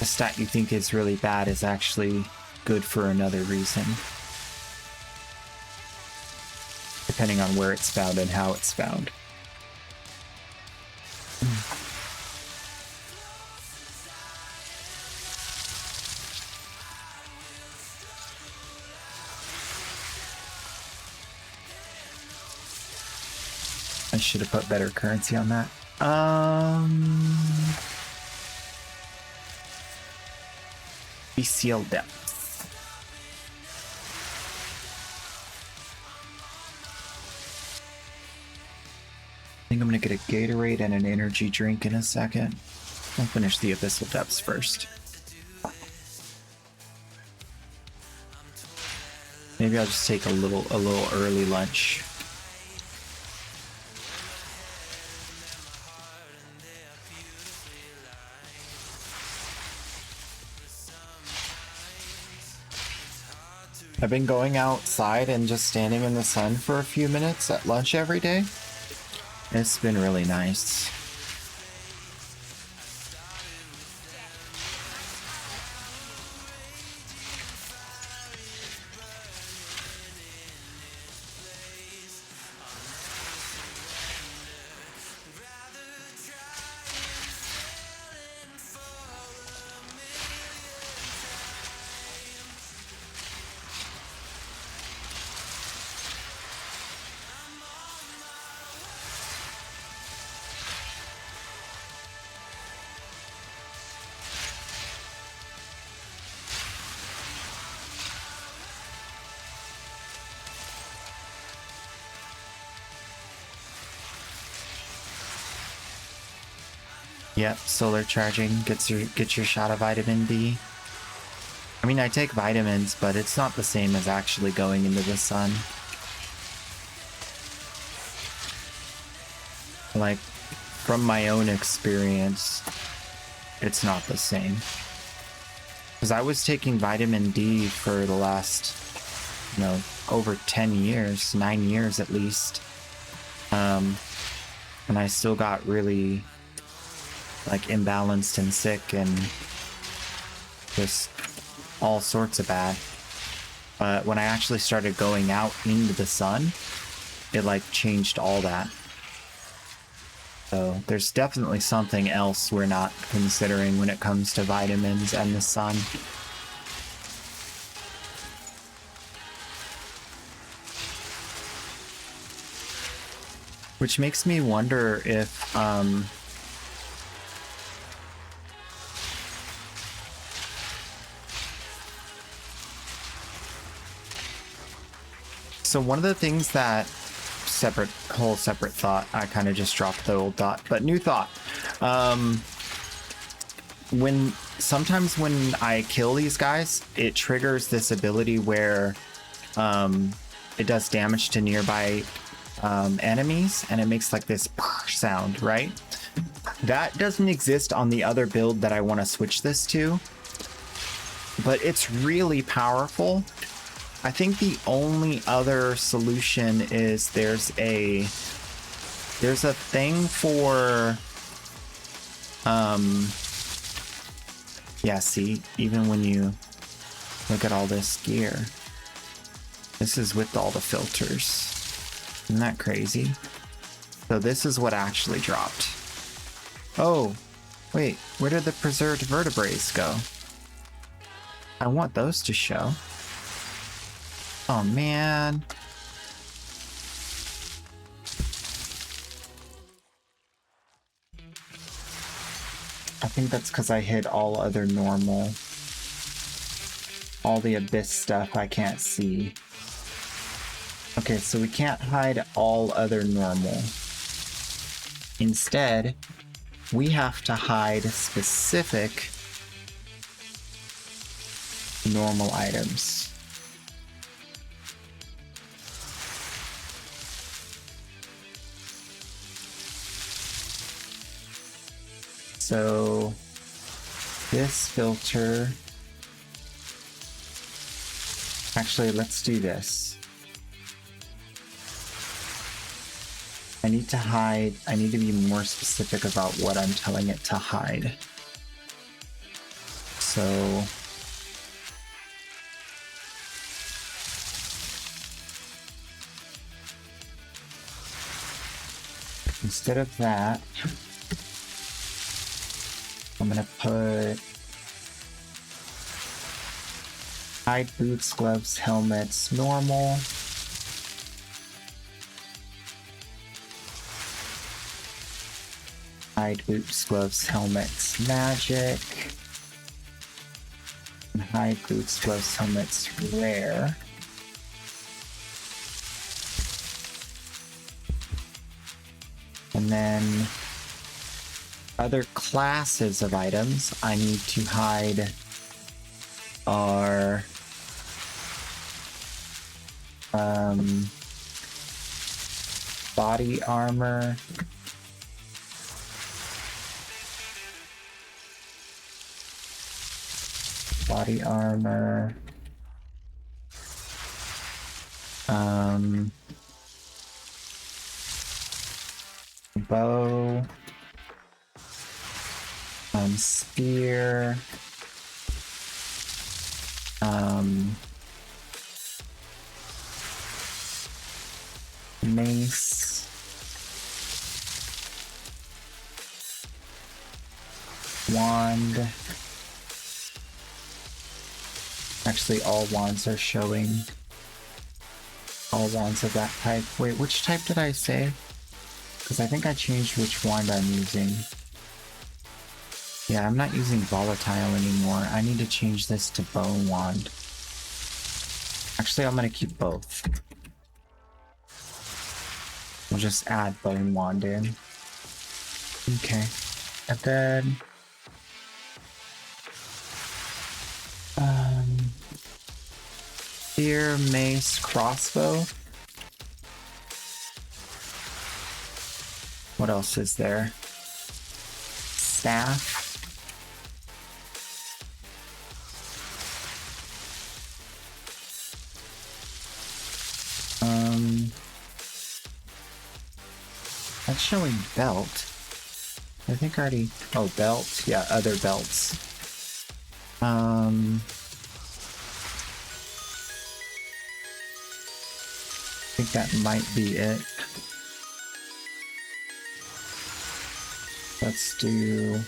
Speaker 1: a stat you think is really bad is actually good for another reason, depending on where it's found and how it's found. I should have put better currency on that. Bestial Depth. I think I'm gonna get a Gatorade and an energy drink in a second. I'll finish the Abyssal Depths first. Maybe I'll just take a little early lunch. I've been going outside and just standing in the sun for a few minutes at lunch every day. It's been really nice. Yep, solar charging gets your shot of vitamin D. I mean, I take vitamins, but it's not the same as actually going into the sun. Like, from my own experience, it's not the same. Because I was taking vitamin D for the last, over 10 years, 9 years at least. And I still got really imbalanced and sick and just all sorts of bad. But when I actually started going out into the sun, it changed all that. So there's definitely something else we're not considering when it comes to vitamins and the sun. Which makes me wonder if so one of the things that whole separate thought, I kind of just dropped the old thought, but new thought. Sometimes when I kill these guys, it triggers this ability where it does damage to nearby enemies, and it makes this sound, right? That doesn't exist on the other build that I want to switch this to, but it's really powerful. I think the only other solution is there's a thing for yeah, see, even when you look at all this gear, this is with all the filters. Isn't that crazy? So this is what actually dropped. Oh, wait, where did the preserved vertebrae go? I want those to show. Oh man. I think that's because I hid all other normal. All the abyss stuff I can't see. Okay, so we can't hide all other normal. Instead, we have to hide specific normal items. So this filter, actually, let's do this. I need to be more specific about what I'm telling it to hide. So instead of that, I'm gonna put hide boots, gloves, helmets, normal. Hide, boots, gloves, helmets, magic. And hide, boots, gloves, helmets, rare. And then other classes of items I need to hide are body armor, bow, spear, mace, wand. Actually, all wands are showing. All wands of that type. Wait, which type did I say? Because I think I changed which wand I'm using. Yeah, I'm not using volatile anymore. I need to change this to bone wand. Actually, I'm going to keep both. We'll just add bone wand in. Okay. And then... spear, mace, crossbow. What else is there? Staff. That's showing belt. I think I already... oh, belt. Yeah, other belts. I think that might be it. Let's do...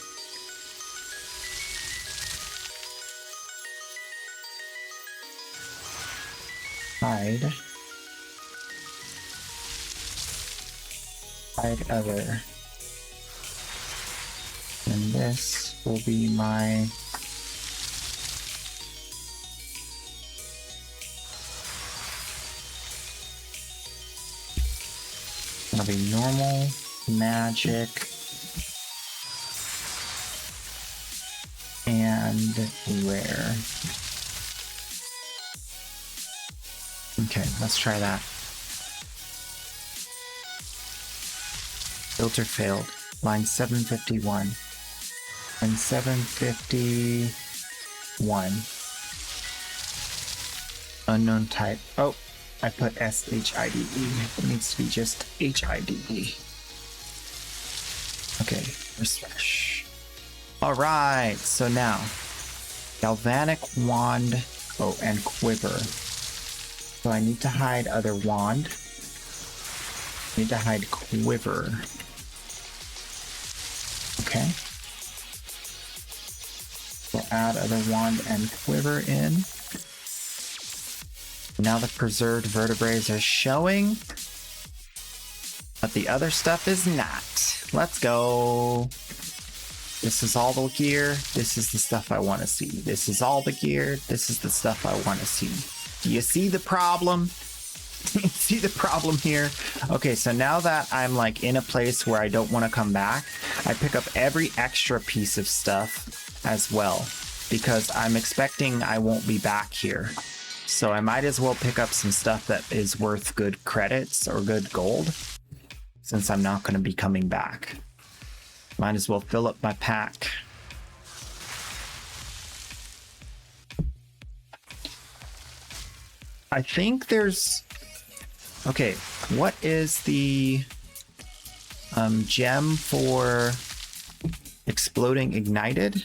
Speaker 1: hide. Hide other. And this will be my... it'll be normal, magic, and rare. Okay, let's try that. Filter failed. Line 751. And 751. Unknown type. Oh, I put S-H-I-D-E. It needs to be just H-I-D-E. Okay, refresh. Alright, so now. Galvanic wand. Oh, and quiver. So I need to hide other wand. I need to hide quiver. Okay. We'll add other wand and quiver in. Now the preserved vertebrae are showing, but the other stuff is not. Let's go. This is all the gear. This is the stuff I want to see. This is all the gear. This is the stuff I want to see. Do you see the problem? See the problem here? Okay, so now that I'm like in a place where I don't want to come back, I pick up every extra piece of stuff as well, because I'm expecting I won't be back here. So I might as well pick up some stuff that is worth good credits or good gold, since I'm not going to be coming back. Might as well fill up my pack. I think there's... okay, what is the gem for exploding ignited?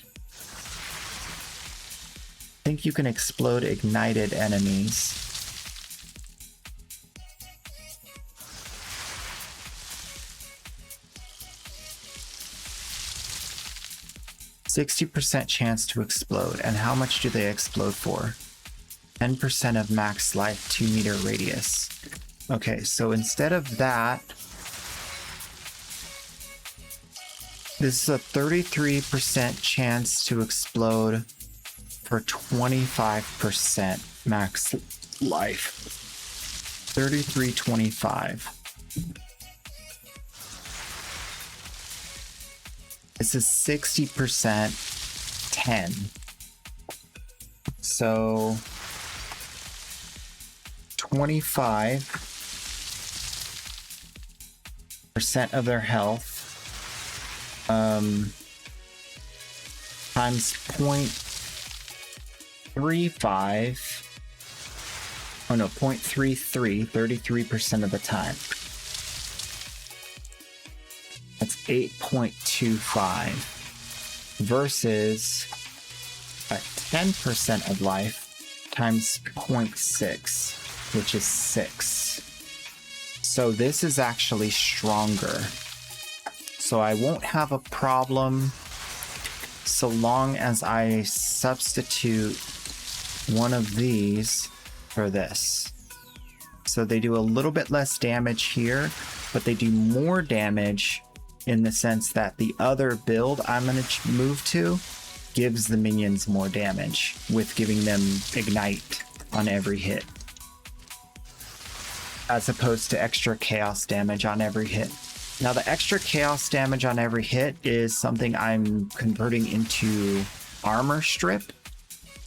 Speaker 1: I think you can explode ignited enemies. %60 chance to explode. And how much do they explode for? 10% of max life, 2-meter radius. Okay, so instead of that, This is a 33% chance to explode for 25% max life. 3325. This is 60% 10. So 25% of their health times 0.35. Oh no, 0.33, 33% of the time. That's 8.25 versus a 10% of life times 0.6, which is 6. So this is actually stronger. So I won't have a problem so long as I substitute one of these for this. So they do a little bit less damage here, but they do more damage in the sense that the other build I'm going to move to gives the minions more damage with giving them ignite on every hit, as opposed to extra chaos damage on every hit. Now the extra chaos damage on every hit is something I'm converting into armor strip.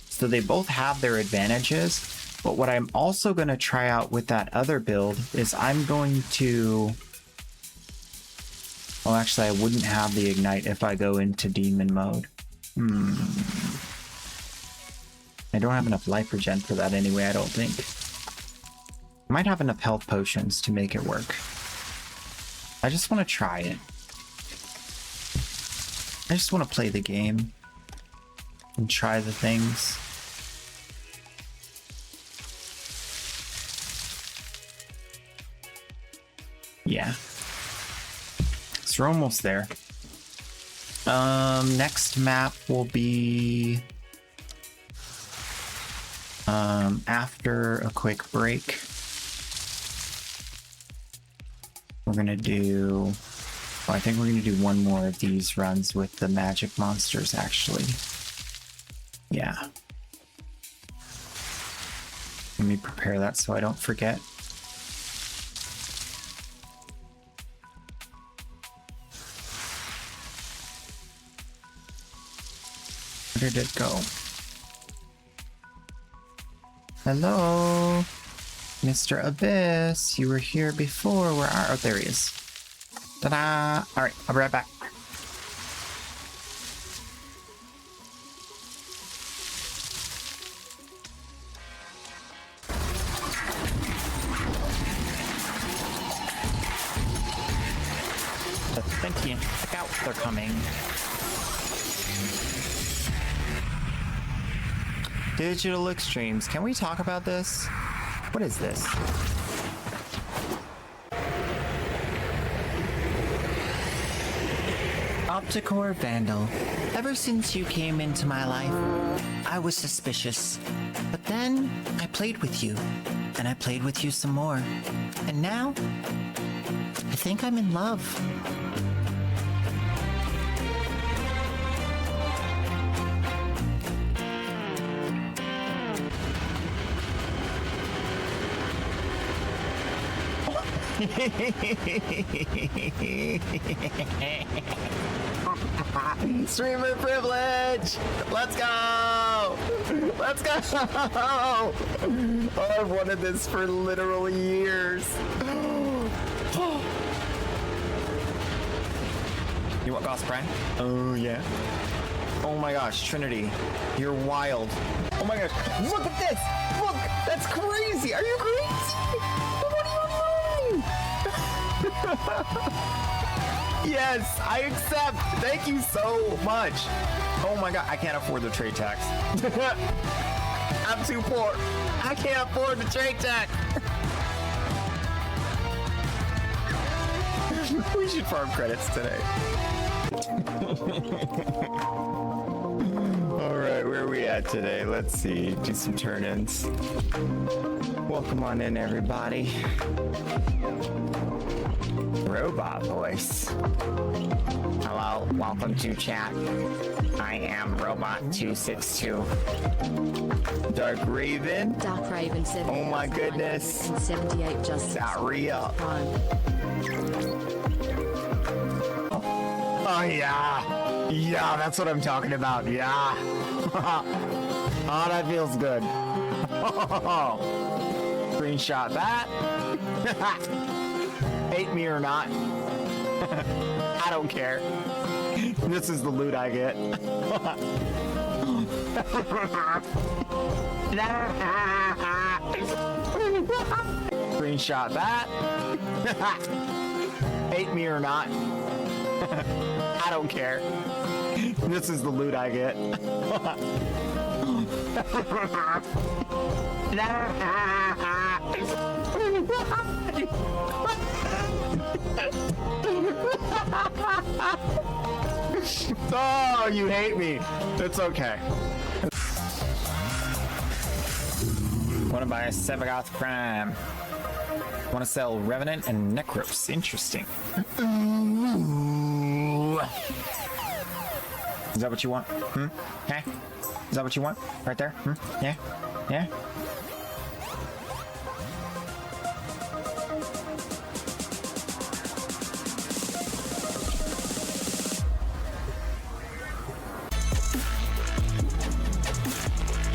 Speaker 1: So they both have their advantages, but what I'm also going to try out with that other build is I'm going to... Well, actually, I wouldn't have the ignite if I go into demon mode. I don't have enough life regen for that anyway, I don't think. I might have enough health potions to make it work. I just want to try it. I just want to play the game and try the things. Yeah. So we're almost there. Next map will be after a quick break. We're gonna do, well, I think we're gonna do one more of these runs with the magic monsters, actually. Yeah. Let me prepare that so I don't forget. Where did it go? Hello, Mr. Abyss. You were here before. Where are? Oh, there he is. Ta-da! All right, I'll be right back. Thank you. Look out, they're coming. Digital extremes. Can we talk about this? What is this? Opticore Vandal. Ever since you came into my life, I was suspicious. But then I played with you, and I played with you some more. And now, I think I'm in love. Streamer privilege! Let's go! Let's go! Oh, I've wanted this for literal years. You want Gauss Prime? Oh, yeah. Oh my gosh, Trinity. You're wild. Oh my gosh, look at this! Look! That's crazy! Are you crazy? What are you doing? Yes, I accept. Thank you so much. Oh my god, I can't afford the trade tax. I'm too poor. I can't afford the trade tax. We should farm credits today. Alright, where are we at today? Let's see. Do some turn-ins. Welcome on in, everybody. Robot voice. Hello. Welcome to chat. I am Robot262. Dark Raven.
Speaker 2: Dark Raven 7.
Speaker 1: Oh my goodness.
Speaker 2: 78 just.
Speaker 1: Diarrhea.
Speaker 2: Prime.
Speaker 1: Oh yeah. Yeah, that's what I'm talking about. Yeah. Oh, that feels good. Screenshot that. Hate me or not. I don't care. This is the loot I get. Screenshot that. Hate me or not. I don't care. This is the loot I get. Oh, you hate me. It's okay. Want to buy a Sevagoth Prime. Want to sell Revenant and Necros. Interesting. Ooh. Is that what you want? Hey? Is that what you want? Right there? Yeah? Yeah?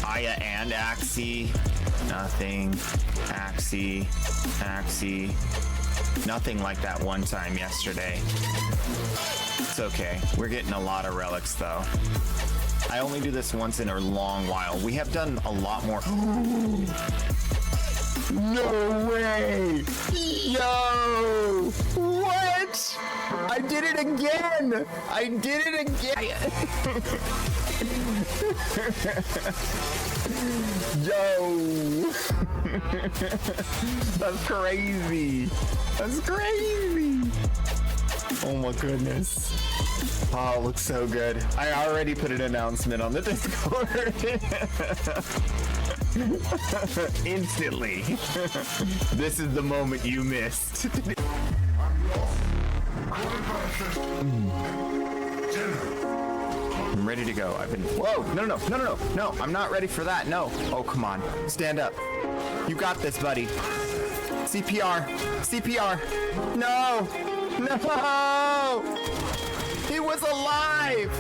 Speaker 1: Aya and Axie. Nothing. Axie. Axie. Nothing like that one time yesterday. It's okay. We're getting a lot of relics though. I only do this once in a long while. We have done a lot more. No way! Yo! What? I did it again! I did it again! Yo! That's crazy! That's crazy! Oh my goodness. Oh, it looks so good. I already put an announcement on the Discord. Instantly. This is the moment you missed. I'm ready to go. I've been. Whoa! No! I'm not ready for that. No. Oh, come on. Stand up. You got this, buddy. CPR. CPR. No! No! He was alive!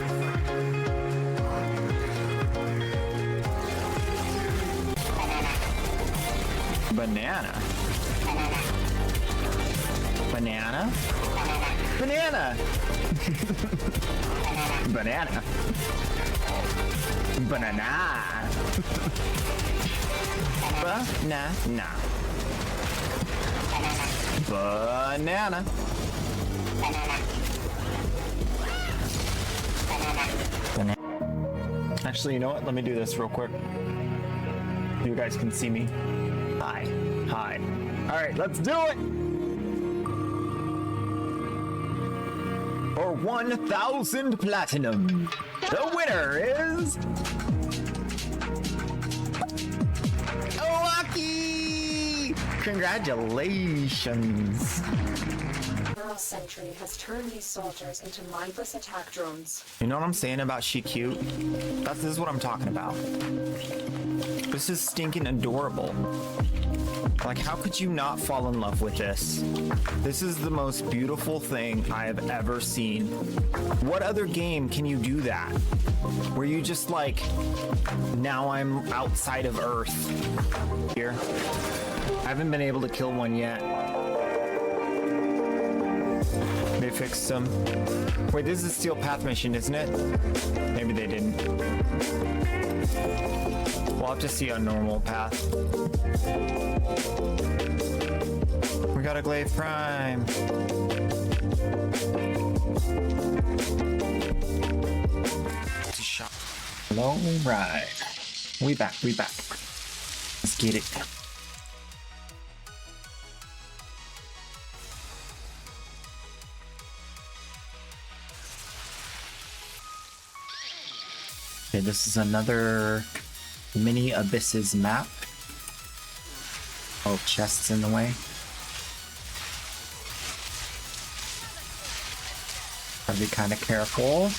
Speaker 1: Banana. Banana? Banana! Banana. Banana. Banana. Banana. Actually, you know what? Let me do this real quick. You guys can see me. Hi. Hi. All right, let's do it. For 1,000 platinum, the winner is Owaki! Congratulations.
Speaker 4: Sentry has turned these soldiers into mindless attack drones.
Speaker 1: You know what I'm saying about she cute? This is what I'm talking about. This is stinking adorable. Like, how could you not fall in love with this? This is the most beautiful thing I have ever seen. What other game can you do that? Where you just like, now I'm outside of Earth. Here. I haven't been able to kill one yet. They fixed them. Wait, this is a Steel Path mission, isn't it? Maybe they didn't. We'll have to see on normal path. We got a Glaive Prime. Shot. All right. We back. Let's get it. Okay, this is another mini abysses map. Oh, chests in the way. Gotta be kind of careful.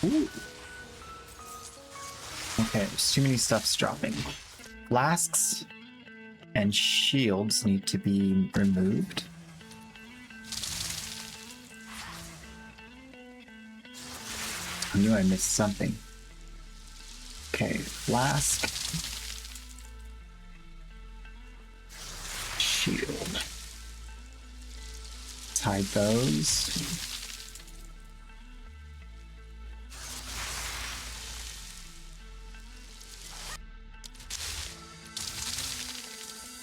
Speaker 1: Ooh. Okay, there's too many stuffs dropping. Flasks and shields need to be removed. I knew I missed something. Okay, flask. Shield. Hide those.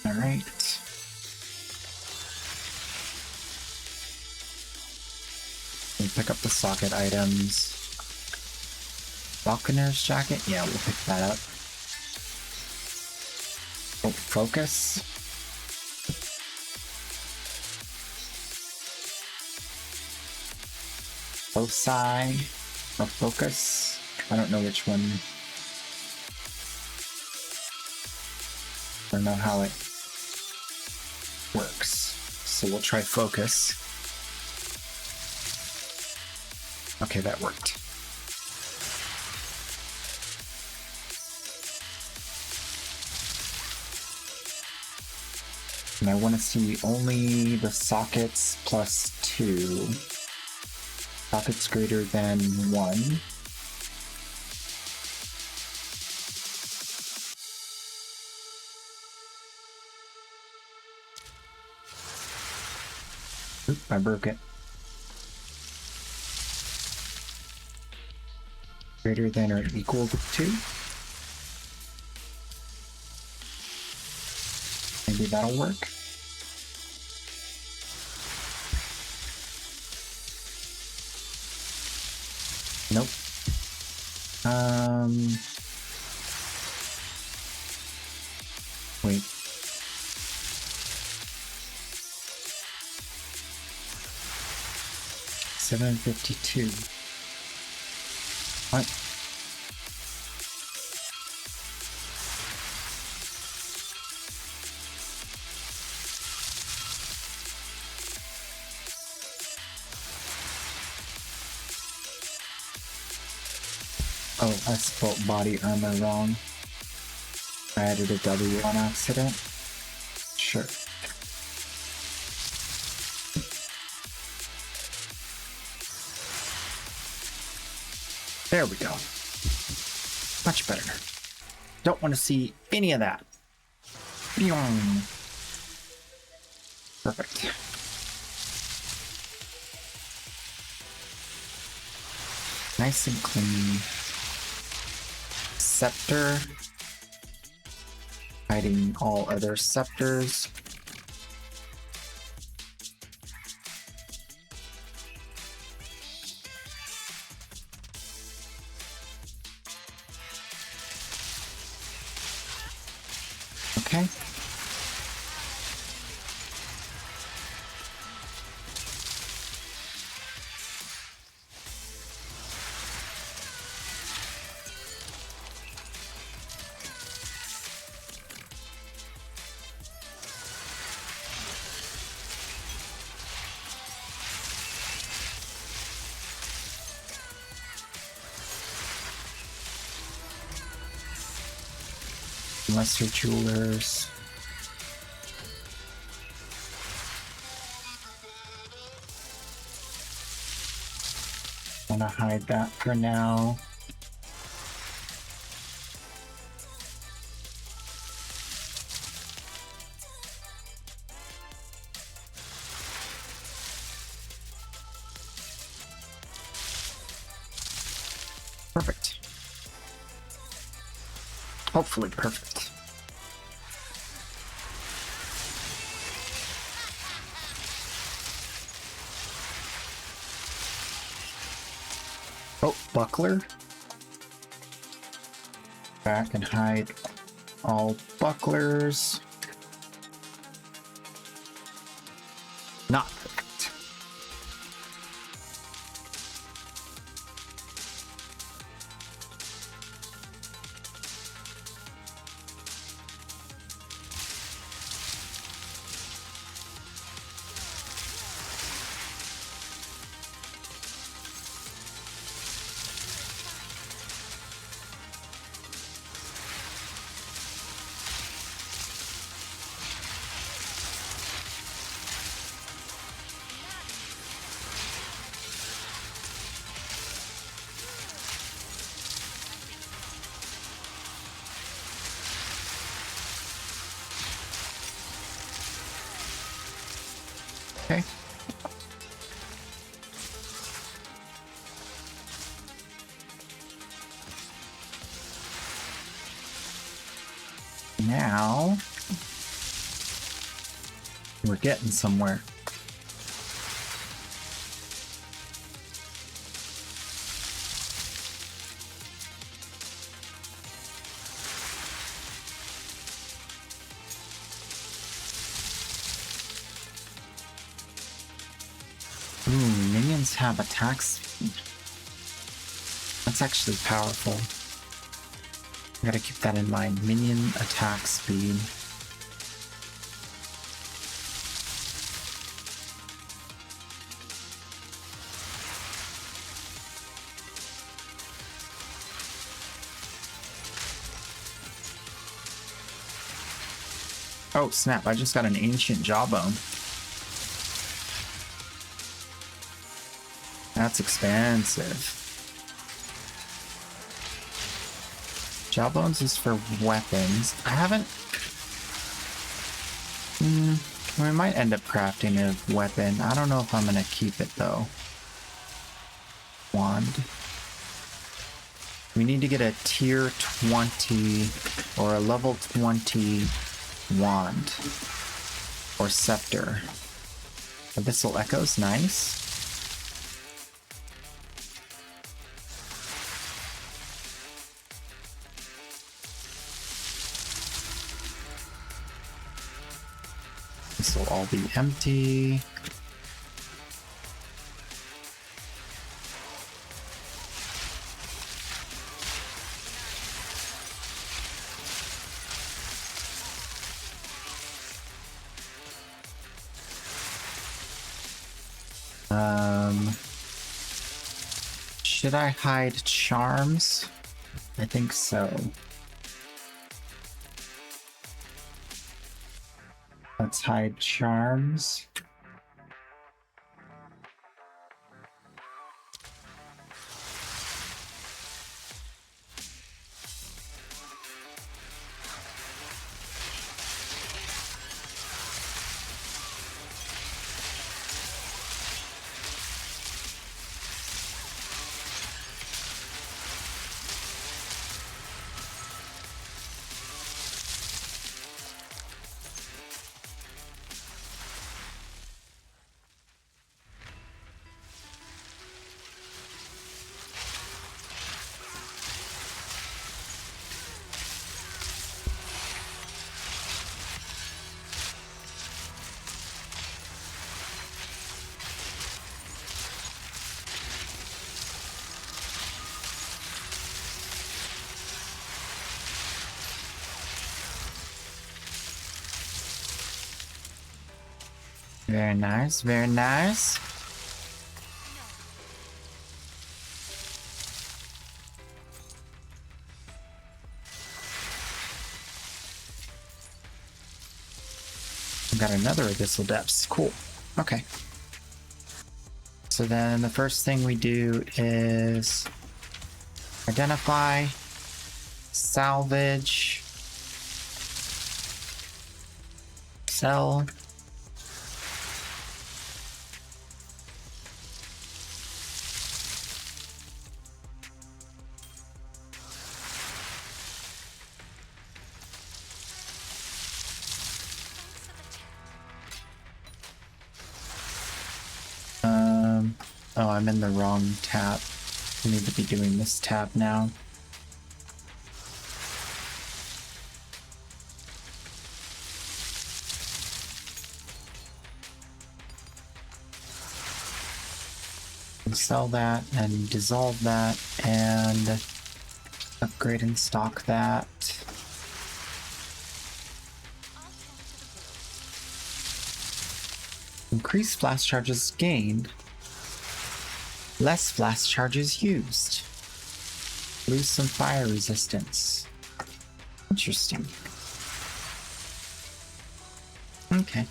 Speaker 1: All right. We'll pick up the socket items. Falconer's jacket? Yeah, we'll pick that up. Oh, focus. Foci or focus. I don't know which one. I don't know how it works. So we'll try focus. Okay, that worked. And I want to see only the sockets plus 2. Sockets greater than 1. Oop, I broke it. Greater than or equal to 2. Maybe that'll work. Nope. Wait. $752. What? Oh, I spelled body armor wrong. I added a W on accident. Sure. There we go. Much better. Don't want to see any of that. Perfect. Nice and clean. Scepter. Hiding all other scepters. Okay. Lesser jewelers. I'm gonna hide that for now. Perfect. Hopefully perfect. Oh, buckler. Back and hide all bucklers. Not perfect. Okay. Now we're getting somewhere. Ooh, minions have attack speed. That's actually powerful. I gotta keep that in mind. Minion attack speed. Oh snap, I just got an ancient jawbone. That's expensive. Jawbones is for weapons. I haven't... we might end up crafting a weapon. I don't know if I'm gonna keep it though. Wand. We need to get a tier 20 or a level 20 wand. Or scepter. Abyssal Echo's nice. This will all be empty. Should I hide charms? I think so. Let's hide charms. Very nice, very nice. We got another Abyssal Depths. Cool. Okay. So then the first thing we do is identify, salvage, sell. Oh, I'm in the wrong tab. I need to be doing this tab now. Sell that and dissolve that and upgrade and stock that. Increase flash charges gained. Less flash charges used. Lose some fire resistance. Interesting. Okay.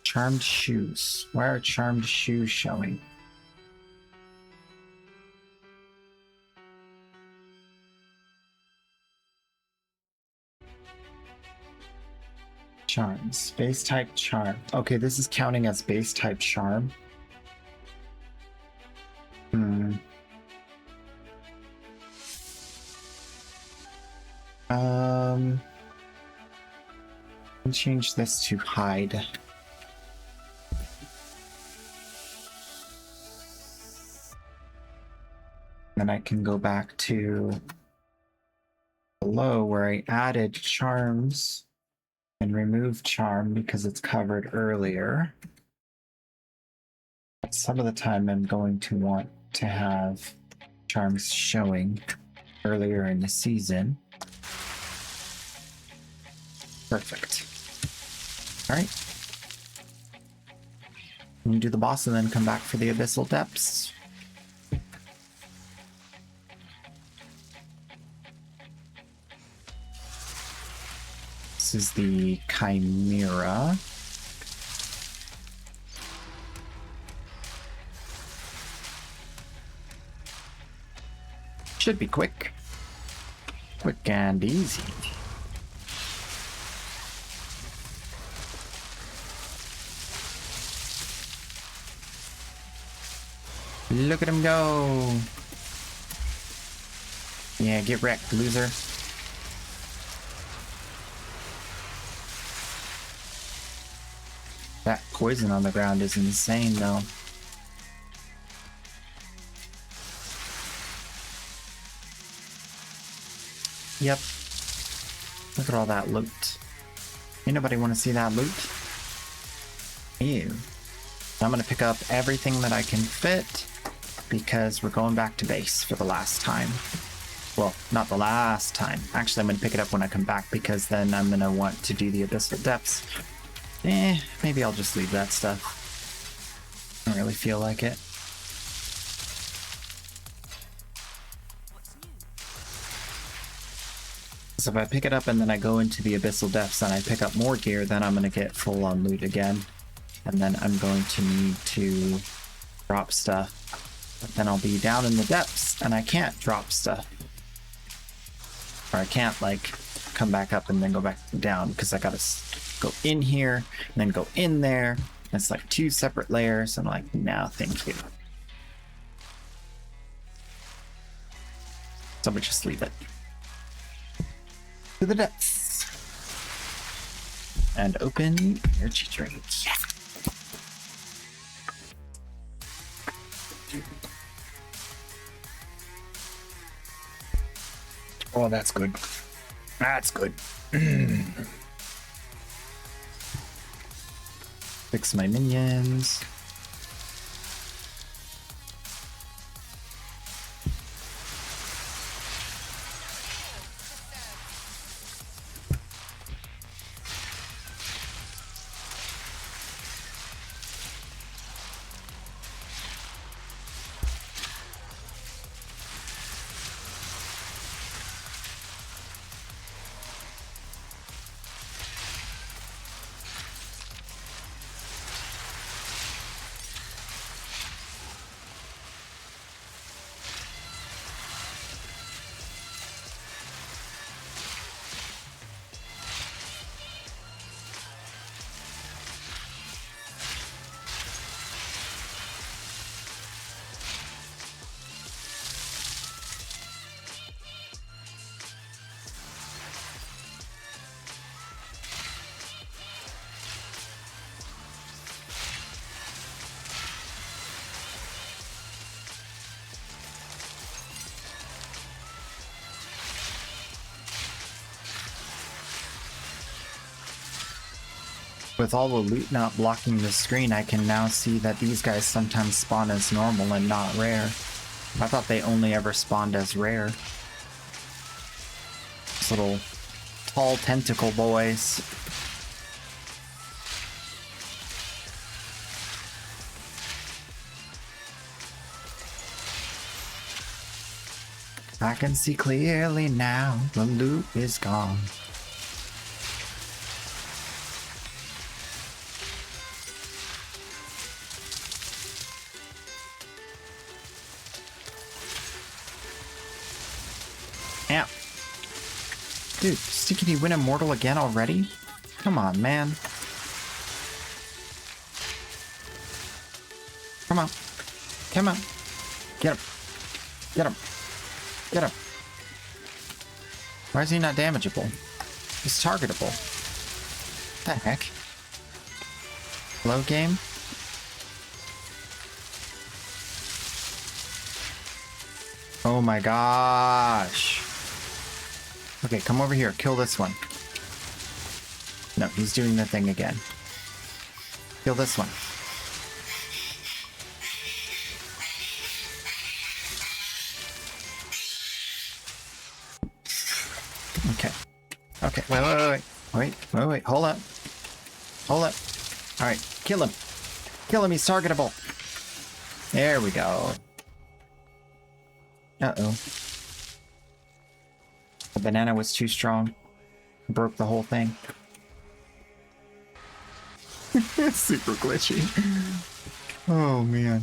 Speaker 1: Charmed shoes. Why are charmed shoes showing? Charms. Base type charm. Okay, this is counting as base type charm. I'll change this to hide. Then I can go back to below where I added charms and remove charm because it's covered earlier. But some of the time I'm going to want to have charms showing earlier in the season. Perfect. All right. You do the boss and then come back for the Abyssal Depths. This is the Chimera. Should be quick. Quick and easy. Look at him go. Yeah, get wrecked, loser. That poison on the ground is insane, though. Yep. Look at all that loot. Ain't nobody want to see that loot. Ew. I'm gonna pick up everything that I can fit because we're going back to base for the last time. Well, not the last time. Actually, I'm gonna pick it up when I come back because then I'm gonna want to do the Abyssal Depths. Maybe I'll just leave that stuff. I don't really feel like it. So if I pick it up and then I go into the Abyssal Depths and I pick up more gear, then I'm gonna get full on loot again. And then I'm going to need to drop stuff. But then I'll be down in the depths and I can't drop stuff. Or I can't like come back up and then go back down because I gotta go in here and then go in there. And it's like two separate layers. I'm like, no, thank you. So I'm gonna just leave it. To the depths. And open your cheat rate. Yeah. Oh, that's good. That's good. Fix my minions. With all the loot not blocking the screen, I can now see that these guys sometimes spawn as normal and not rare. I thought they only ever spawned as rare. These little tall tentacle boys. I can see clearly now, the loot is gone. Yeah. Dude, Sticky, win Immortal again already? Come on, man. Come on. Come on. Get him. Get him. Get him. Why is he not damageable? He's targetable. What the heck? Low game? Oh my gosh. Okay, come over here. Kill this one. No, he's doing the thing again. Kill this one. Okay. Okay, wait. Hold up. Hold up. Alright, kill him. Kill him, he's targetable. There we go. Uh-oh. The banana was too strong. Broke the whole thing. Super glitchy. Oh, man.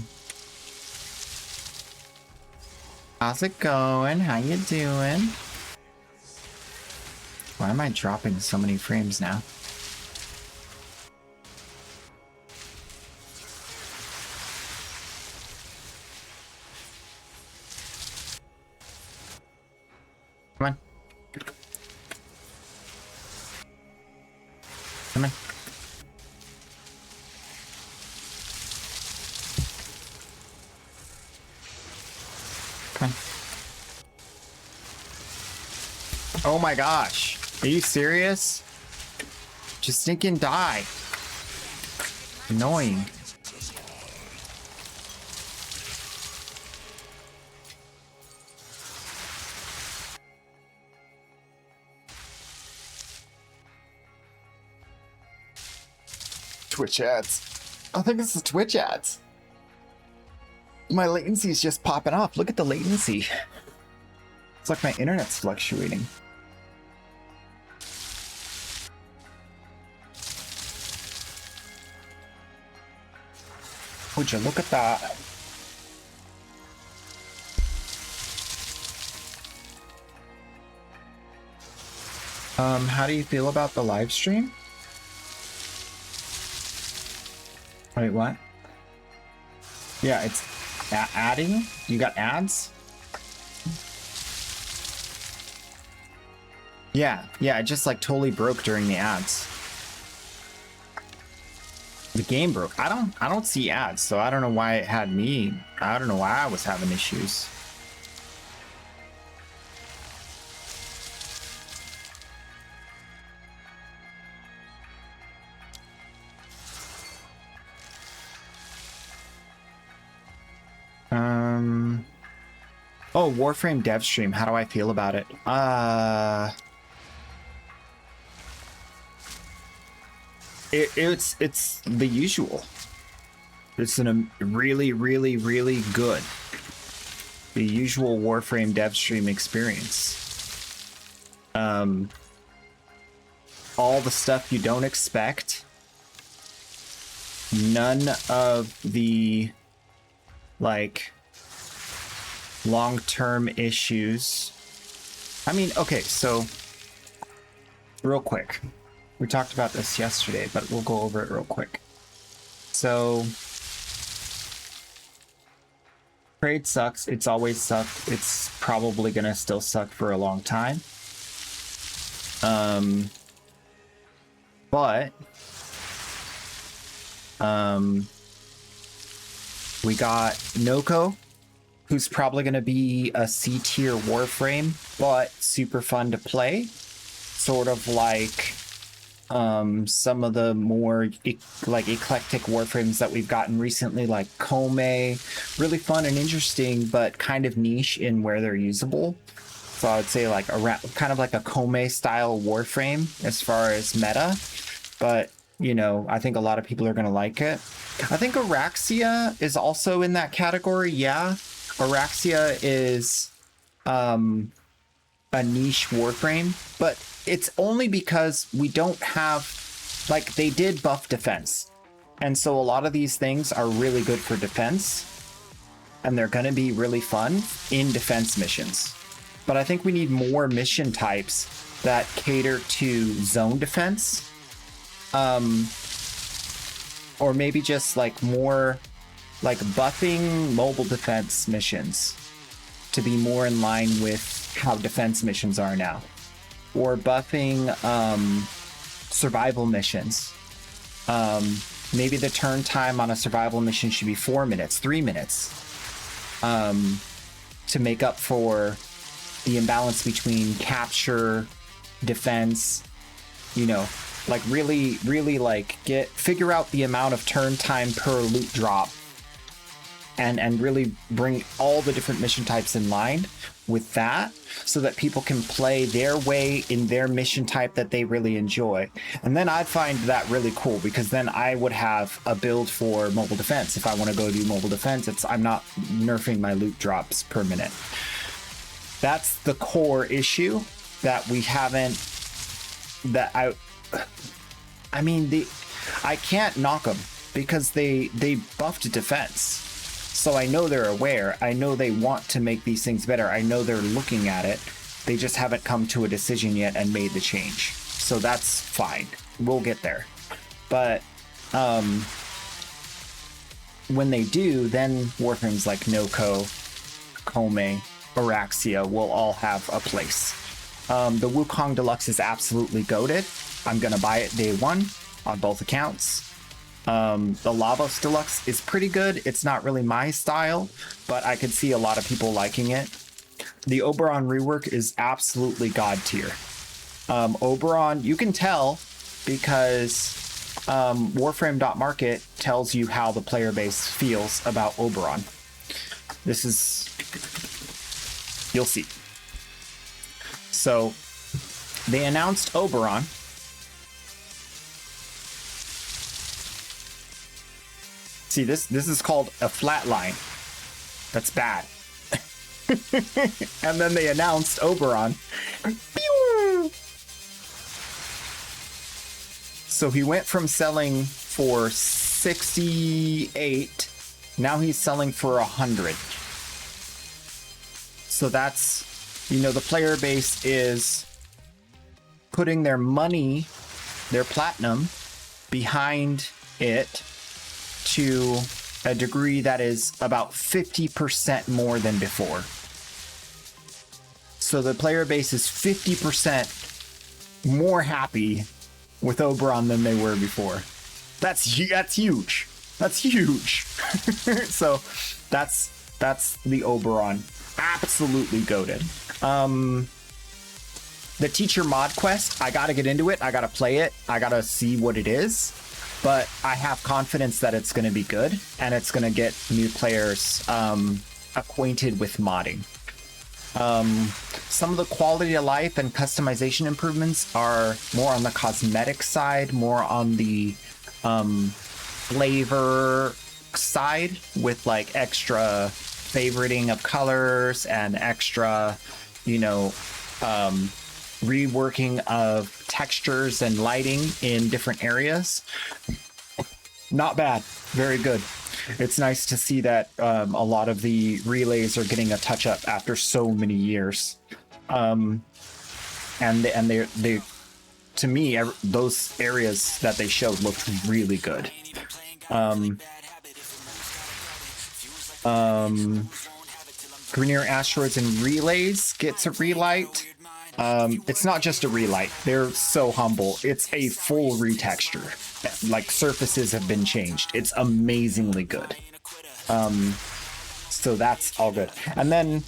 Speaker 1: How's it going? How you doing? Why am I dropping so many frames now? Come on. Come on. Come on. Oh my gosh. Are you serious? Just stinking die. Annoying. Twitch ads. I think it's the Twitch ads. My latency is just popping off. Look at the latency. It's like my internet's fluctuating. Would you look at that? How do you feel about the live stream? Wait, what? Yeah, it's adding? You got ads? Yeah, it just like totally broke during the ads. The game broke. I don't see ads, so I don't know why it had me. I don't know why I was having issues. Oh, Warframe dev stream. How do I feel about it? It's the usual. It's really good. The usual Warframe dev stream experience. All the stuff you don't expect. None of the like long-term issues. I mean, okay, so real quick. We talked about this yesterday, but we'll go over it real quick. So, trade sucks. It's always sucked. It's probably gonna still suck for a long time. But we got Noko, who's probably gonna be a C-tier Warframe, but super fun to play. Sort of like some of the more eclectic Warframes that we've gotten recently, like Kome. Really fun and interesting, but kind of niche in where they're usable. So I would say like kind of like a Kome style Warframe as far as meta. But, you know, I think a lot of people are going to like it. I think Araxia is also in that category, yeah. Araxia is a niche Warframe, but it's only because we don't have, like, they did buff defense. And so a lot of these things are really good for defense, and they're going to be really fun in defense missions. But I think we need more mission types that cater to zone defense or maybe just like more like buffing mobile defense missions to be more in line with how defense missions are now, or buffing survival missions. Maybe the turn time on a survival mission should be 4 minutes, 3 minutes, to make up for the imbalance between capture, defense, you know, like really like figure out the amount of turn time per loot drop, and really bring all the different mission types in line with that, so that people can play their way in their mission type that they really enjoy. And then I'd find that really cool, because then I would have a build for mobile defense. If I want to go do mobile defense, I'm not nerfing my loot drops per minute. That's the core issue that we haven't, that I mean, I can't knock them, because they buffed defense. So I know they're aware. I know they want to make these things better. I know they're looking at it. They just haven't come to a decision yet and made the change. So that's fine. We'll get there. But when they do, then warframes like Noko, Kome, Araxia will all have a place. The Wukong Deluxe is absolutely goated. I'm going to buy it day one on both accounts. The Lavos Deluxe is pretty good. It's not really my style, but I could see a lot of people liking it. The Oberon rework is absolutely god tier. Oberon, you can tell because Warframe.market tells you how the player base feels about Oberon. This is... you'll see. So, they announced Oberon. See, this is called a flat line. That's bad. And then they announced Oberon. So he went from selling for 68, now he's selling for 100. So that's, you know, the player base is putting their money, their platinum, behind it to a degree that is about 50% more than before. So the player base is 50% more happy with Oberon than they were before. That's huge. That's huge. So that's the Oberon. Absolutely goated. The teacher mod quest, I gotta get into it. I gotta play it. I gotta see what it is. But I have confidence that it's gonna be good, and it's gonna get new players acquainted with modding. Some of the quality of life and customization improvements are more on the cosmetic side, more on the flavor side, with like extra favoriting of colors and extra, you know, reworking of textures and lighting in different areas. Not bad. Very good. It's nice to see that a lot of the relays are getting a touch up after so many years. And they to me, those areas that they showed looked really good. Greener Asteroids and Relays gets a relight. It's not just a relight. They're so humble. It's a full retexture. Like, surfaces have been changed. It's amazingly good. So that's all good. And then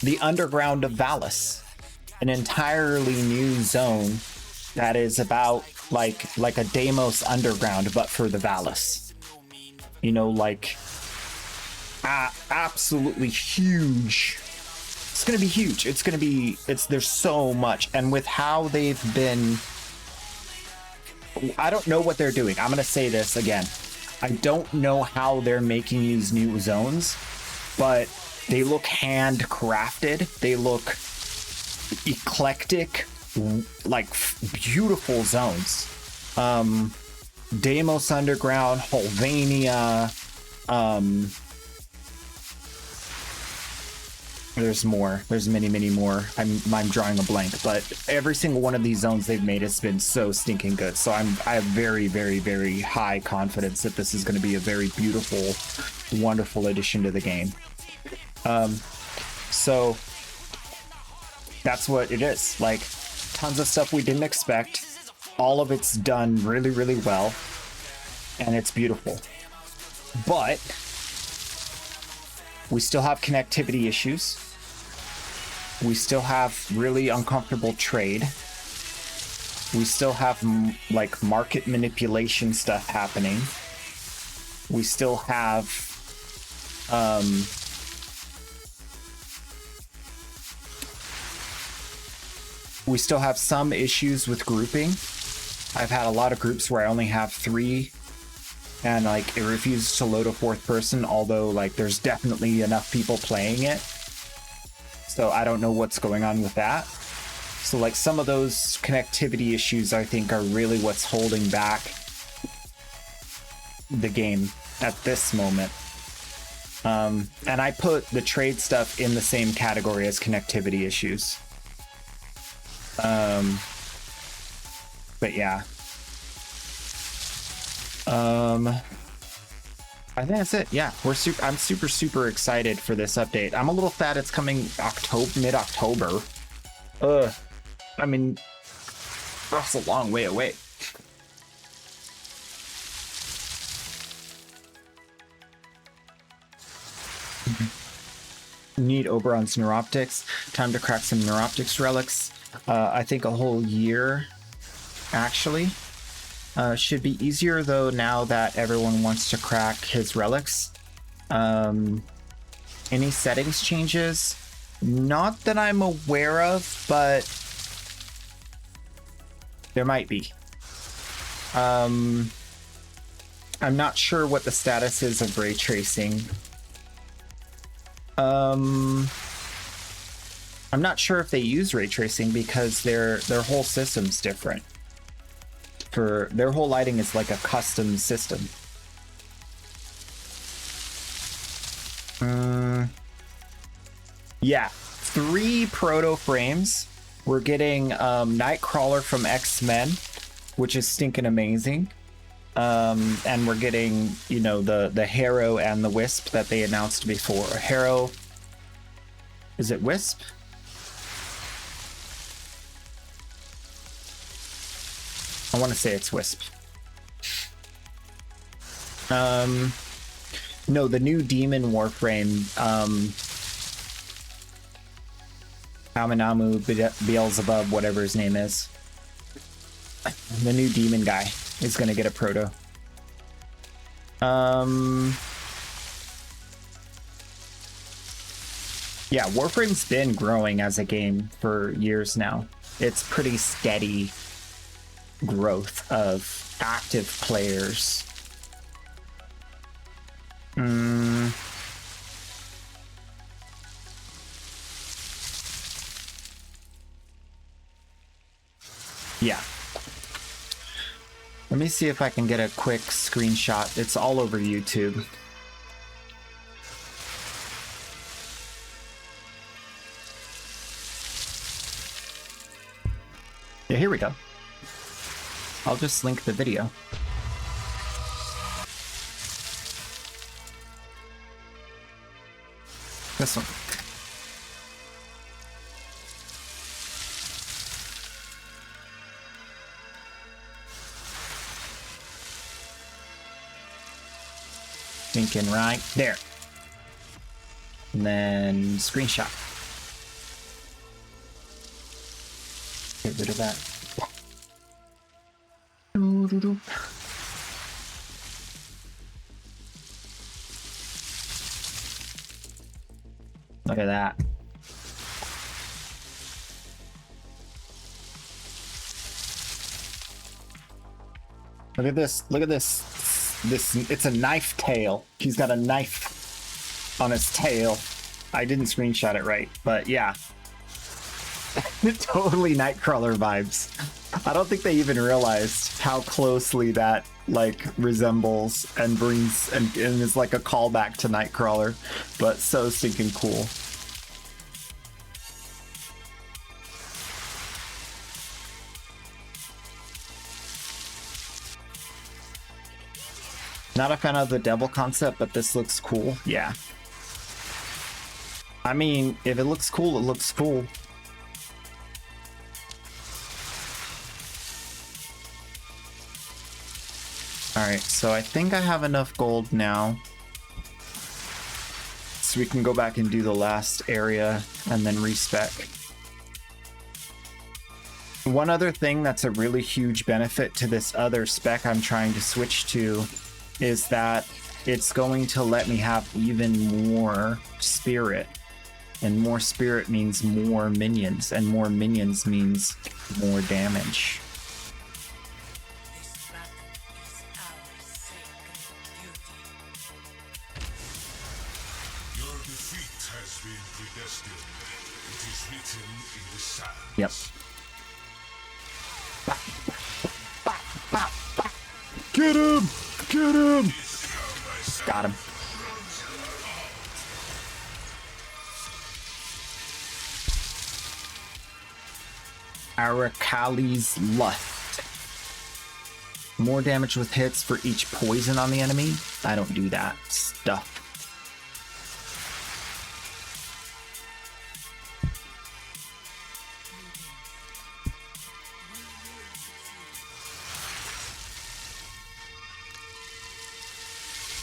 Speaker 1: the Underground of Valis, an entirely new zone that is about like a Deimos Underground, but for the Valis. You know, like absolutely huge. It's gonna be huge. There's so much, and with how they've been, I don't know what they're doing. I'm gonna say this again. I don't know how they're making these new zones, but they look handcrafted. They look eclectic, like beautiful zones. Deimos Underground, Holvania, There's more. There's many, many more. I'm drawing a blank, but every single one of these zones they've made has been so stinking good. So I have very, very, very high confidence that this is going to be a very beautiful, wonderful addition to the game. So that's what it is. Like, tons of stuff we didn't expect. All of it's done really, really well, and it's beautiful. But we still have connectivity issues. We still have really uncomfortable trade. We still have like market manipulation stuff happening. We still have some issues with grouping. I've had a lot of groups where I only have 3 and like it refuses to load a 4th person, although like there's definitely enough people playing it. So I don't know what's going on with that. So like some of those connectivity issues I think are really what's holding back the game at this moment. And I put the trade stuff in the same category as connectivity issues. But yeah. I think that's it. Yeah, I'm super excited for this update. I'm a little sad it's coming mid-October. I mean, that's a long way away. Need Oberon's Neuroptics. Time to crack some Neuroptics relics. I think a whole year, actually. Should be easier though now that everyone wants to crack his relics. Any settings changes? Not that I'm aware of, but there might be. I'm not sure what the status is of ray tracing. I'm not sure if they use ray tracing because their whole system's different. For their whole lighting is like a custom system. Yeah, 3 proto frames. We're getting Nightcrawler from X-Men, which is stinking amazing. And we're getting, you know, the Harrow and the Wisp that they announced before. Harrow, is it Wisp? I want to say it's Wisp. No, the new Demon Warframe, Aminamu Beelzebub, whatever his name is. The new demon guy is going to get a proto. Yeah, Warframe's been growing as a game for years now. It's pretty steady growth of active players. Yeah. Let me see if I can get a quick screenshot. It's all over YouTube. Yeah, here we go. I'll just link the video. This one. Thinking right there. And then screenshot. Get rid of that. Look at that. Look at this. Look at this. It's a knife tail. He's got a knife on his tail. I didn't screenshot it right, but yeah. Totally Nightcrawler vibes. I don't think they even realized how closely that like resembles and brings and is like a callback to Nightcrawler, but so stinking cool. Not a fan of the devil concept, but this looks cool. Yeah. I mean, if it looks cool, it looks cool. Alright, so I think I have enough gold now. So we can go back and do the last area and then respec. One other thing that's a really huge benefit to this other spec I'm trying to switch to is that it's going to let me have even more spirit. And more spirit means more minions, and more minions means more damage.
Speaker 5: Your defeat has been predestined. It is written in the sand.
Speaker 1: Yep. Get him! Get him! Got him. Arakali's Lust. More damage with hits for each poison on the enemy. I don't do that stuff.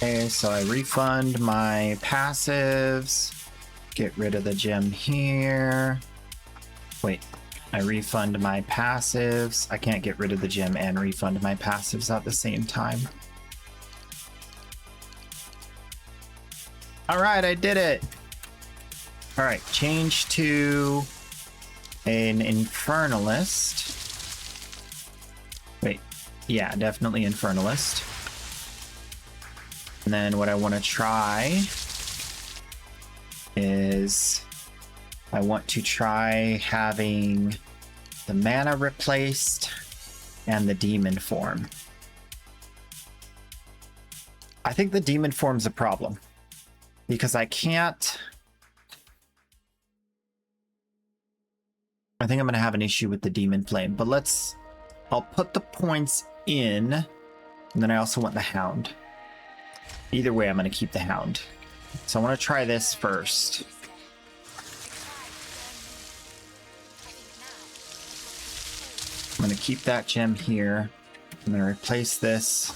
Speaker 1: Okay, so I refund my passives. Get rid of the gem here. Wait, I refund my passives. I can't get rid of the gem and refund my passives at the same time. All right, I did it. All right, change to an Infernalist. Wait, yeah, definitely Infernalist. And then what I want to try is I want to try having the mana replaced and the demon form. I think the demon form's a problem because I can't. I think I'm going to have an issue with the demon flame, but I'll put the points in, and then I also want the hound. Either way, I'm going to keep the hound. So I want to try this first. I'm going to keep that gem here. I'm going to replace this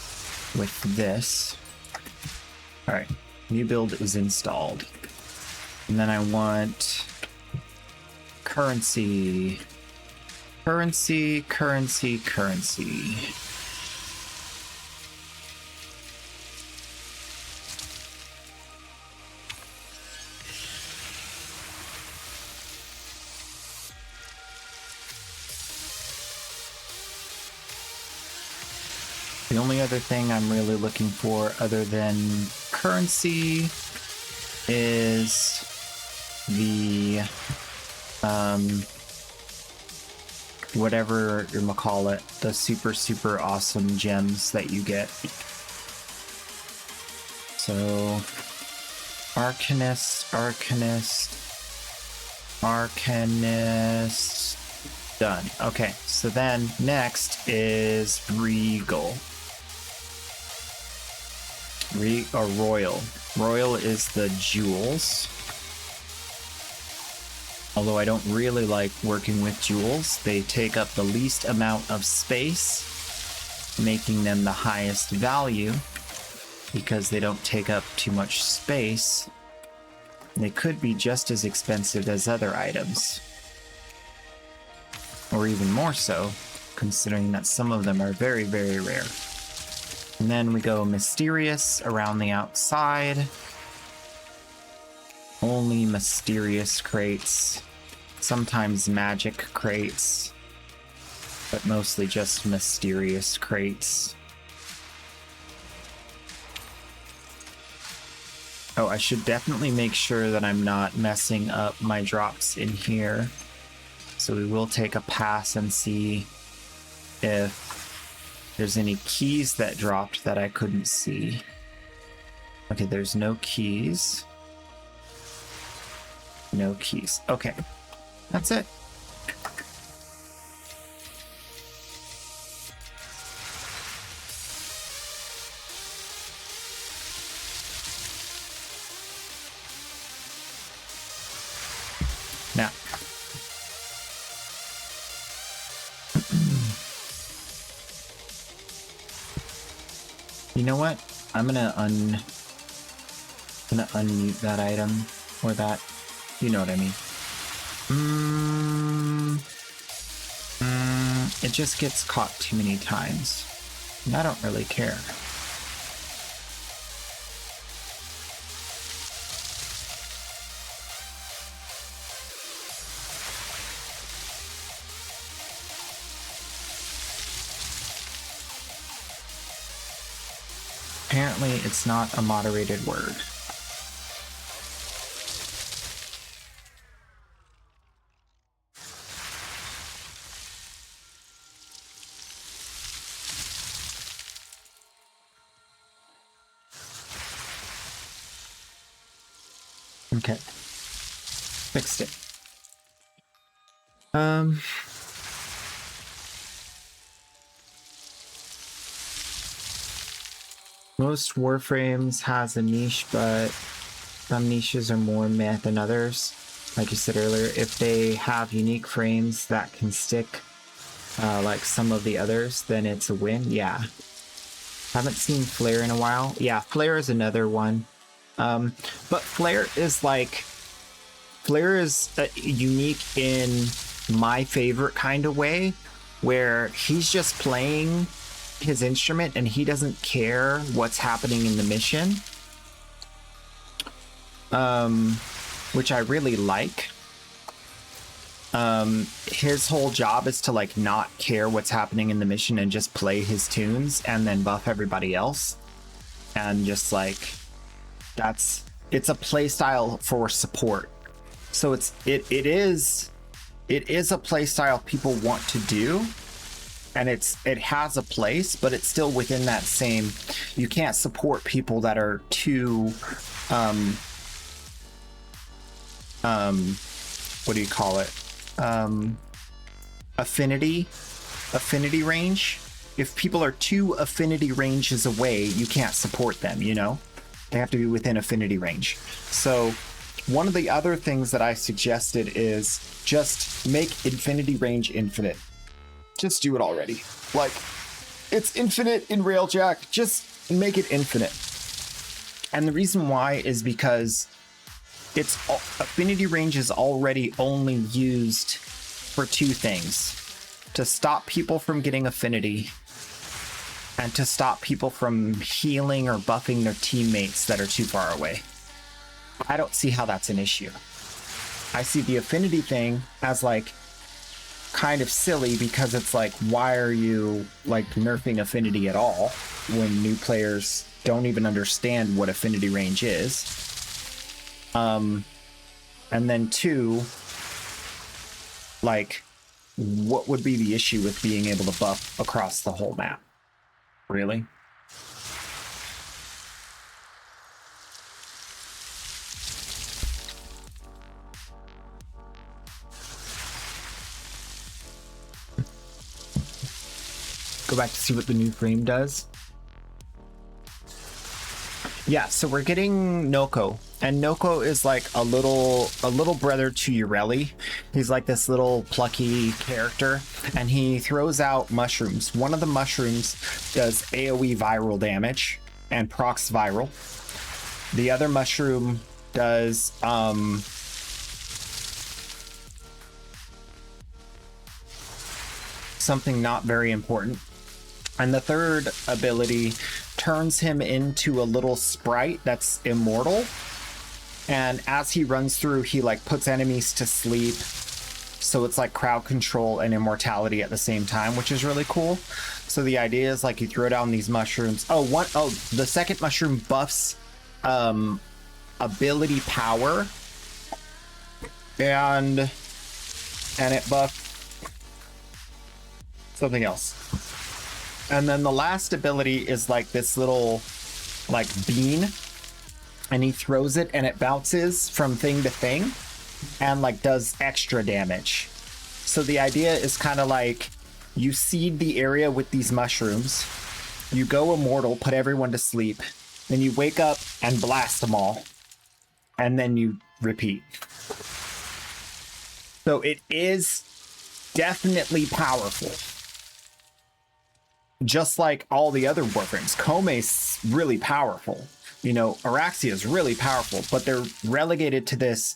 Speaker 1: with this. All right, new build is installed. And then I want currency. Currency, currency, currency. The only other thing I'm really looking for other than currency is the whatever you might call it, the super awesome gems that you get. So Arcanist, done. Okay, so then next is Regal. Royal. Royal is the jewels. Although I don't really like working with jewels, they take up the least amount of space, making them the highest value because they don't take up too much space. They could be just as expensive as other items, or even more so, considering that some of them are very, very rare. And then we go mysterious around the outside. Only mysterious crates. Sometimes magic crates. But mostly just mysterious crates. Oh, I should definitely make sure that I'm not messing up my drops in here. So we will take a pass and see if there's any keys that dropped that I couldn't see. Okay, there's no keys. No keys. Okay, that's it. Now, you know what? I'm gonna unmute that item or that. You know what I mean. It just gets caught too many times. And I don't really care. Apparently, it's not a moderated word. Okay. Fixed it. Most warframes has a niche, but some niches are more meh than others. Like you said earlier, if they have unique frames that can stick like some of the others, then it's a win. Yeah. Haven't seen Flare in a while. Yeah, Flare is another one. But Flare is unique in my favorite kind of way, where he's just playing his instrument and he doesn't care what's happening in the mission, which I really like. His whole job is to like not care what's happening in the mission and just play his tunes and then buff everybody else, and just like it's a play style for support. So it is a play style people want to do, and it has a place, but it's still within that same. You can't support people that are too what do you call it? Affinity range. If people are two affinity ranges away, you can't support them, you know? They have to be within affinity range. So one of the other things that I suggested is just make infinity range infinite. Just do it already. Like, it's infinite in Railjack, just make it infinite. And the reason why is because affinity range is already only used for two things: to stop people from getting affinity and to stop people from healing or buffing their teammates that are too far away. I don't see how that's an issue. I see the affinity thing as like kind of silly, because it's like, why are you like nerfing affinity at all when new players don't even understand what affinity range is? And then two, like, what would be the issue with being able to buff across the whole map? Really? Go back to see what the new frame does. Yeah, so we're getting Noko, and Noko is like a little brother to Ureli. He's like this little plucky character, and he throws out mushrooms. One of the mushrooms does AoE viral damage and procs viral. The other mushroom does something not very important. And the third ability turns him into a little sprite that's immortal. And as he runs through, he like puts enemies to sleep. So it's like crowd control and immortality at the same time, which is really cool. So the idea is like you throw down these mushrooms. The second mushroom buffs ability power. And it buffs something else. And then the last ability is like this little like bean, and he throws it and it bounces from thing to thing and like does extra damage. So the idea is kind of like you seed the area with these mushrooms, you go immortal, put everyone to sleep, then you wake up and blast them all, and then you repeat. So it is definitely powerful. Just like all the other warframes, Kome's really powerful. You know, Araxia is really powerful, but they're relegated to this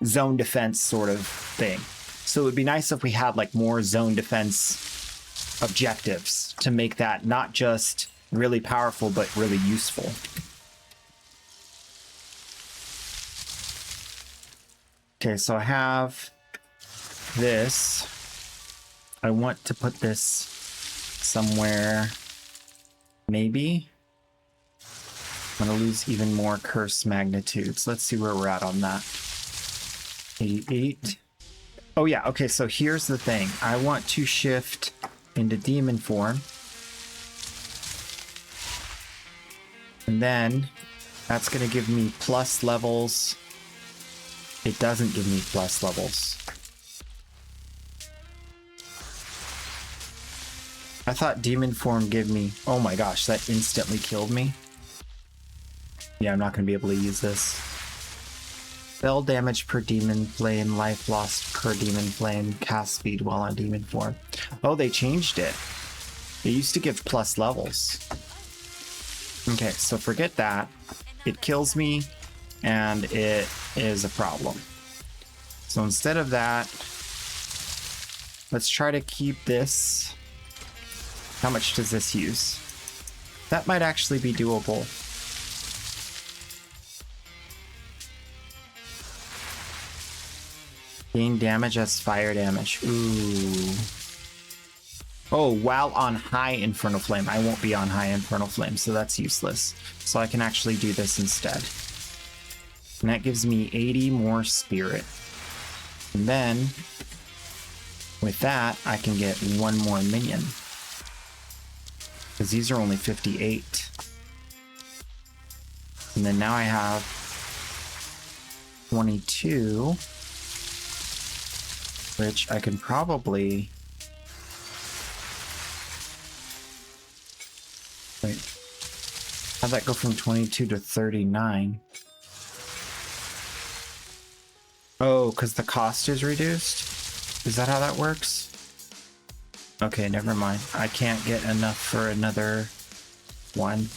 Speaker 1: zone defense sort of thing. So it would be nice if we had like more zone defense objectives to make that not just really powerful, but really useful. Okay, so I have this. I want to put this somewhere, maybe. I'm gonna lose even more curse magnitudes. Let's see where we're at on that. 88. Oh yeah, okay, so here's the thing. I want to shift into demon form. And then that's gonna give me plus levels. It doesn't give me plus levels. I thought demon form gave me... Oh my gosh, that instantly killed me. Yeah, I'm not going to be able to use this. Spell damage per demon flame, life lost per demon flame, cast speed while on demon form. Oh, they changed it. It used to give plus levels. Okay, so forget that. It kills me, and it is a problem. So instead of that, let's try to keep this. How much does this use? That might actually be doable. Gain damage as fire damage. Ooh. Oh, while on high Infernal Flame. I won't be on high Infernal Flame, so that's useless. So I can actually do this instead. And that gives me 80 more spirit. And then, with that, I can get one more minion. Because these are only 58. And then now I have 22, which I can probably... Wait. How'd that go from 22 to 39? Oh, because the cost is reduced? Is that how that works? Okay, never mind. I can't get enough for another one.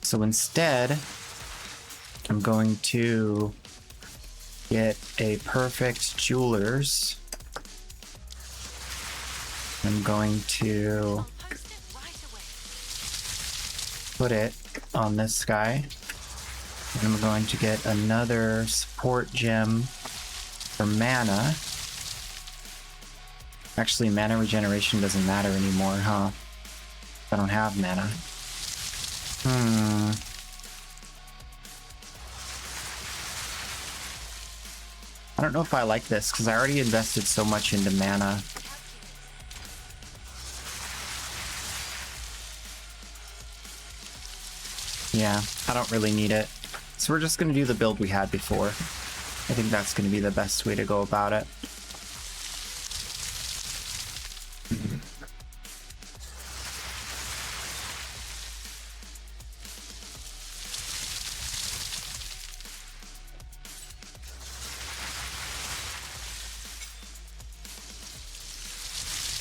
Speaker 1: So instead, I'm going to get a perfect jeweler's. I'm going to put it on this guy. And I'm going to get another support gem for mana. Actually, mana regeneration doesn't matter anymore, huh? I don't have mana. I don't know if I like this, because I already invested so much into mana. Yeah, I don't really need it. So we're just going to do the build we had before. I think that's going to be the best way to go about it.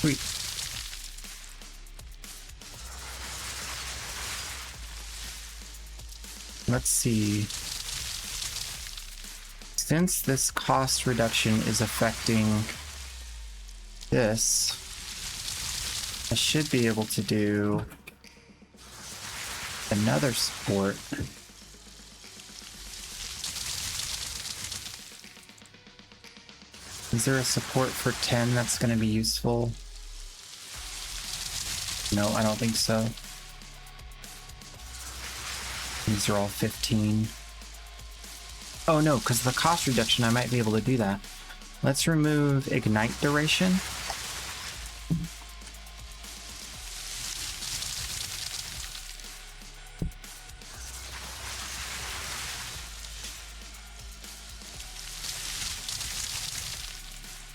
Speaker 1: Sweet. Let's see. Since this cost reduction is affecting this, I should be able to do another support. Is there a support for 10 that's going to be useful? No, I don't think so. These are all 15. Oh no, because of the cost reduction, I might be able to do that. Let's remove Ignite Duration.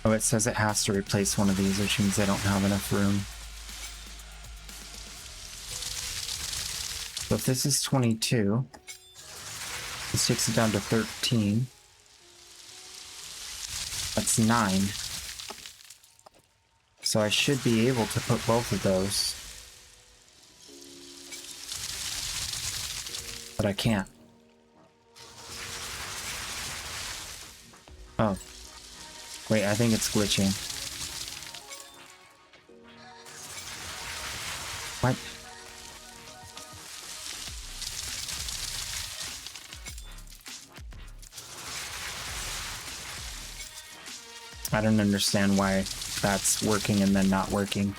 Speaker 1: Oh, it says it has to replace one of these, which means I don't have enough room. So if this is 22, this takes it down to 13. That's 9. So I should be able to put both of those. But I can't. Oh. Wait, I think it's glitching. What? I don't understand why that's working and then not working.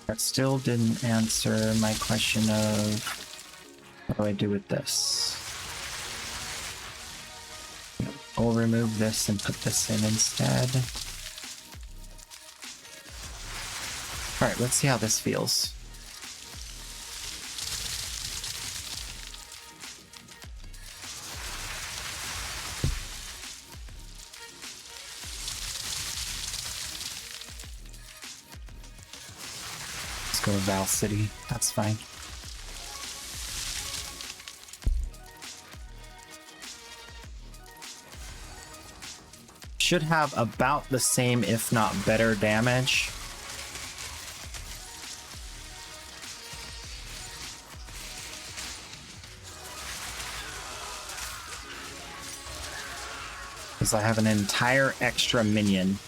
Speaker 1: That still didn't answer my question of what do I do with this? I'll remove this and put this in instead. Alright, let's see how this feels. Go to Val City. That's fine. Should have about the same, if not better, damage. Because I have an entire extra minion.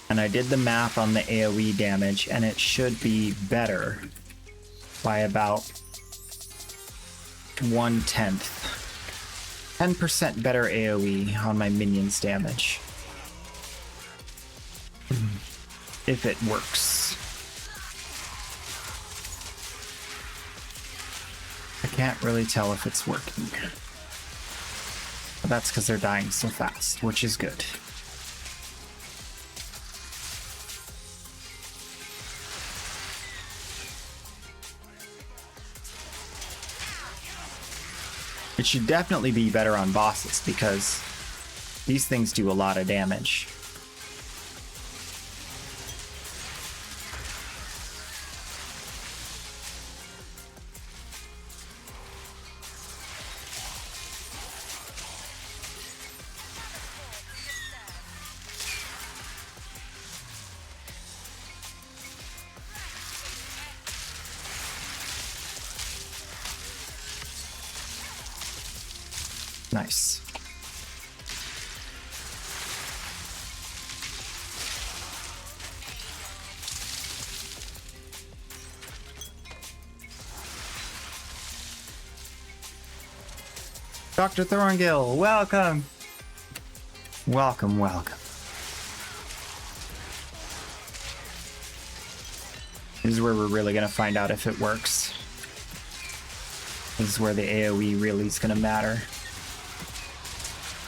Speaker 1: And I did the math on the AoE damage, and it should be better by about 1/10. 10% better AoE on my minions' damage. If it works. I can't really tell if it's working. But that's because they're dying so fast, which is good. It should definitely be better on bosses because these things do a lot of damage. Nice. Dr. Thorngill, welcome! Welcome, welcome. This is where we're really gonna find out if it works. This is where the AoE really is gonna matter.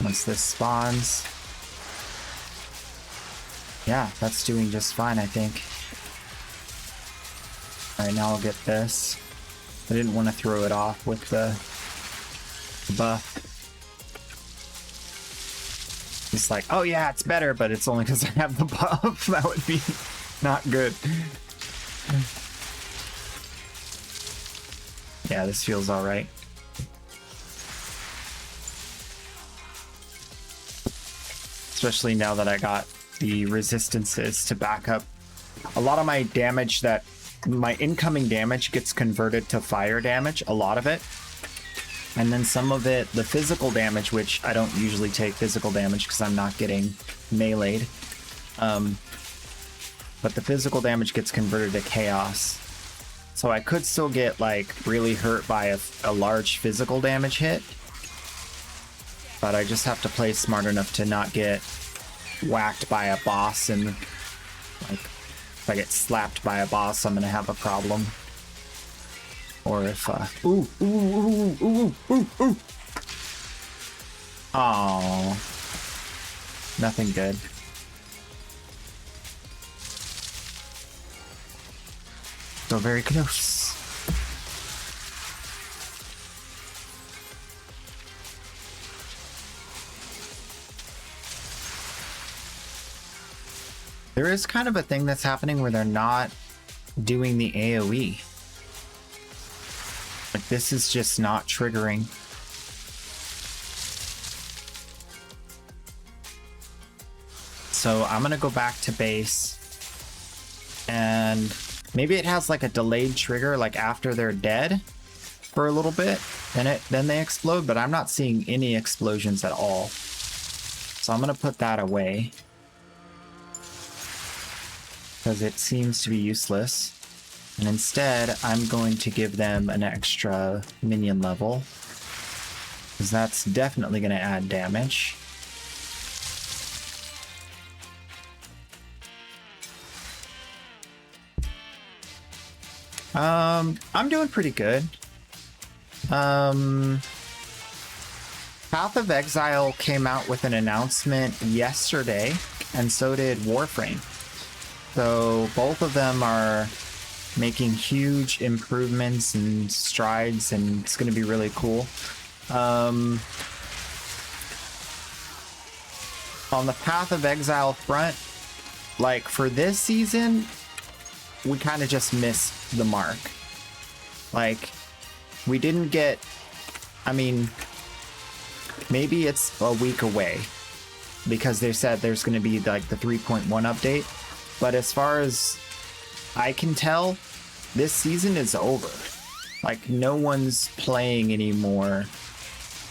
Speaker 1: Once this spawns. Yeah, that's doing just fine, I think. Alright, now I'll get this. I didn't want to throw it off with the buff. It's like, oh yeah, it's better, but it's only because I have the buff. That would be not good. Yeah, this feels alright. Especially now that I got the resistances to back up. A lot of my damage my incoming damage gets converted to fire damage, a lot of it. And then some of it, the physical damage, which I don't usually take physical damage because I'm not getting meleeed. But the physical damage gets converted to chaos. So I could still get like really hurt by a large physical damage hit. But I just have to play smart enough to not get whacked by a boss, and like if I get slapped by a boss, I'm gonna have a problem. or if ooh. Oh, nothing good. So very close. There is kind of a thing that's happening where they're not doing the AoE. Like, this is just not triggering. So I'm gonna go back to base, and maybe it has like a delayed trigger, like after they're dead for a little bit, then they explode, but I'm not seeing any explosions at all. So I'm gonna put that away, because it seems to be useless. And instead, I'm going to give them an extra minion level, because that's definitely going to add damage. I'm doing pretty good. Path of Exile came out with an announcement yesterday, and so did Warframe. So both of them are making huge improvements and strides, and it's going to be really cool. On the Path of Exile front, like for this season, we kind of just missed the mark. Like, we didn't get, I mean, maybe it's a week away, because they said there's going to be like the 3.1 update. But as far as I can tell, this season is over. Like, no one's playing anymore.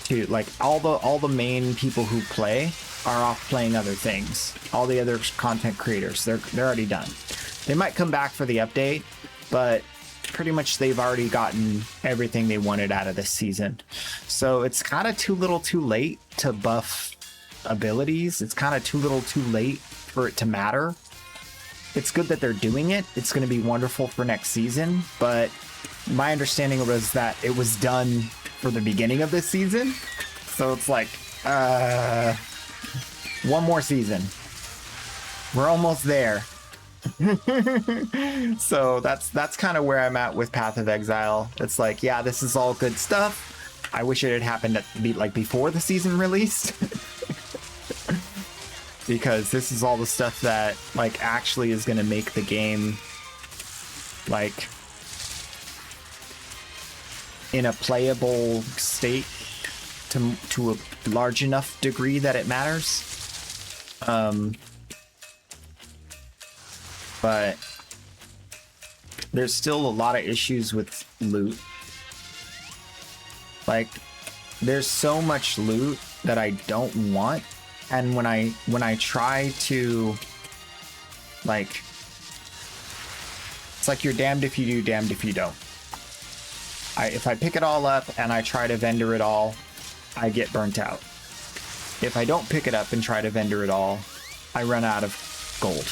Speaker 1: Like, all the main people who play are off playing other things. All the other content creators, they're already done. They might come back for the update, but pretty much they've already gotten everything they wanted out of this season. So it's kind of too little too late to buff abilities. It's kind of too little too late for it to matter. It's good that they're doing it. It's going to be wonderful for next season, but my understanding was that it was done for the beginning of this season. So it's like, one more season. We're almost there. So that's kind of where I'm at with Path of Exile. It's like, yeah, this is all good stuff. I wish it had happened before the season released. Because this is all the stuff that like actually is going to make the game like in a playable state to a large enough degree that it matters. But there's still a lot of issues with loot. Like, there's so much loot that I don't want. And when I try to, like, it's like you're damned if you do, damned if you don't. If I pick it all up and I try to vendor it all, I get burnt out. If I don't pick it up and try to vendor it all, I run out of gold.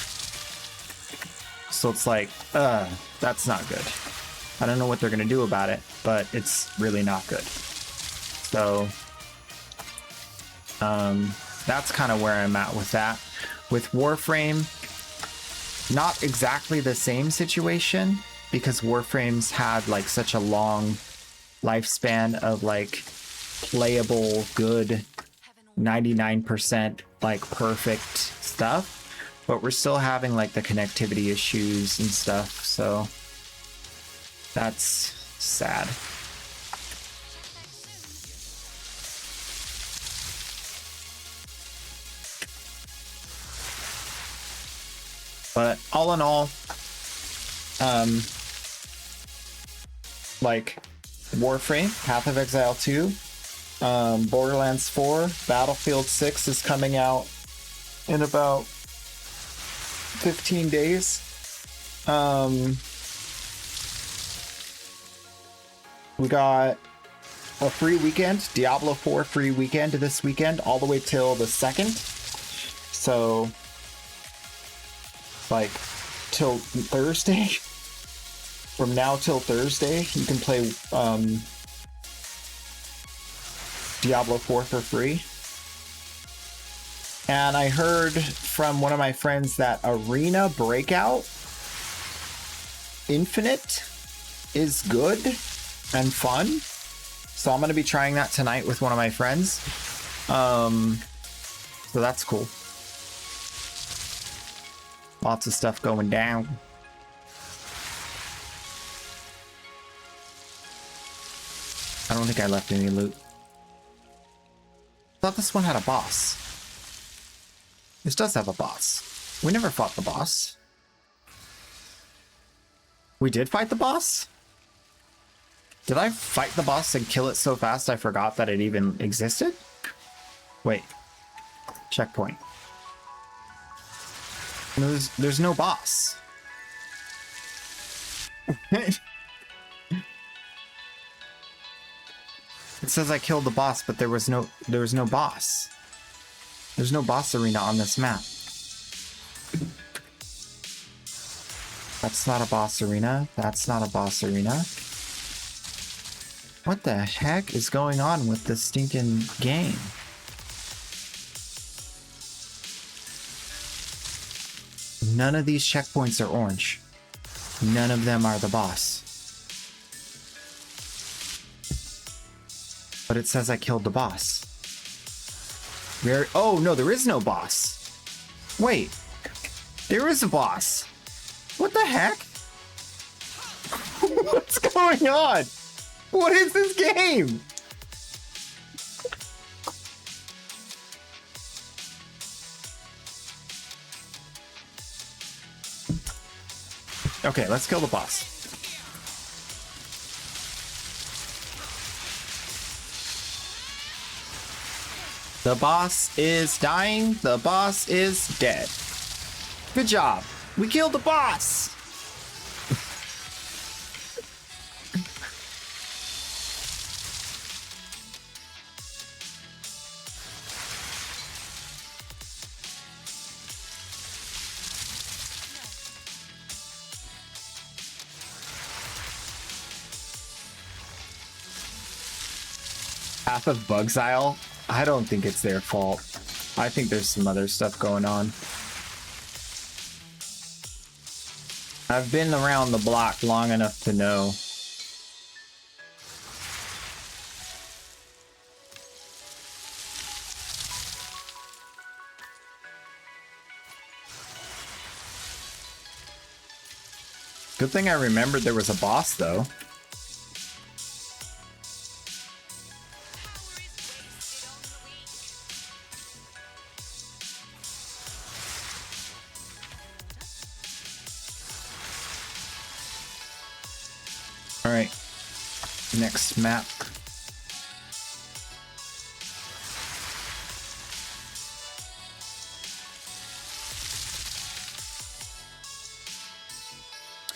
Speaker 1: So it's like, that's not good. I don't know what they're gonna do about it, but it's really not good. So, that's kind of where I'm at with that. With Warframe, not exactly the same situation, because Warframe's had like such a long lifespan of like playable, good, 99% like perfect stuff. But we're still having like the connectivity issues and stuff, so that's sad. But all in all, like Warframe, Path of Exile 2, Borderlands 4, Battlefield 6 is coming out in about 15 days. We got a free weekend, Diablo 4 free weekend this weekend, all the way till the 2nd. So, like, till Thursday. from now till Thursday, you can play Diablo 4 for free. And I heard from one of my friends that Arena Breakout Infinite is good and fun. So I'm going to be trying that tonight with one of my friends. So that's cool. Lots of stuff going down. I don't think I left any loot. I thought this one had a boss. This does have a boss. We never fought the boss. We did fight the boss? Did I fight the boss and kill it so fast I forgot that it even existed? Wait. Checkpoint. No, there's no boss. It says I killed the boss, but there was no boss. There's no boss arena on this map. That's not a boss arena. That's not a boss arena. What the heck is going on with this stinking game? None of these checkpoints are orange. None of them are the boss. But it says I killed the boss. Oh, no, there is no boss. Wait. There is a boss. What the heck? What's going on? What is this game? Okay, let's kill the boss. The boss is dying. The boss is dead. Good job. We killed the boss. Path of Bugzile? I don't think it's their fault. I think there's some other stuff going on. I've been around the block long enough to know. Good thing I remembered there was a boss, though. Alright, next map.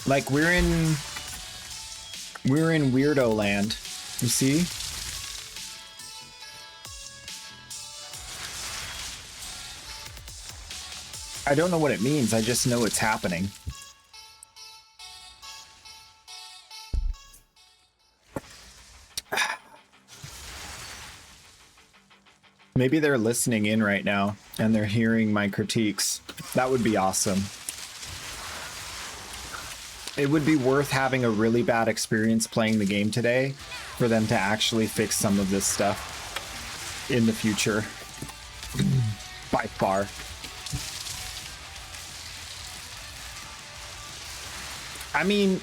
Speaker 1: Like, we're in Weirdo Land, you see? I don't know what it means, I just know it's happening. Maybe they're listening in right now and they're hearing my critiques. That would be awesome. It would be worth having a really bad experience playing the game today for them to actually fix some of this stuff in the future. By far. I mean,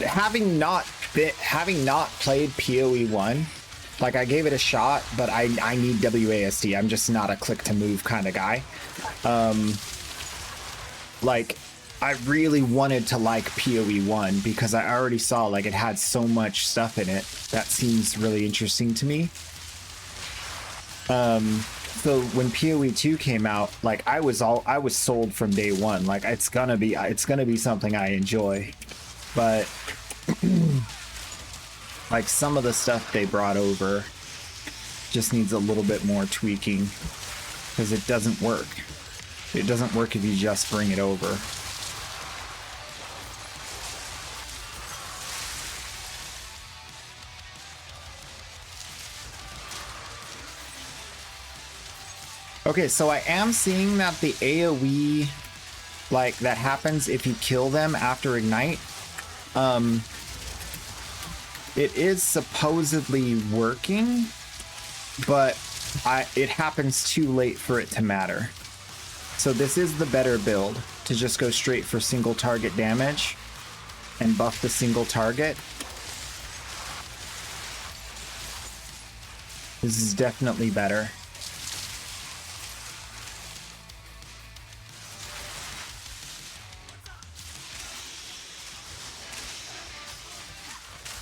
Speaker 1: having not played PoE 1, like, I gave it a shot, but I need WASD. I'm just not a click to move kind of guy. Like, I really wanted to like PoE 1 because I already saw, like, it had so much stuff in it that seems really interesting to me. So when PoE 2 came out, like, I was sold from day one. Like, it's gonna be something I enjoy, but like, some of the stuff they brought over just needs a little bit more tweaking because it doesn't work. It doesn't work if you just bring it over. Okay, so I am seeing that the AoE, like, that happens if you kill them after Ignite, it is supposedly working, but it happens too late for it to matter. So this is the better build, to just go straight for single target damage and buff the single target. This is definitely better.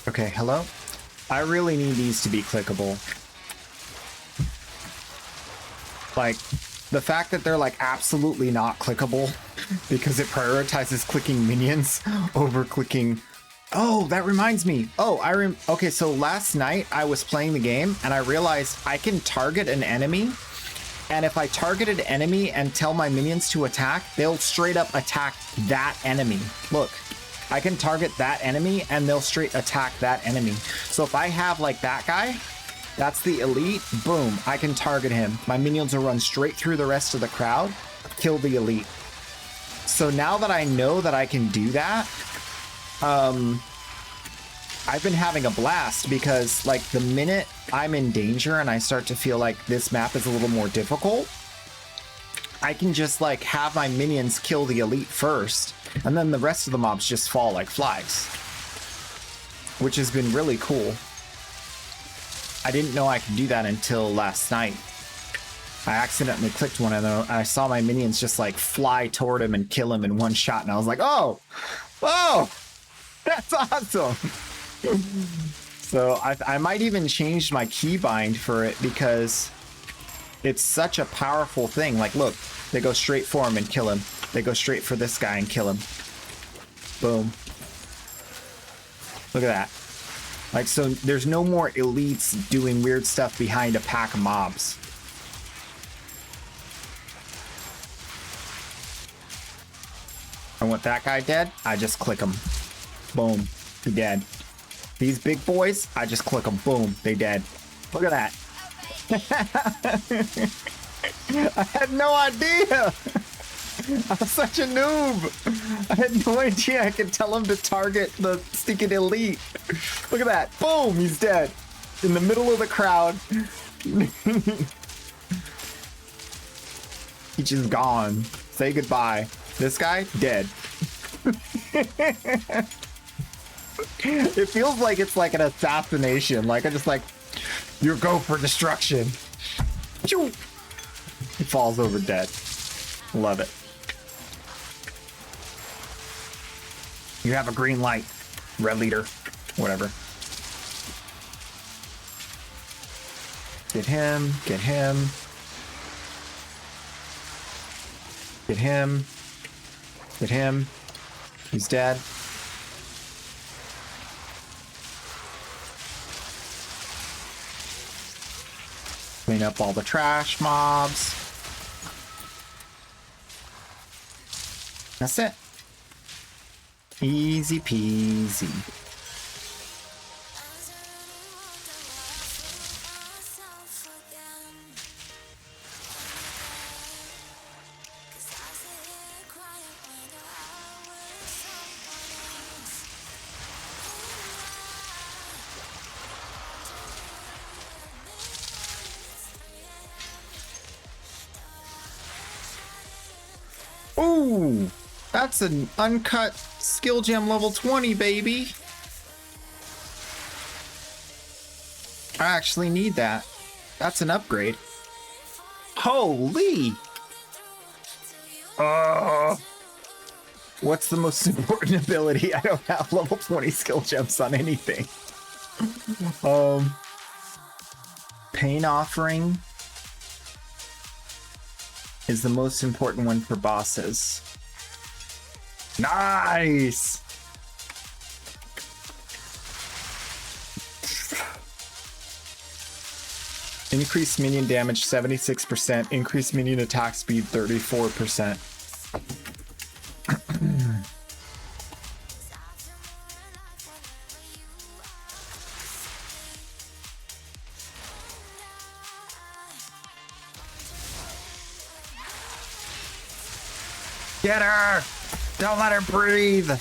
Speaker 1: Okay, hello? I really need these to be clickable. Like, the fact that they're like absolutely not clickable because it prioritizes clicking minions over clicking... Oh, that reminds me. Oh, okay, so last night I was playing the game and I realized I can target an enemy, and if I target an enemy and tell my minions to attack, they'll straight up attack that enemy. Look. I can target that enemy and they'll straight attack that enemy. So if I have like that guy, that's the elite, boom, I can target him. My minions will run straight through the rest of the crowd, kill the elite. So now that I know that I can do that, I've been having a blast, because like the minute I'm in danger and I start to feel like this map is a little more difficult, I can just like have my minions kill the elite first, and then the rest of the mobs just fall like flies, which has been really cool. I didn't know I could do that until last night. I accidentally clicked one and then I saw my minions just like fly toward him and kill him in one shot, and I was like, oh, that's awesome. So I might even change my keybind for it, because it's such a powerful thing. Like, look, they go straight for him and kill him. They go straight for this guy and kill him. Boom. Look at that. Like, so there's no more elites doing weird stuff behind a pack of mobs. I want that guy dead, I just click him. Boom, he dead. These big boys, I just click them. Boom, they dead. Look at that. I had no idea. I'm such a noob. I had no idea I could tell him to target the stinking elite. Look at that. Boom, he's dead. In the middle of the crowd. He's just gone. Say goodbye. This guy, dead. It feels like it's like an assassination. Like, I just like, you go for destruction. He falls over dead. Love it. You have a green light, red leader, whatever. Get him, get him. Get him. Get him. He's dead. Clean up all the trash mobs. That's it. Easy peasy. Ooh, that's an uncut skill gem level 20, baby. I actually need that. That's an upgrade. Holy! What's the most important ability? I don't have level 20 skill gems on anything. Pain Offering is the most important one for bosses. Nice! Increased minion damage 76%, increased minion attack speed 34%. Get her! Don't let her breathe!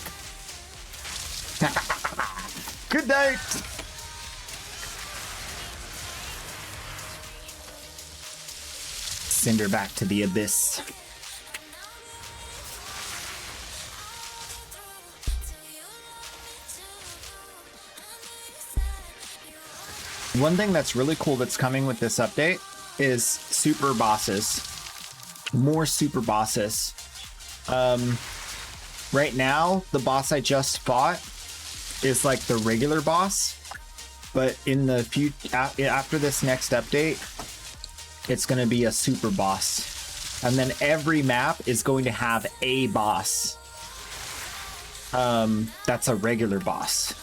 Speaker 1: Good night! Send her back to the abyss. One thing that's really cool that's coming with this update is super bosses. More super bosses. Right now, the boss I just fought is like the regular boss, but in the after this next update, it's going to be a super boss. And then every map is going to have a boss. That's a regular boss.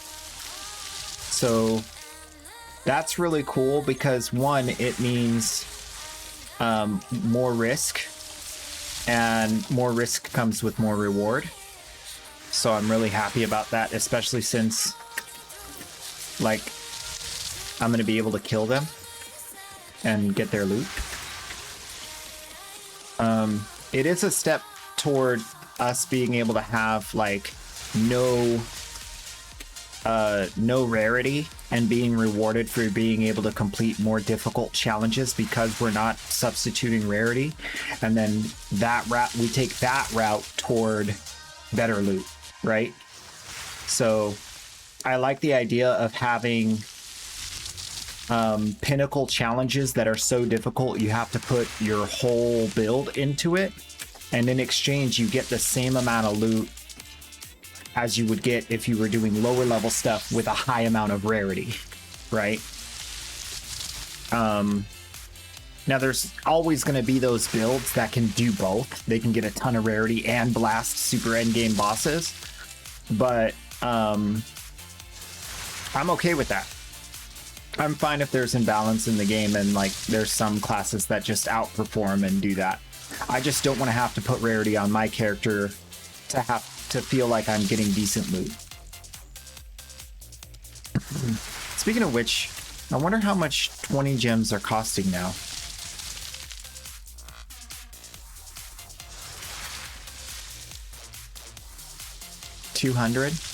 Speaker 1: So that's really cool because one, it means more risk, and more risk comes with more reward. So I'm really happy about that, especially since like I'm going to be able to kill them and get their loot. It is a step toward us being able to have like no rarity and being rewarded for being able to complete more difficult challenges because we're not substituting rarity. And then that route, we take that route toward better loot, right? So I like the idea of having pinnacle challenges that are so difficult you have to put your whole build into it, and in exchange you get the same amount of loot as you would get if you were doing lower level stuff with a high amount of rarity, right? Now there's always going to be those builds that can do both. They can get a ton of rarity and blast super endgame bosses, but I'm okay with that. I'm fine if there's imbalance in the game and like there's some classes that just outperform and do that. I just don't want to have to put rarity on my character to have to feel like I'm getting decent loot. Speaking of which, I wonder how much 20 gems are costing now. $200?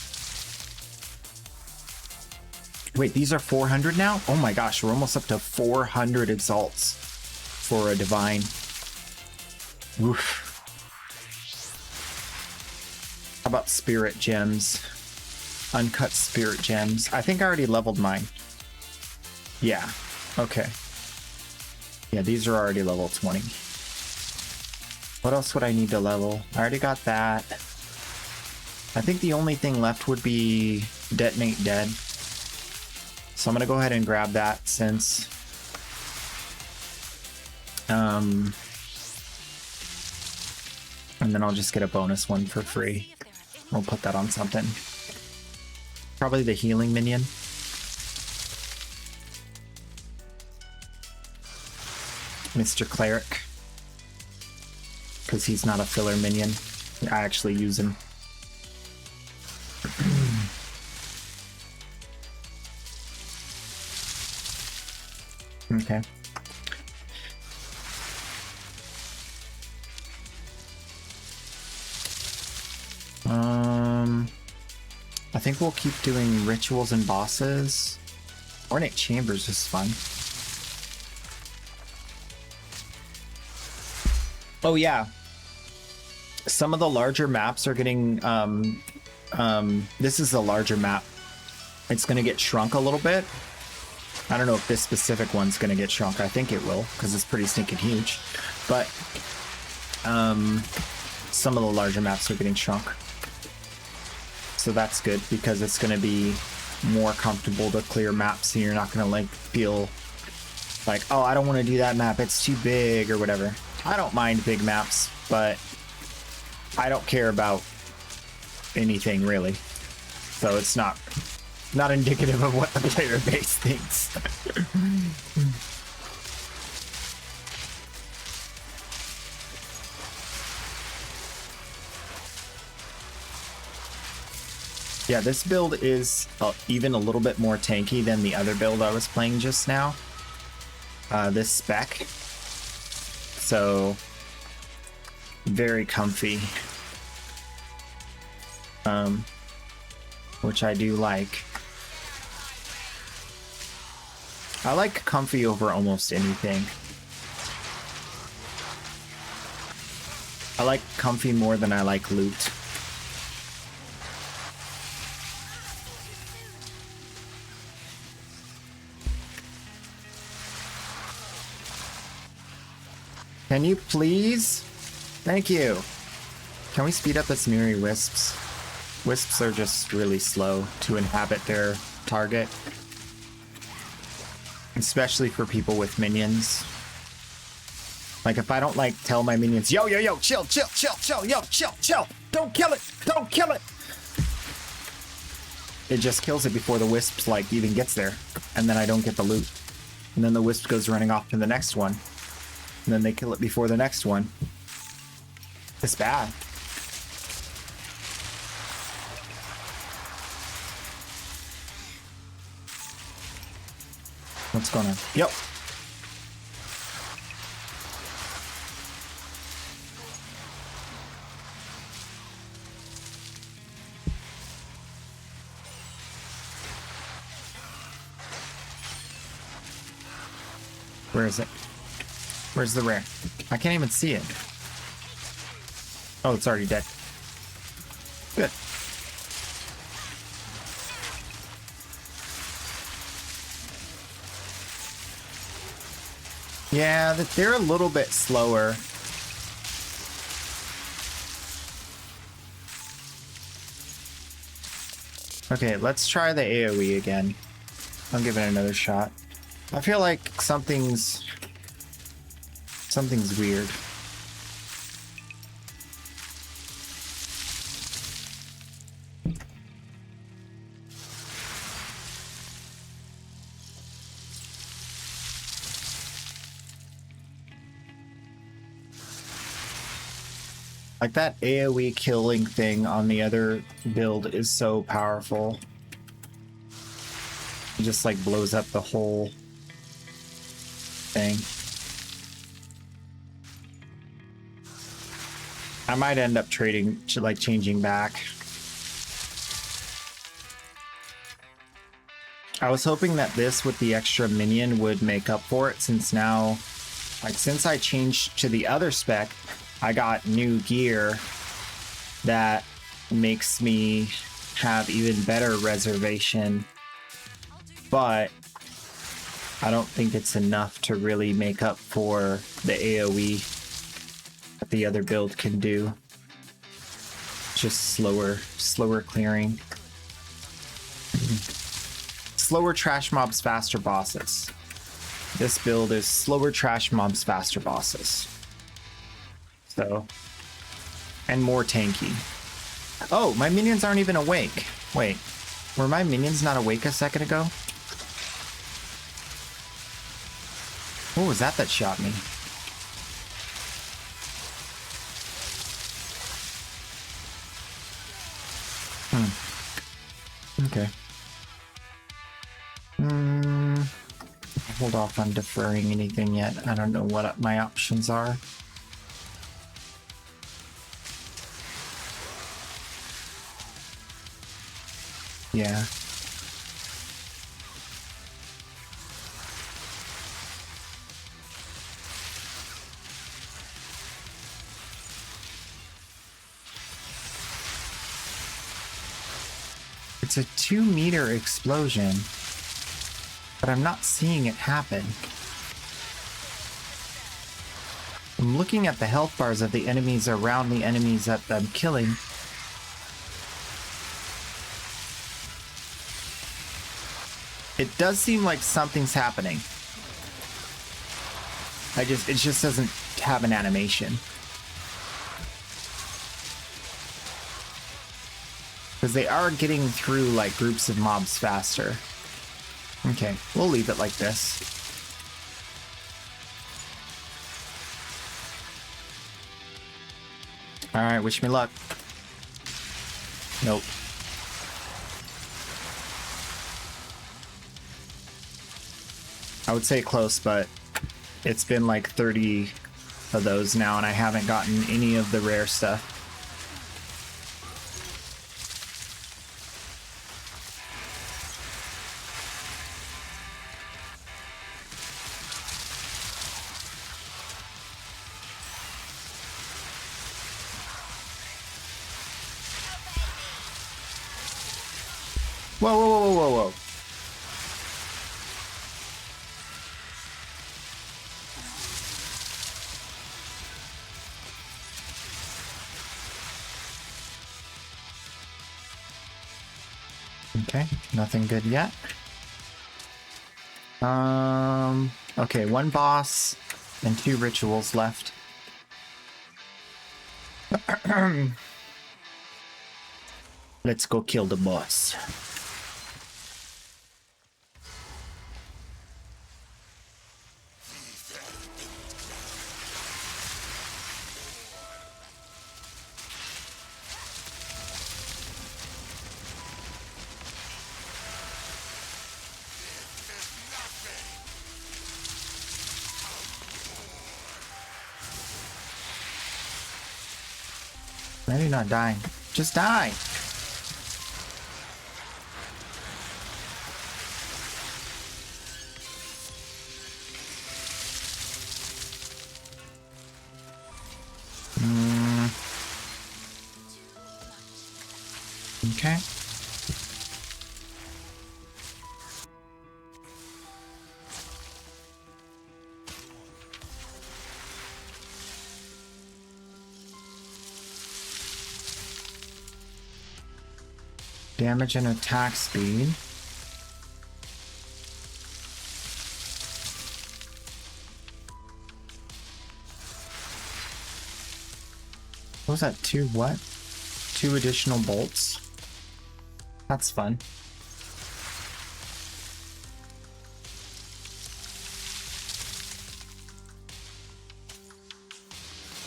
Speaker 1: Wait, these are 400 now? Oh my gosh, we're almost up to 400 exalts for a divine. Oof. How about spirit gems? Uncut spirit gems. I think I already leveled mine. Yeah, okay. Yeah, these are already level 20. What else would I need to level? I already got that. I think the only thing left would be Detonate Dead. So I'm going to go ahead and grab that since... and then I'll just get a bonus one for free. We'll put that on something. Probably the healing minion. Mr. Cleric. Because he's not a filler minion. I actually use him. Okay. I think we'll keep doing rituals and bosses. Ornate Chambers is fun. Oh yeah. Some of the larger maps are getting, this is a larger map. It's gonna get shrunk a little bit. I don't know if this specific one's gonna get shrunk. I think it will, because it's pretty stinking huge. But, some of the larger maps are getting shrunk. So that's good, because it's gonna be more comfortable to clear maps, and you're not gonna like feel like, oh, I don't want to do that map, it's too big or whatever. I don't mind big maps, but I don't care about anything really. So it's not indicative of what the player base thinks. Yeah, this build is even a little bit more tanky than the other build I was playing just now. This spec. So, very comfy. which I do like. I like comfy over almost anything. I like comfy more than I like loot. Can you please? Thank you. Can we speed up the smeary wisps? Wisps are just really slow to inhabit their target. Especially for people with minions. Like if I don't like tell my minions, yo, yo, yo, chill, chill, chill, chill, yo, chill, chill. Don't kill it, don't kill it. It just kills it before the wisp like even gets there. And then I don't get the loot. And then the wisp goes running off to the next one. And then they kill it before the next one. It's bad. What's going on? Yep. Where is it? Where's the rare? I can't even see it. Oh, it's already dead. Good. Yeah, they're a little bit slower. Okay, let's try the AoE again. I'll give it another shot. I feel like something's weird. Like that AoE killing thing on the other build is so powerful. It just like blows up the whole thing. I might end up trading, like changing back. I was hoping that this with the extra minion would make up for it, since now, like since I changed to the other spec, I got new gear that makes me have even better reservation, but I don't think it's enough to really make up for the AoE that the other build can do. Just slower clearing. Slower trash mobs, faster bosses. This build is slower trash mobs, faster bosses. So, and more tanky. Oh, my minions aren't even awake. Wait, were my minions not awake a second ago? What was that shot me? Okay. Hold off on deferring anything yet. I don't know what my options are. Yeah. It's a 2-meter explosion, but I'm not seeing it happen. I'm looking at the health bars of the enemies around the enemies that I'm killing. It does seem like something's happening. It just doesn't have an animation. Because they are getting through like groups of mobs faster. Okay, we'll leave it like this. Alright, wish me luck. Nope. I would say close, but it's been like 30 of those now, and I haven't gotten any of the rare stuff. Whoa, whoa, whoa, whoa, whoa. Okay, nothing good yet. Okay, one boss and 2 rituals left. Let's go kill the boss. Why are you not dying? Just die! Okay. Damage and attack speed. What was that? 2 what? 2 additional bolts. That's fun.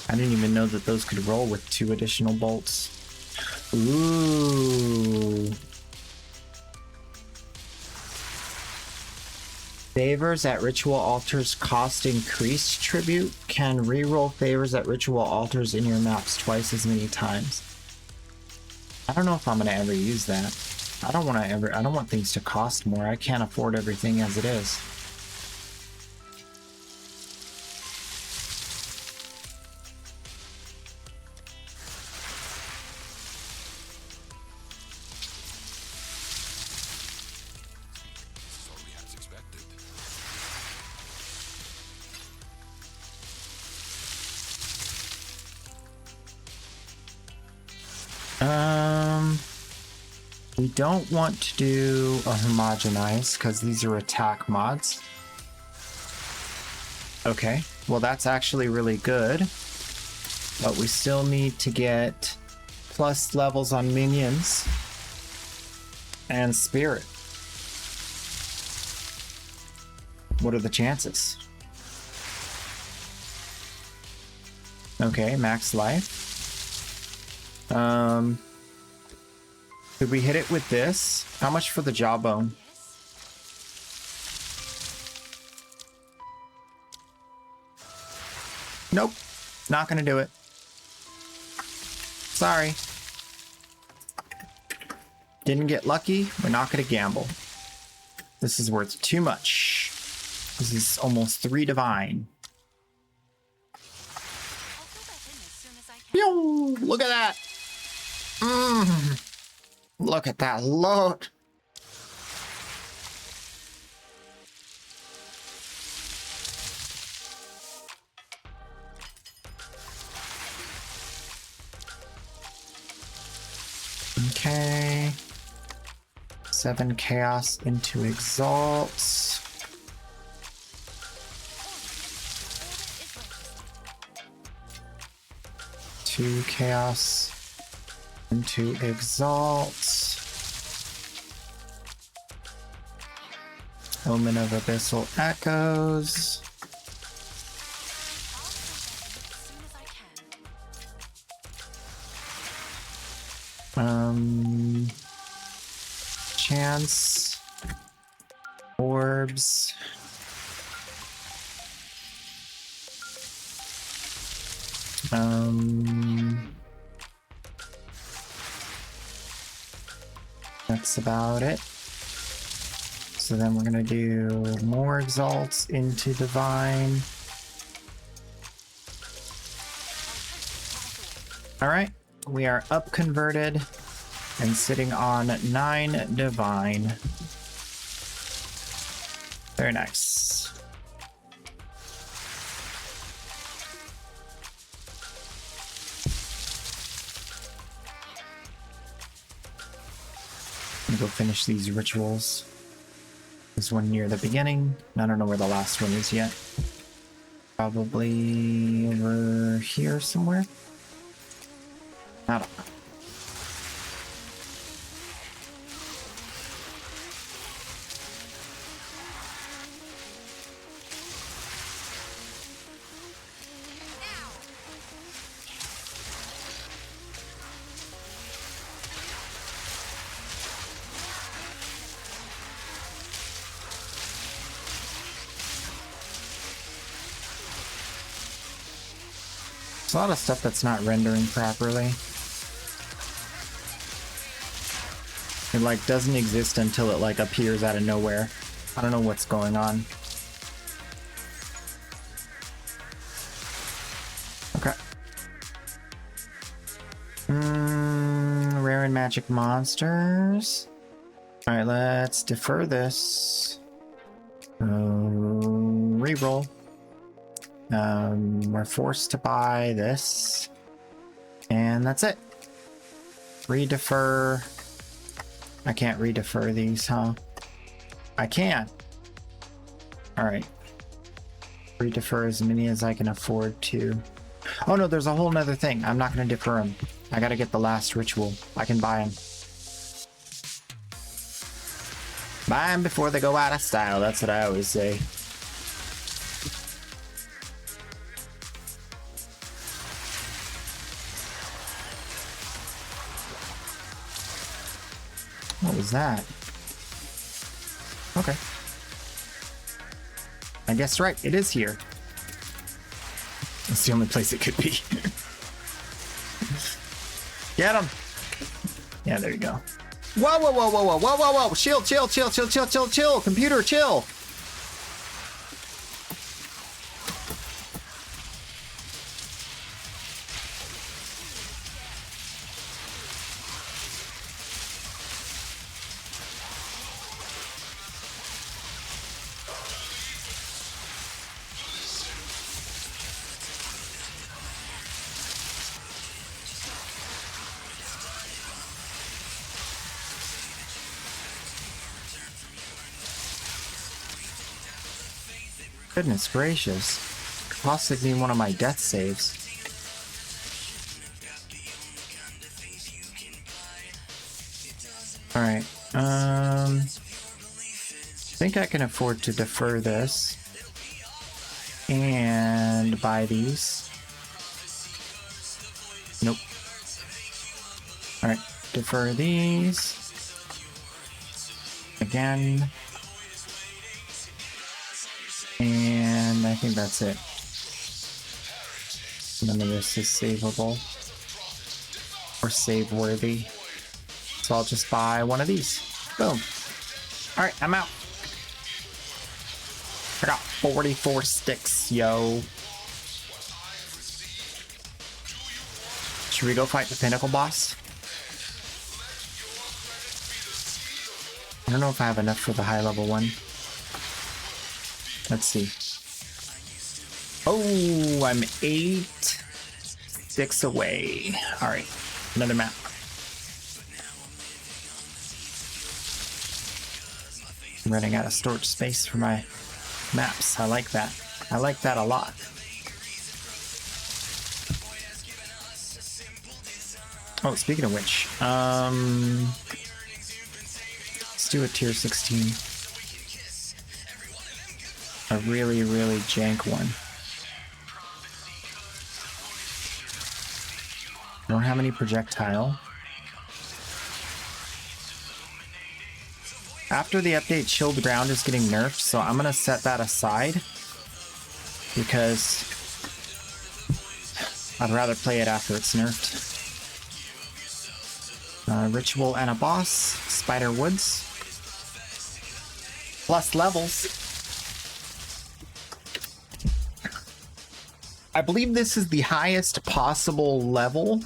Speaker 1: I didn't even know that those could roll with 2 additional bolts. Ooh. Favors at ritual altars cost increased tribute. Can reroll favors at ritual altars in your maps twice as many times. I don't know if I'm gonna ever use that. I don't want things to cost more. I can't afford everything as it is. We don't want to do a homogenize because these are attack mods. Okay, well that's actually really good, but we still need to get plus levels on minions and spirit. What are the chances? Okay, max life. Could we hit it with this? How much for the jawbone? Nope. Not gonna do it. Sorry. Didn't get lucky. We're not gonna gamble. This is worth too much. This is almost 3 divine. Yo, look at that. Look at that load. Okay. 7 chaos into exalts. Two chaos into exalts. Omen of abyssal echoes. Chance. Orbs. That's about it. So then we're gonna do more exalts into divine. All right, we are up converted. and sitting on 9 divine. Very nice. I'm gonna go finish these rituals. There's one near the beginning. I don't know where the last one is yet. Probably over here somewhere. I don't know. There's a lot of stuff that's not rendering properly. It like doesn't exist until it like appears out of nowhere. I don't know what's going on. Okay. Rare and magic monsters. Alright, let's defer this. Reroll. We're forced to buy this. And that's it. Redefer. I can't redefer these, huh? I can. Alright. Redefer as many as I can afford to. Oh no, there's a whole nother thing. I'm not going to defer them. I gotta get the last ritual. I can buy them. Buy them before they go out of style. That's what I always say. What was that? Okay. I guess right, it is here. It's the only place it could be. Get him! Yeah, there you go. Whoa, whoa, whoa, whoa, whoa, whoa, whoa, whoa! Chill, chill, chill, chill, chill, chill, chill! Computer, chill! Goodness gracious. Could possibly be one of my death saves. Alright, I think I can afford to defer this. And buy these. Nope. Alright, defer these. Again. And I think that's it. None of this is savable or save worthy. So I'll just buy one of these. Boom. Alright, I'm out. I got 44 sticks, yo. Should we go fight the pinnacle boss? I don't know if I have enough for the high level one. Let's see. Oh, I'm 8 sticks away. Alright, another map. I'm running out of storage space for my maps. I like that. I like that a lot. Oh, speaking of which, let's do a tier 16. A really, really jank one. I don't have any projectile. After the update, chilled ground is getting nerfed, so I'm gonna set that aside because I'd rather play it after it's nerfed. Ritual and a boss, Spider Woods, plus levels. I believe this is the highest possible level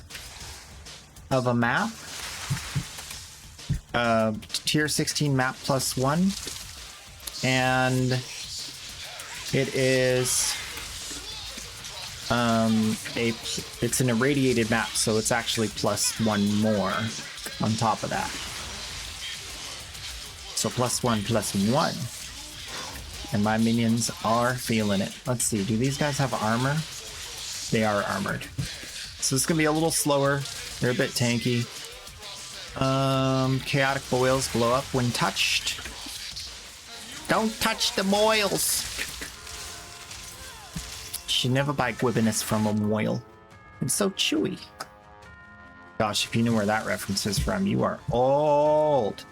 Speaker 1: of a map. tier 16 map +1, and it is it's an irradiated map, so it's actually +1 more on top of that. So +1/+1. And my minions are feeling it. Let's see, do these guys have armor? They are armored. So it's gonna be a little slower. They're a bit tanky. Chaotic boils blow up when touched. Don't touch the boils! Should never buy Gwibbinus from a moil. It's so chewy. Gosh, if you know where that reference is from, you are old.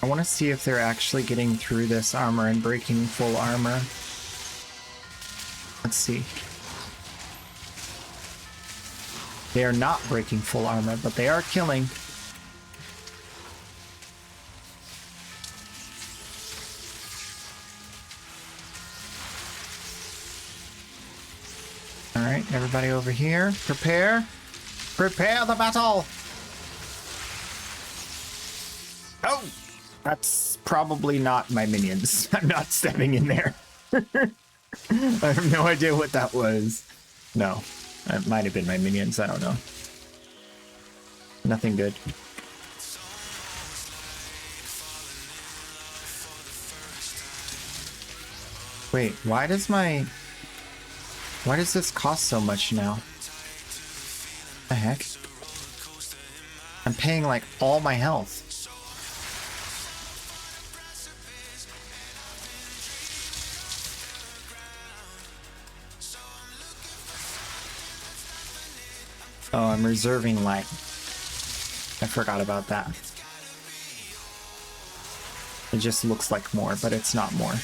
Speaker 1: I want to see if they're actually getting through this armor and breaking full armor. Let's see. They are not breaking full armor, but they are killing. Alright, everybody over here. Prepare. Prepare the battle! Oh! That's probably not my minions. I'm not stepping in there. I have no idea what that was. No. It might have been my minions. I don't know. Nothing good. Wait, why does this cost so much now? The heck? I'm paying like all my health. Oh, I'm reserving light. I forgot about that. It just looks like more, but it's not more.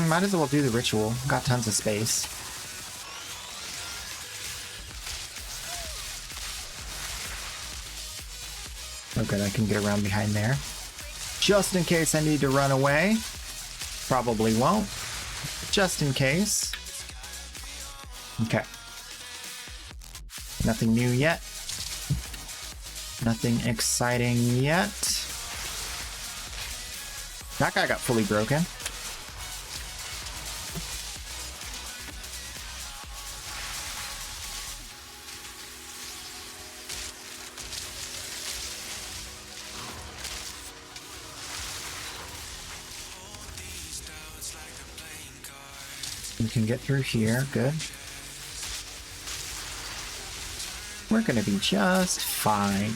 Speaker 1: Might as well do the ritual. Got tons of space. Oh good, I can get around behind there. Just in case I need to run away. Probably won't. Just in case. Okay. Nothing new yet. Nothing exciting yet. That guy got fully broken. We can get through here, good. We're gonna be just fine.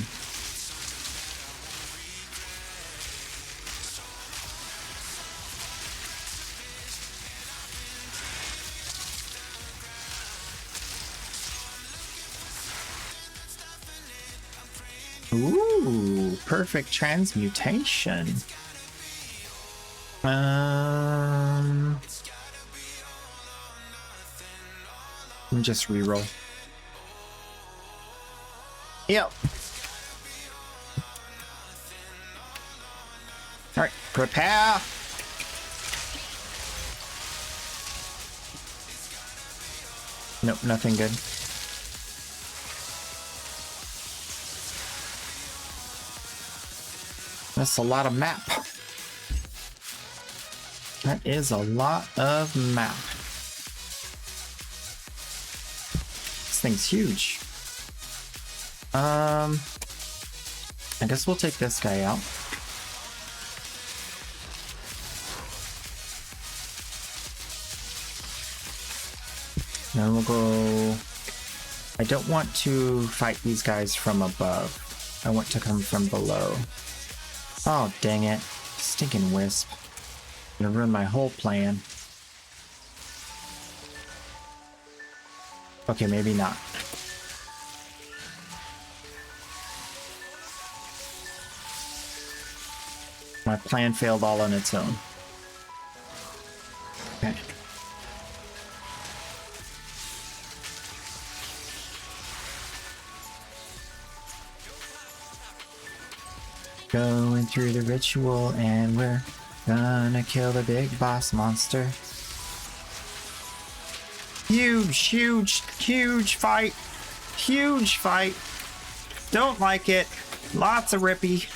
Speaker 1: Ooh, perfect transmutation. Let me just reroll. Yep. Alright, prepare! Nope, nothing good. That's a lot of map. That is a lot of map. This thing's huge. I guess we'll take this guy out. Then we'll go... I don't want to fight these guys from above. I want to come from below. Oh, dang it. Stinking wisp. Gonna ruin my whole plan. Okay, maybe not. my plan failed all on its own. Okay. Going through the ritual and we're gonna kill the big boss monster. Huge fight. Huge fight. Don't like it. Lots of rippy.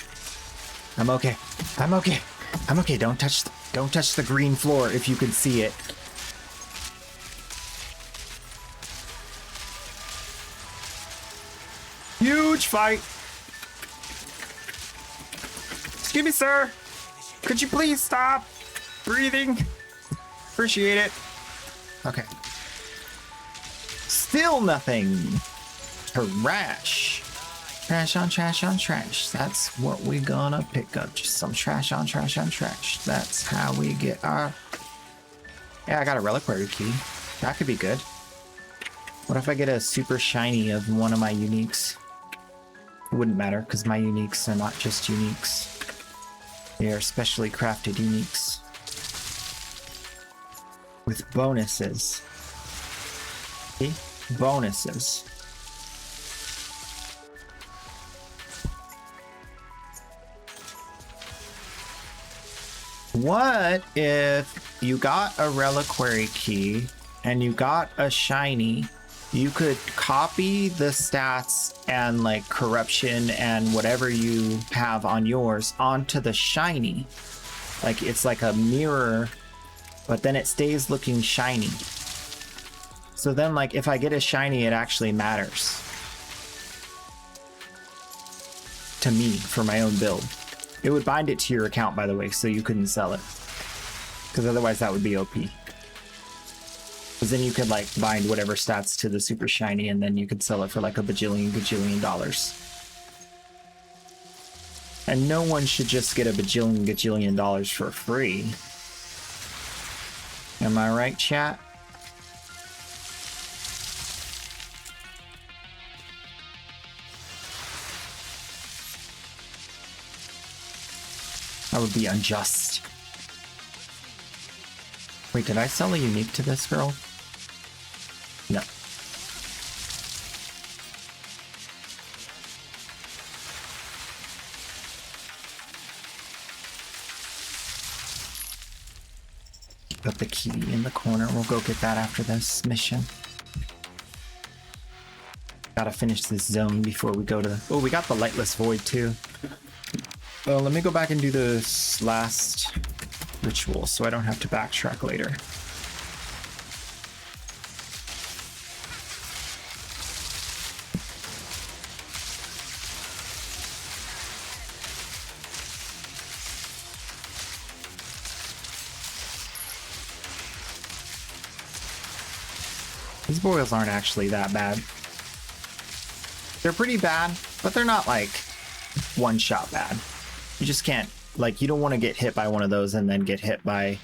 Speaker 1: I'm okay. I'm okay. I'm okay. Don't touch the green floor if you can see it. Huge fight. Excuse me, sir. Could you please stop breathing? Appreciate it. Okay. Still nothing. Trash. Trash on trash on trash. That's what we gonna pick up. Just some trash on trash on trash. That's how we get our... Yeah, I got a reliquary key. That could be good. What if I get a super shiny of one of my uniques? It wouldn't matter, because my uniques are not just uniques. They are specially crafted uniques. With bonuses. See? Bonuses. What if you got a reliquary key and you got a shiny? You could copy the stats and like corruption and whatever you have on yours onto the shiny. Like it's like a mirror, but then it stays looking shiny. So then like if I get a shiny, it actually matters to me for my own build. It would bind it to your account, by the way, so you couldn't sell it. Because otherwise that would be OP. Because then you could like bind whatever stats to the super shiny and then you could sell it for like a gajillion dollars. And no one should just get a gajillion dollars for free. Am I right, chat? That would be unjust. Wait, did I sell a unique to this girl? No. Put the key in the corner. We'll go get that after this mission. Gotta finish this zone before we go to... Oh, we got the Lightless Void too. Well, let me go back and do this last ritual so I don't have to backtrack later. These boils aren't actually that bad. They're pretty bad, but they're not like one-shot bad. You just can't, like, you don't want to get hit by one of those and then get hit by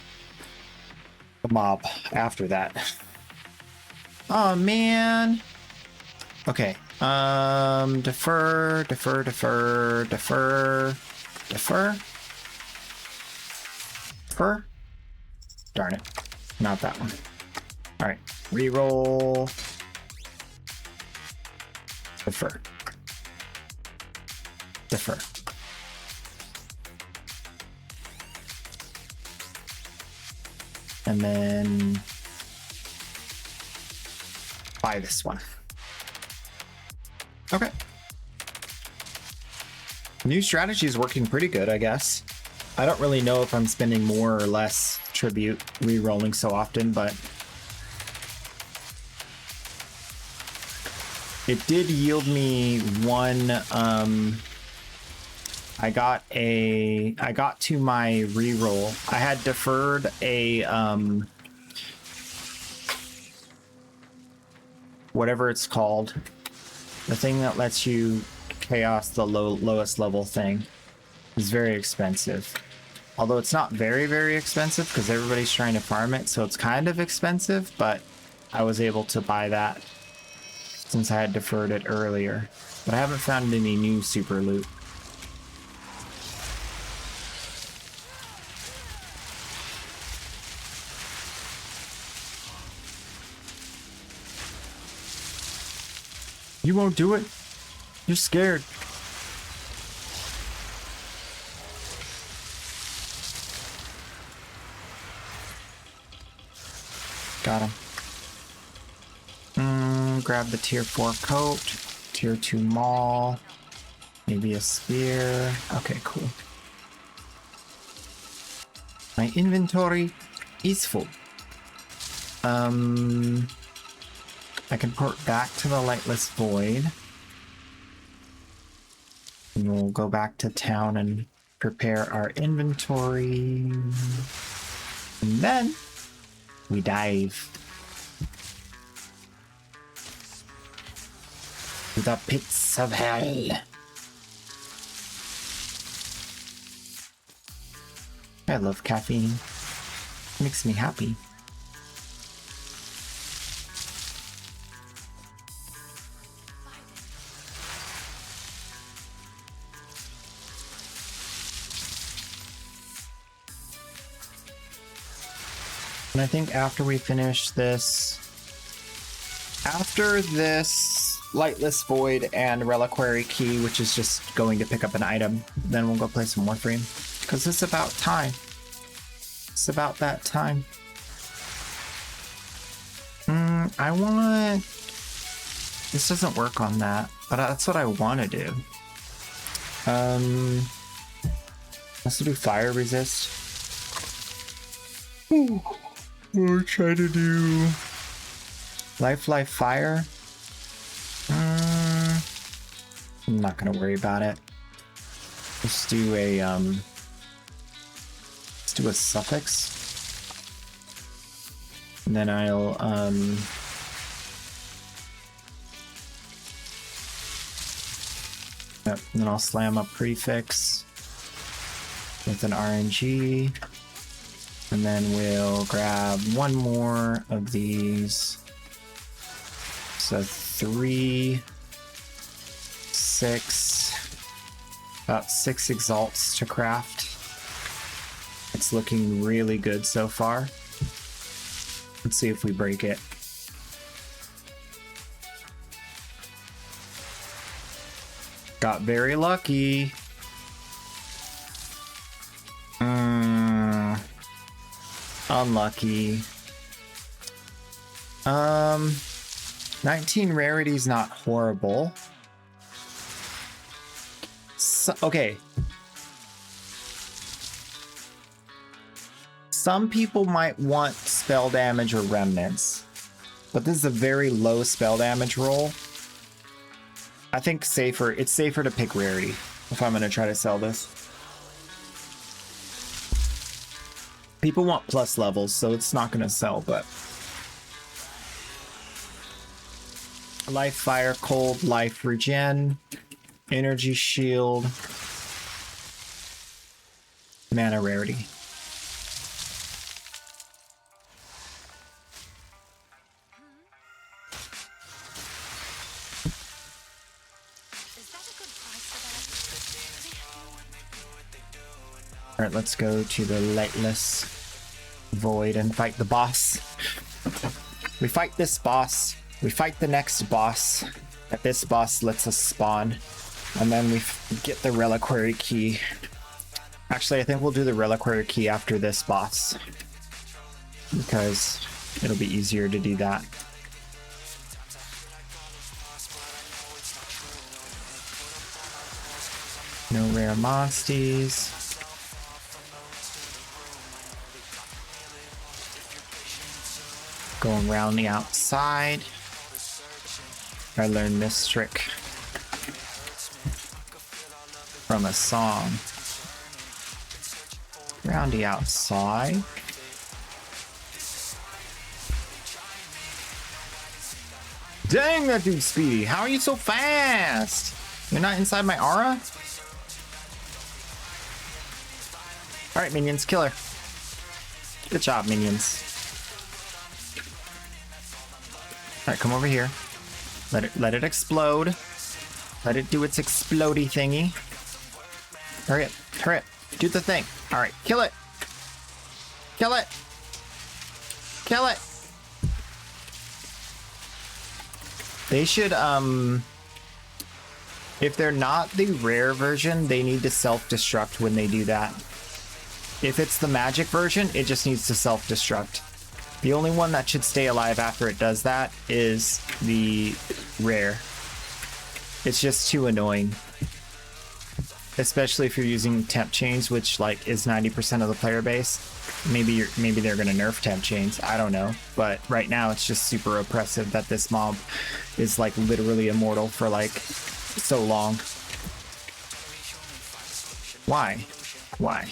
Speaker 1: a mob after that. Oh, man. Okay. Defer. Darn it. Not that one. All right. Reroll. Defer. And then buy this one. Okay. New strategy is working pretty good, I guess. I don't really know if I'm spending more or less tribute re-rolling so often, but it did yield me one. I got to my reroll. I had deferred a whatever it's called, the thing that lets you chaos the lowest level thing. Is very expensive. Although it's not very expensive because everybody's trying to farm it, so it's kind of expensive, but I was able to buy that since I had deferred it earlier. But I haven't found any new super loot. You won't do it? You're scared. Got him. Grab the tier 4 coat, tier 2 maul, maybe a spear. Okay, cool. My inventory is full. I can port back to the Lightless Void. And we'll go back to town and prepare our inventory. And then we dive to the pits of hell. I love caffeine. It makes me happy. And I think after we finish this, after this Lightless Void and Reliquary Key, which is just going to pick up an item, then we'll go play some Warframe. Because it's about time. It's about that time. I want... This doesn't work on that, but that's what I want to do. Let's do Fire Resist. Ooh. Or try to do Life Fire. I'm not gonna worry about it. Let's do a suffix. And then I'll yep, and then I'll slam a prefix with an RNG. And then we'll grab one more of these. So 3, 6, about 6 exalts to craft. It's looking really good so far. Let's see if we break it. Got very lucky. Unlucky. 19 rarity's not horrible. So, okay. Some people might want spell damage or remnants, but this is a very low spell damage roll. I think it's safer to pick rarity if I'm gonna try to sell this. People want plus levels, so it's not gonna sell, but life, fire, cold, life, regen, energy shield, mana rarity. Alright, let's go to the Lightless Void and fight the boss. We fight this boss. We fight the next boss. And this boss lets us spawn. And then we get the Reliquary Key. Actually, I think we'll do the Reliquary Key after this boss. Because it'll be easier to do that. No rare monsties. Going around the outside. I learned this trick from a song. Around the outside. Dang, that dude's speedy. How are you so fast? You're not inside my aura? Alright, minions, kill her. Good job, minions. Alright, come over here. Let it explode. Let it do its explodey thingy. Hurry up, hurry up. Do the thing. Alright, kill it. Kill it. Kill it. They should If they're not the rare version, they need to self-destruct when they do that. If it's the magic version, it just needs to self-destruct. The only one that should stay alive after it does that is the rare. It's just too annoying. Especially if you're using temp chains, which like is 90% of the player base. Maybe they're gonna nerf temp chains. I don't know. But right now it's just super oppressive that this mob is like literally immortal for like so long. Why? Why?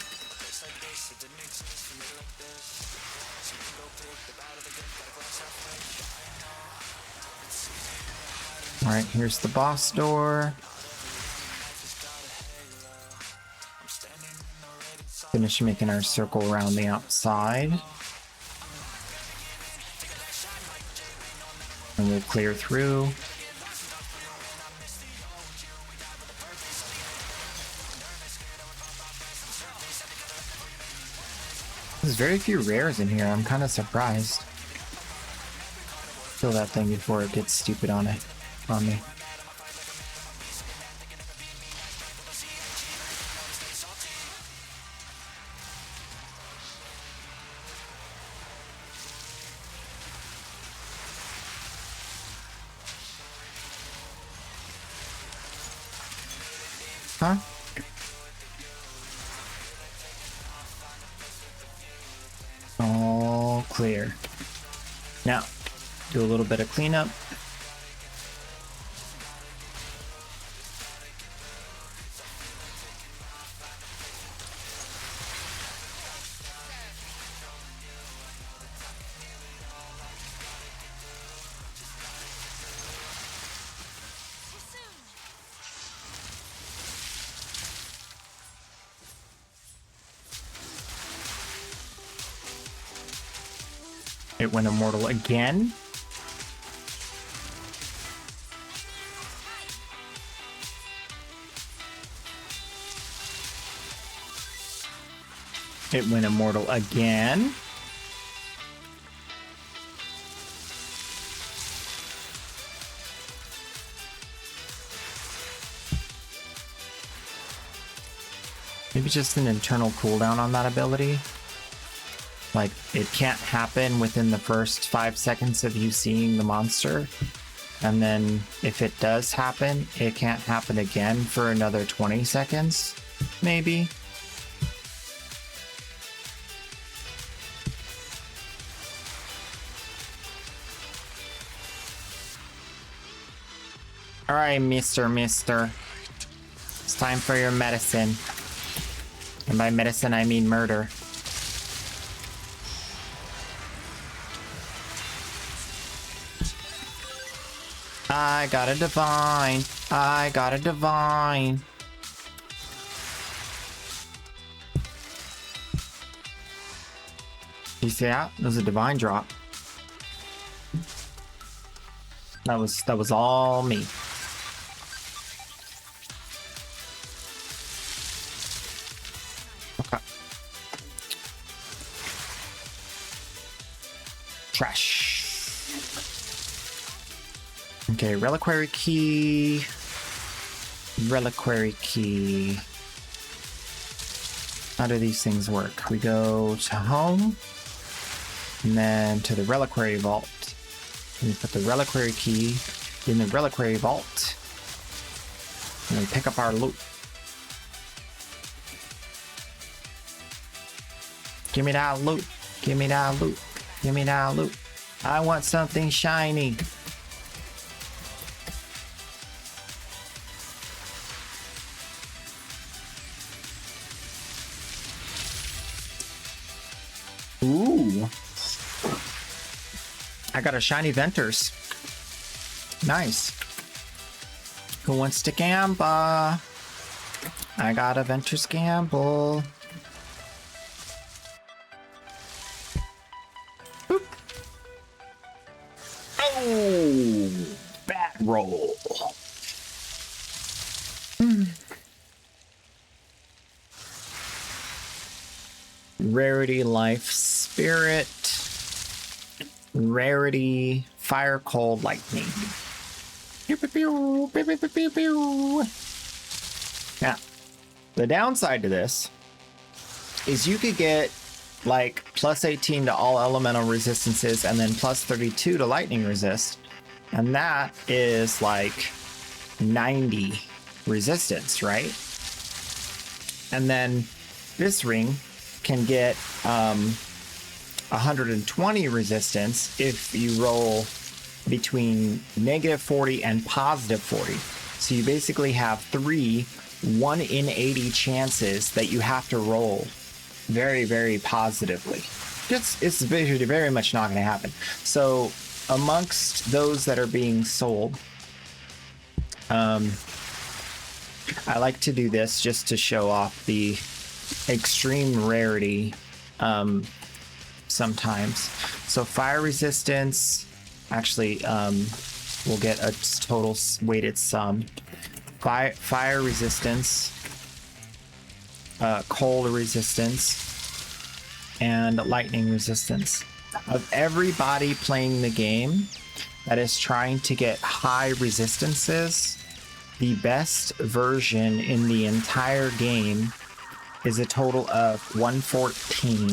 Speaker 1: All right, here's the boss door. Finish making our circle around the outside. And we'll clear through. There's very few rares in here. I'm kind of surprised. Kill that thing before it gets stupid on me. Huh? All clear. Now, do a little bit of cleanup. It went immortal again. It went immortal again. Maybe just an internal cooldown on that ability. Like, it can't happen within the first 5 seconds of you seeing the monster. And then if it does happen, it can't happen again for another 20 seconds, maybe. All right, mister. It's time for your medicine. And by medicine, I mean murder. I got a divine. I got a divine. You see that? It was a divine drop. That was all me. Okay. Trash. Okay, reliquary key. Reliquary key. How do these things work? We go to home, and then to the reliquary vault. And we put the reliquary key in the reliquary vault, and we pick up our loot. Give me that loot. Give me that loot. Give me that loot. I want something shiny. Ooh. I got a shiny Venters. Nice. Who wants to gamble? I got a Venters gamble. Boop. Oh, bat roll. Rarity Life Spirit. Rarity Fire Cold Lightning. Pew, pew, pew, pew, pew, pew, pew, pew. Now, the downside to this is you could get like plus 18 to all elemental resistances and then plus 32 to lightning resist. And that is like 90 resistance, right? And then this ring can get 120 resistance if you roll between -40 and +40. So you basically have 3 1 in 80 chances that you have to roll very, very positively. It's very, very much not going to happen. So amongst those that are being sold, I like to do this just to show off the extreme rarity sometimes. So fire resistance, actually, we'll get a total weighted sum. Fire resistance, cold resistance, and lightning resistance. Of everybody playing the game that is trying to get high resistances, the best version in the entire game is a total of 114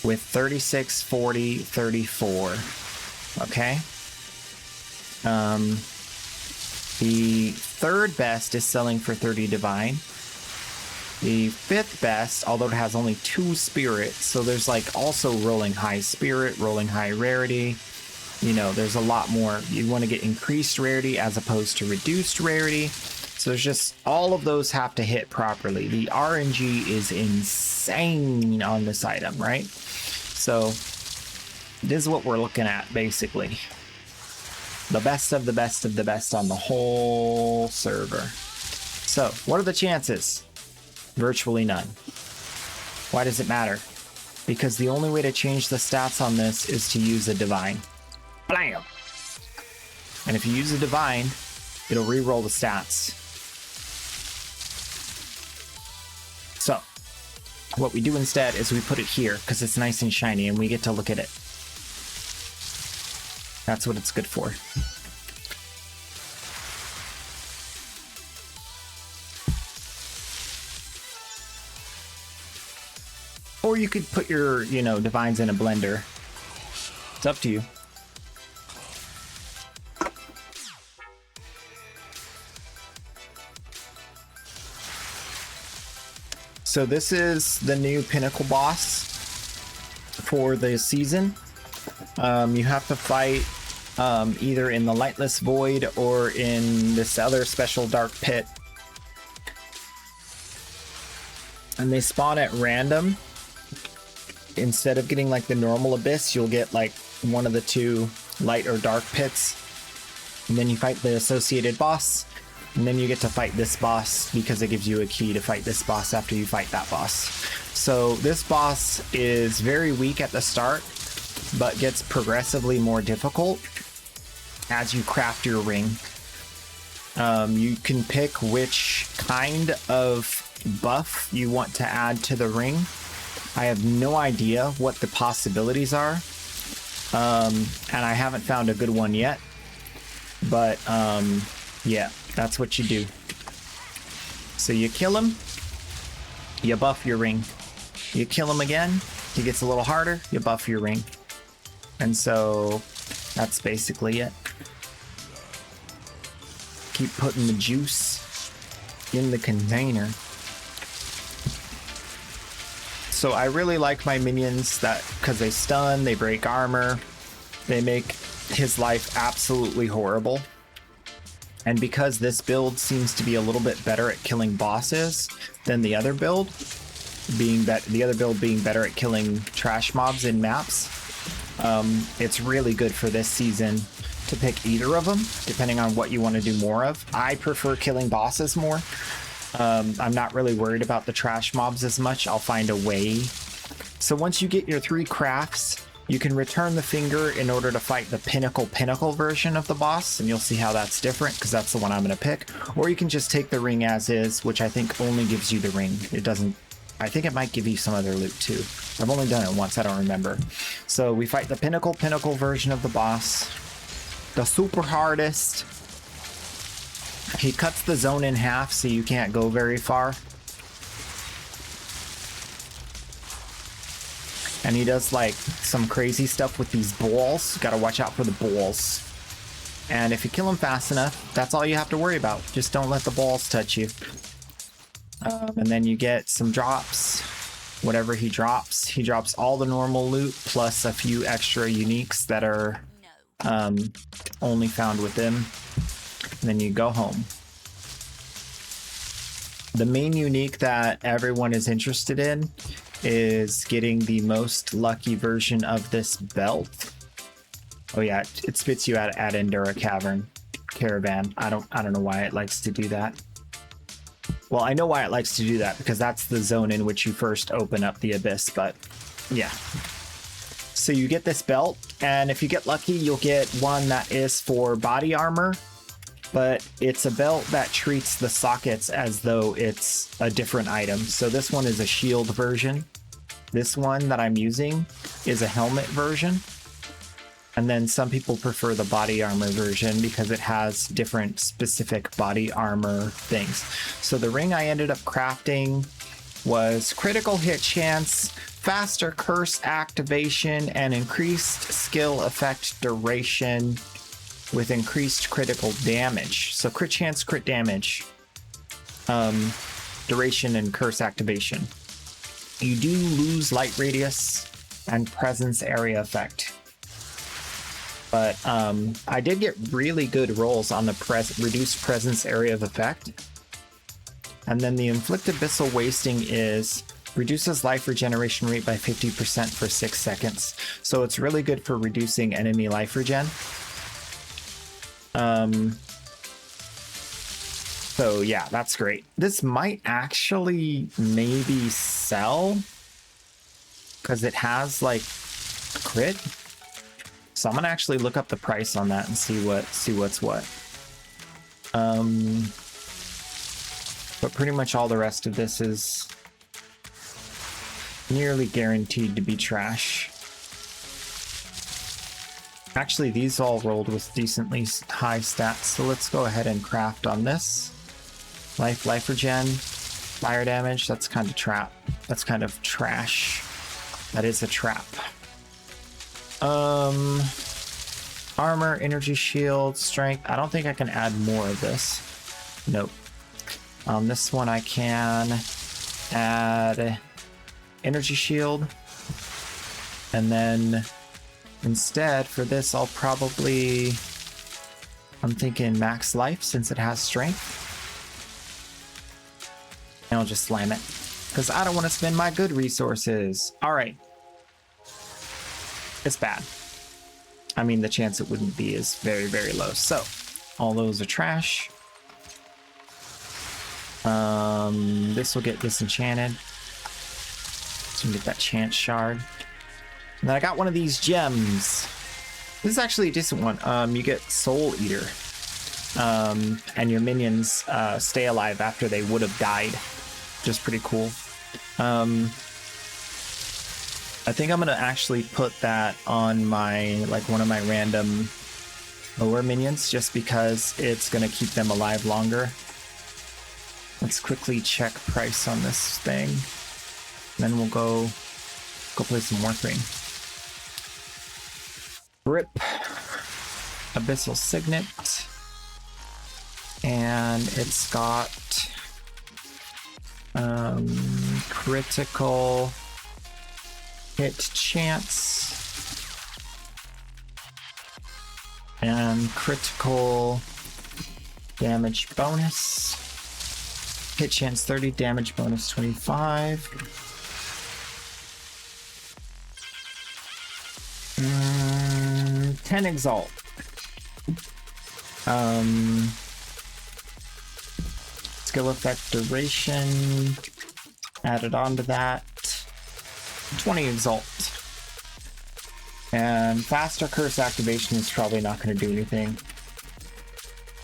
Speaker 1: with 36, 40, 34. Okay? The third best is selling for 30 divine. The fifth best, although it has only 2 spirit, so there's like also rolling high spirit, rolling high rarity. You know, there's a lot more. You want to get increased rarity as opposed to reduced rarity. So there's just, all of those have to hit properly. The RNG is insane on this item, right? So this is what we're looking at, basically. The best of the best of the best on the whole server. So what are the chances? Virtually none. Why does it matter? Because the only way to change the stats on this is to use a divine. Blam! And if you use a divine, it'll re-roll the stats. So, what we do instead is we put it here because it's nice and shiny and we get to look at it. That's what it's good for. Or you could put your, you know, divines in a blender. It's up to you. So this is the new pinnacle boss for the season. You have to fight either in the Lightless Void or in this other special dark pit. And they spawn at random. Instead of getting like the normal abyss, you'll get like one of the 2 light or dark pits. And then you fight the associated boss. And then you get to fight this boss because it gives you a key to fight this boss after you fight that boss. So this boss is very weak at the start, but gets progressively more difficult as you craft your ring. You can pick which kind of buff you want to add to the ring. I have no idea what the possibilities are, and I haven't found a good one yet, but yeah, that's what you do. So you kill him, you buff your ring. You kill him again, he gets a little harder, you buff your ring. And so that's basically it. Keep putting the juice in the container. So I really like my minions that because they stun, they break armor, they make his life absolutely horrible. And because this build seems to be a little bit better at killing bosses than the other build, being better at killing trash mobs in maps, it's really good for this season to pick either of them, depending on what you want to do more of. I prefer killing bosses more. I'm not really worried about the trash mobs as much. I'll find a way. So once you get your 3 crafts, you can return the finger in order to fight the pinnacle version of the boss, and you'll see how that's different because that's the one I'm going to pick. Or you can just take the ring as is, which I think only gives you the ring. It doesn't, I think it might give you some other loot too. I've only done it once, I don't remember. So we fight the pinnacle version of the boss. the super hardest. He cuts the zone in half so you can't go very far. And he does like some crazy stuff with these balls. Gotta watch out for the balls. And if you kill him fast enough, that's all you have to worry about. Just don't let the balls touch you. And then you get some drops. Whatever he drops all the normal loot plus a few extra uniques that are only found with him. And then you go home. The main unique that everyone is interested in is getting the most lucky version of this belt. Oh yeah, it spits you out at Endura Caravan. I don't know why it likes to do that. Well, I know why it likes to do that, because that's the zone in which you first open up the abyss, but yeah. So you get this belt, and if you get lucky, you'll get one that is for body armor, but it's a belt that treats the sockets as though it's a different item. So this one is a shield version. This one that I'm using is a helmet version. And then some people prefer the body armor version because it has different specific body armor things. So the ring I ended up crafting was critical hit chance, faster curse activation, and increased skill effect duration with increased critical damage. So crit chance, crit damage, duration, and curse activation. You do lose light radius and presence area effect. But I did get really good rolls on the reduced presence area of effect. And then the inflict abyssal wasting is reduces life regeneration rate by 50% for 6 seconds. So it's really good for reducing enemy life regen. So yeah, that's great. This might actually maybe sell because it has like crit. So I'm gonna actually look up the price on that and see what's what. But pretty much all the rest of this is nearly guaranteed to be trash. Actually, these all rolled with decently high stats, so let's go ahead and craft on this. Life regen, fire damage, that's kind of trap. That's kind of trash. That is a trap. Armor, energy shield, strength. I don't think I can add more of this. Nope. On this one I can add energy shield. And then instead for this I'm thinking max life since it has strength. And I'll just slam it because I don't want to spend my good resources. All right. It's bad. I mean, the chance it wouldn't be is very, very low. So all those are trash. This will get disenchanted. So we get that chance shard. And then I got one of these gems. This is actually a decent one. You get Soul Eater. And your minions stay alive after they would have died. Just pretty cool. I think I'm gonna actually put that on my, like, one of my random lower minions, just because it's gonna keep them alive longer. Let's quickly check price on this thing. Then we'll go play some warframe. Rip. Abyssal Signet. And it's got critical hit chance and critical damage bonus. Hit chance 30, damage bonus 25. 10 exalt. Skill effect duration added on to that. 20 exalt. And faster curse activation is probably not going to do anything.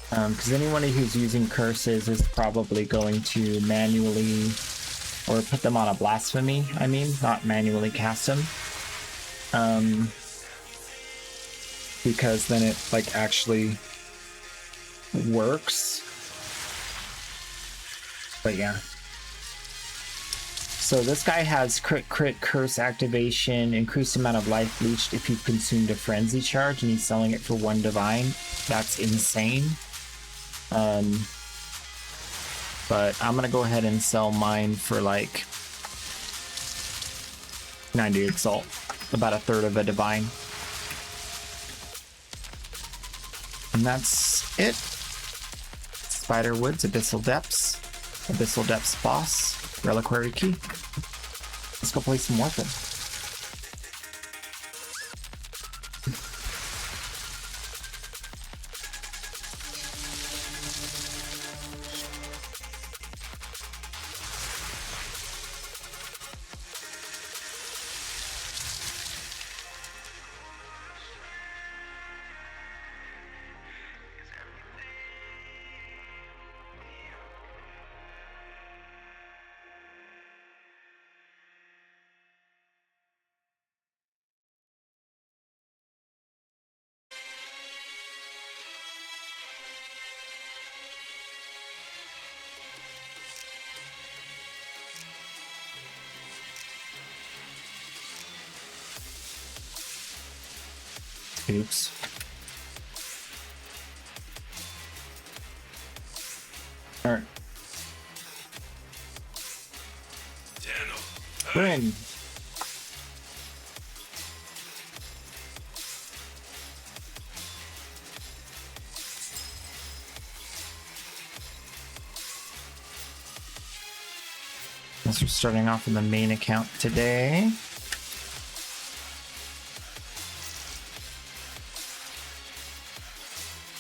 Speaker 1: Because anyone who's using curses is probably going to manually, or put them on a blasphemy, not manually cast them. because then it like actually works. But yeah. So this guy has crit curse activation, increased amount of life leached if you've consumed a frenzy charge, and he's selling it for 1 divine. That's insane. But I'm gonna go ahead and sell mine for like 90 exalt, about 1/3 of a divine. And that's it. Spider Woods, Abyssal Depths boss, Reliquary Key. Let's go play some Warframe. Oops. All right. Bryn. We're starting off in the main account today.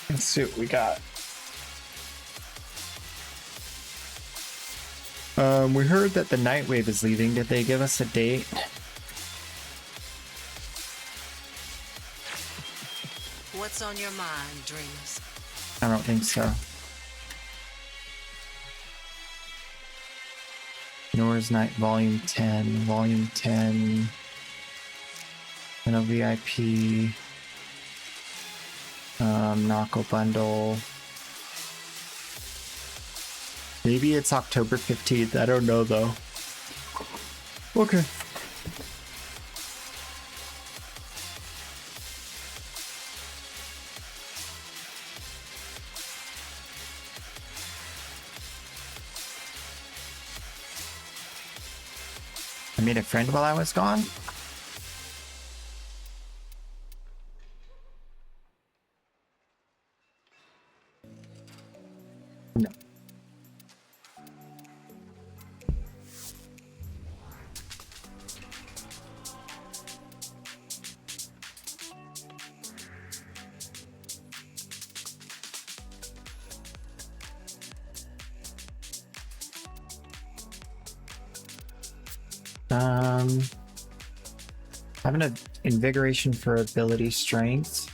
Speaker 1: Let's see what we got. We heard that the Nightwave is leaving. Did they give us a date?
Speaker 6: What's on your mind, dreamers?
Speaker 1: I don't think so. Nora's Night Volume 10, Volume 10, and a VIP, Nako Bundle. Maybe it's October 15th, I don't know though. Okay. I made a friend while I was gone? No. Having an invigoration for ability strength.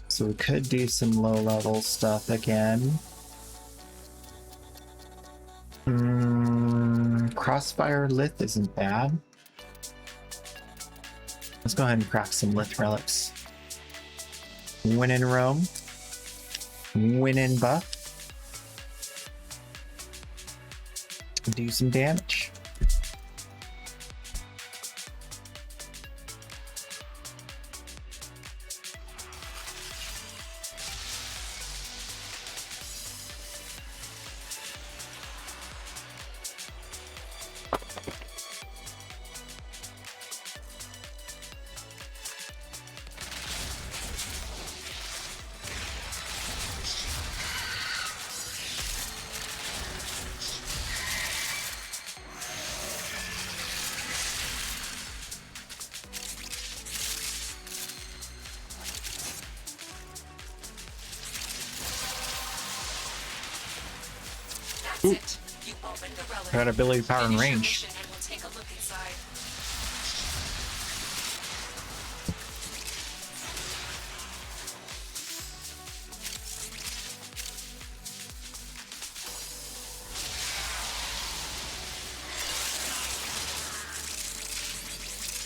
Speaker 1: So we could do some low level stuff again. Crossfire Lith isn't bad. Let's go ahead and crack some Lith relics. Win in Rome. Win in buff. Do some damage.
Speaker 4: That's it. You opened the relic.
Speaker 1: Got ability, power, and
Speaker 4: Finish your
Speaker 1: range.
Speaker 4: mission and we'll take a look inside.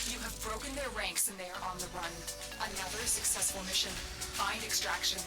Speaker 4: You have broken the
Speaker 7: their ranks and they are on the run. Another successful mission. Find extraction.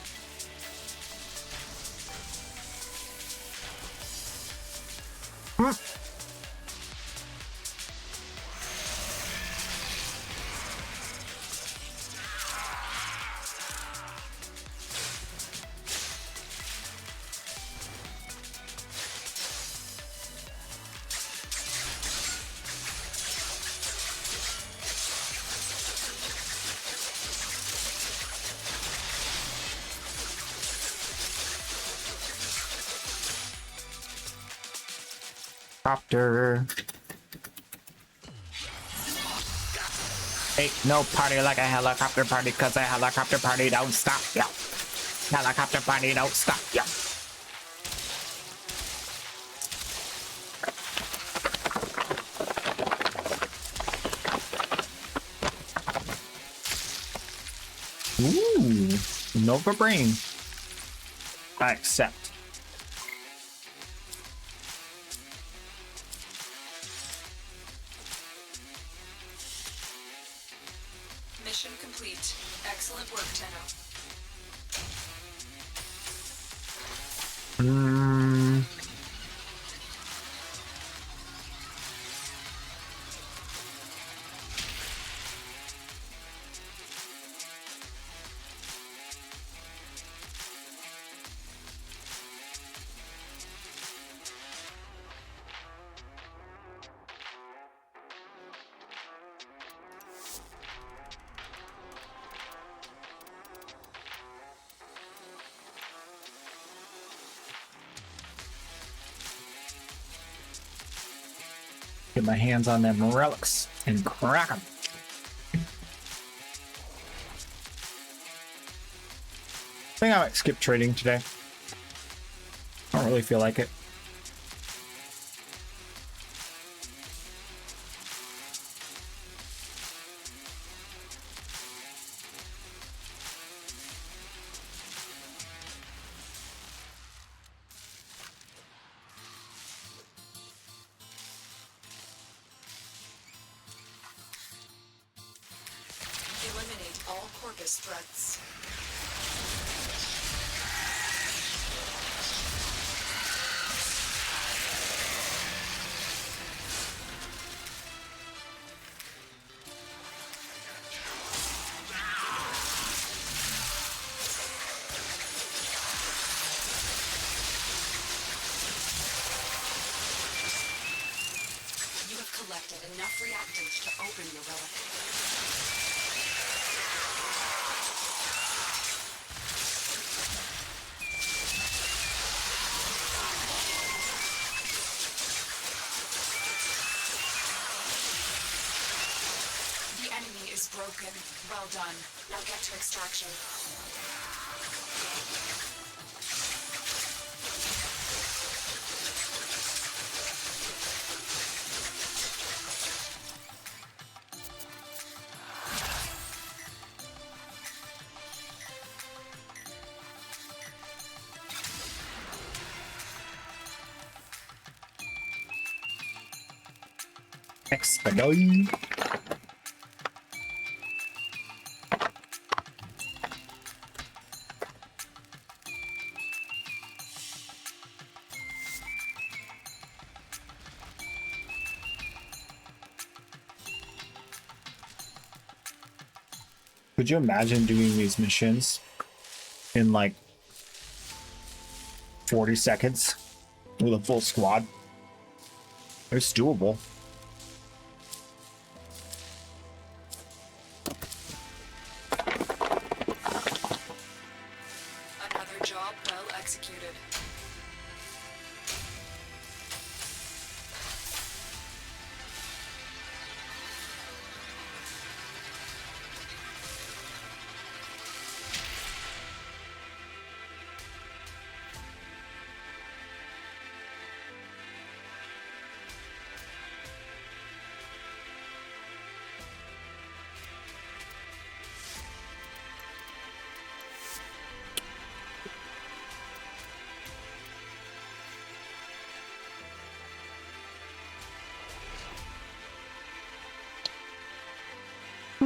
Speaker 1: Copter. Ain't no party like a helicopter party, cause a helicopter party don't stop, yo. Helicopter party don't stop, yo. Ooh, Nova Brain. I accept.
Speaker 7: Mission complete. Excellent work, Tenno.
Speaker 1: Get my hands on them relics and crack them. I think I might skip trading today. I don't really feel like it.
Speaker 7: Eliminate all Corvus threats. You have collected enough reactants to open your relic. The enemy is broken. Well done. Now get to extraction.
Speaker 1: Expedite. Could you imagine doing these missions in like 40 seconds with a full squad? It's doable.
Speaker 7: Another job well executed.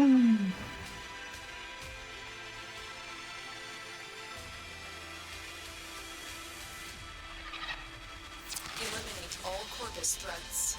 Speaker 7: Eliminate all Corvus threats.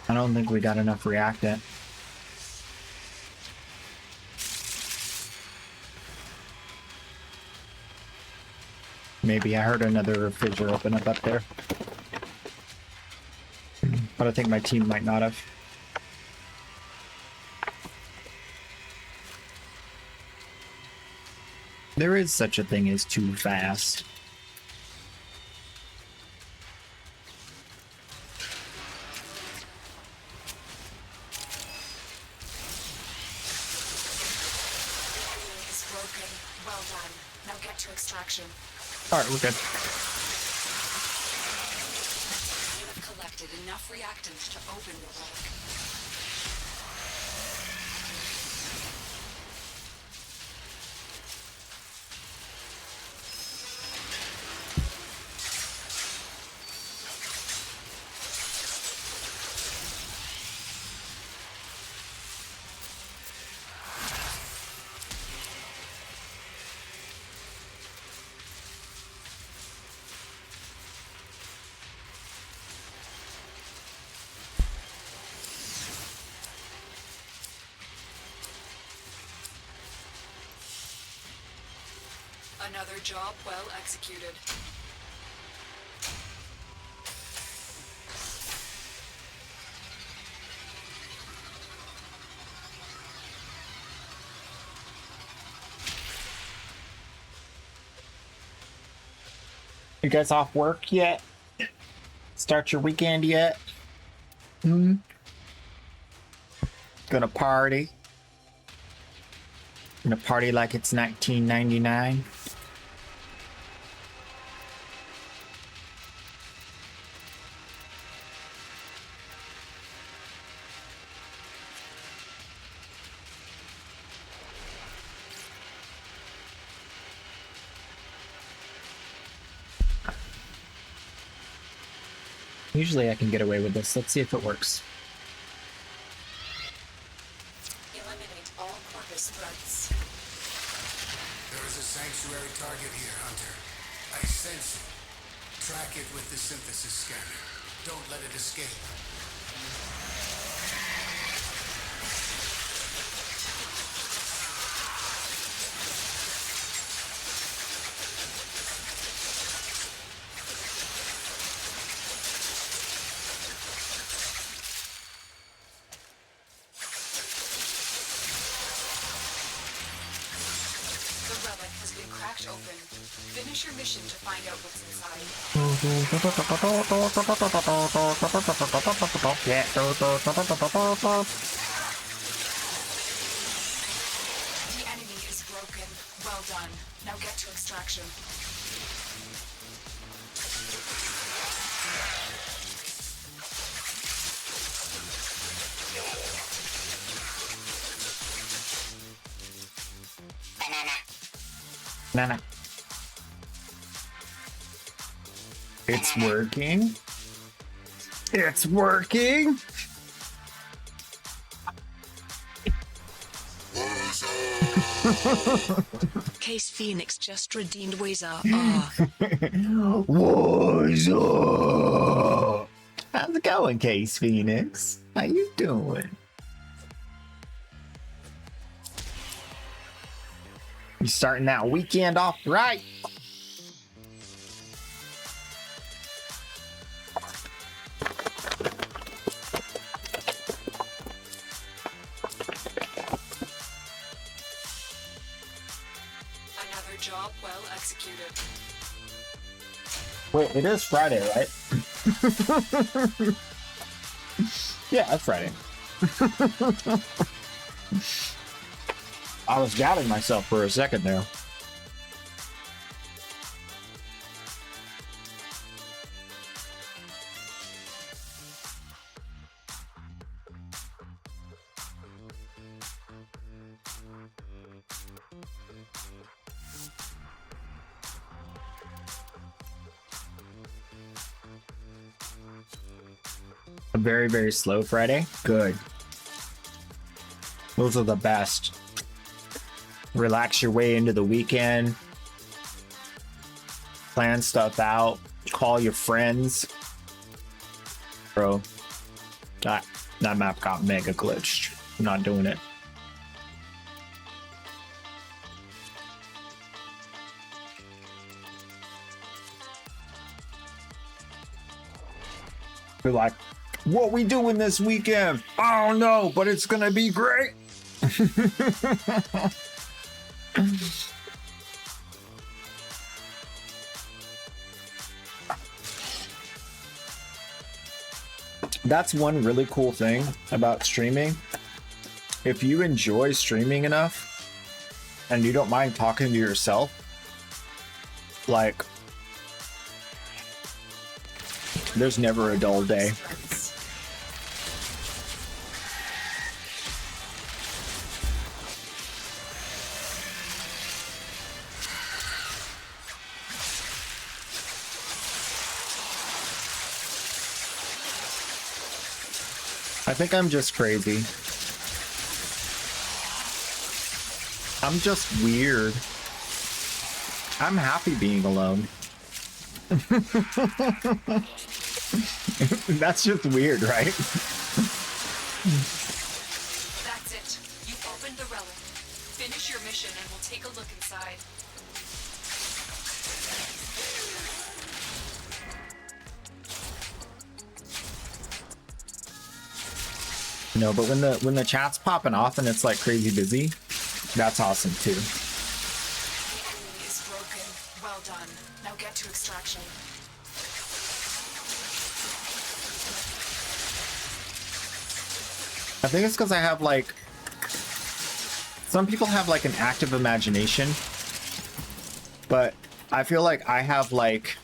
Speaker 1: I don't think we got enough reactant. Maybe I heard another fissure open up there. But I think my team might not have. There is such a thing as too fast.
Speaker 7: Is broken. Well done. Now get to extraction.
Speaker 1: Alright, we're good.
Speaker 7: You have collected enough reactants to open the relic. Another job well executed.
Speaker 1: You guys off work yet? Start your weekend yet? Gonna party? Gonna party like it's 1999? Usually I can get away with this. Let's see if it works.
Speaker 7: Eliminate all Corvus threats.
Speaker 8: There is a sanctuary target here, Hunter. I sense it. Track it with the synthesis scanner. Don't let it escape.
Speaker 7: The relic has been cracked open. Finish your mission to find out what's inside. The enemy is broken. Well done. Now get to extraction.
Speaker 1: Nana. It's working. It's working.
Speaker 6: Case Phoenix just redeemed Wazar.
Speaker 1: What's up? How's it going, Case Phoenix? How you doing? You starting that weekend off right?
Speaker 7: Well executed.
Speaker 1: Wait, it is Friday, right? Yeah, it's Friday. I was doubting myself for a second there. A very, very slow Friday. Good. Those are the best. Relax your way into the weekend. Plan stuff out. Call your friends. Bro, that map got mega glitched. I'm not doing it. You're like, what we doing this weekend? I don't know, but it's gonna be great. That's one really cool thing about streaming. If you enjoy streaming enough and you don't mind talking to yourself, like, there's never a dull day. I think I'm just crazy. I'm just weird. I'm happy being alone. That's just weird, right?
Speaker 7: That's it. You opened the relic. Finish your mission and we'll take a look inside.
Speaker 1: No, but when the chat's popping off and it's like crazy busy, that's awesome too.
Speaker 7: The enemy is broken. Well done. Now get to extraction.
Speaker 1: I think it's because I have like, some people have like an active imagination, but I feel like I have like,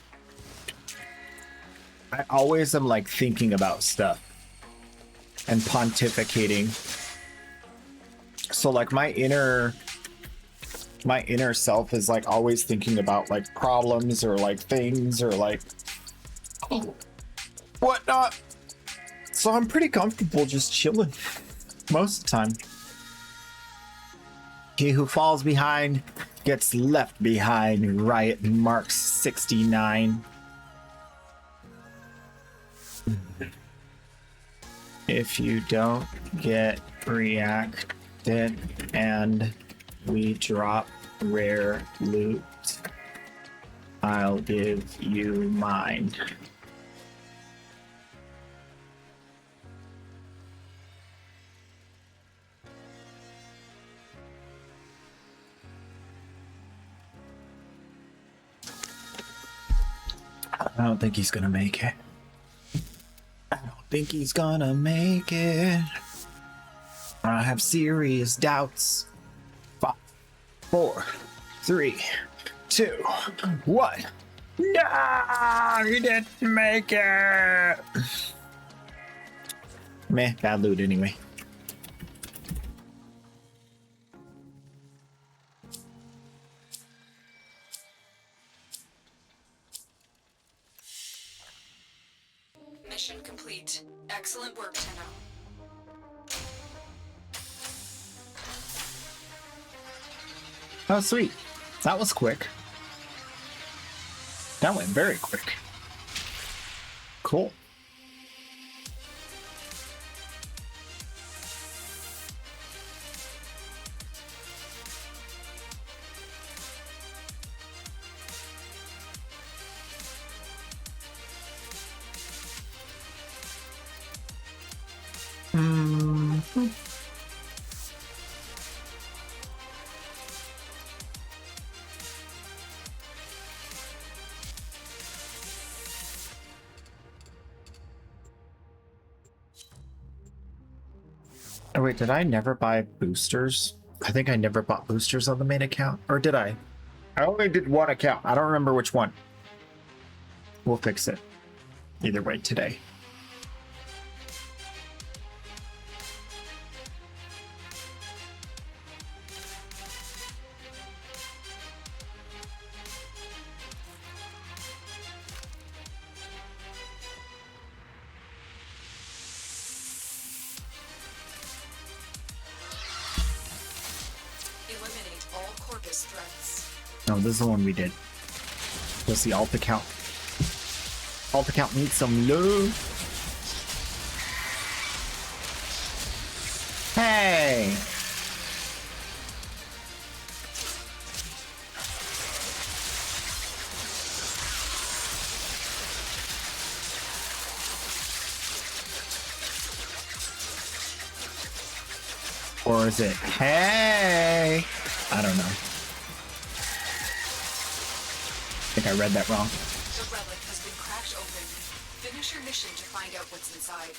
Speaker 1: I always am like thinking about stuff and pontificating. So like my inner self is like always thinking about like problems or like things or like whatnot. So I'm pretty comfortable just chilling most of the time. He who falls behind gets left behind. Riot Marks 69. If you don't get reacted and we drop rare loot, I'll give you mine. I don't think he's gonna make it. I don't think he's gonna make it. I have serious doubts. 5, 4, 3, 2, 1. No, he didn't make it. Meh, bad loot anyway.
Speaker 7: Mission complete. Excellent work, Tenno.
Speaker 1: Oh, sweet. That was quick. That went very quick. Cool. Oh wait, did I never buy boosters? I think I never bought boosters on the main account. Or did I? I only did one account. I don't remember which one. We'll fix it. Either way today.
Speaker 7: Eliminate all Corpus threats.
Speaker 1: No, this is the one we did. What's the alt account? Alt account needs some love. Hey! Or is it hey? I don't know. I think I read that wrong.
Speaker 7: The relic has been cracked open. Finish your mission to find out what's inside.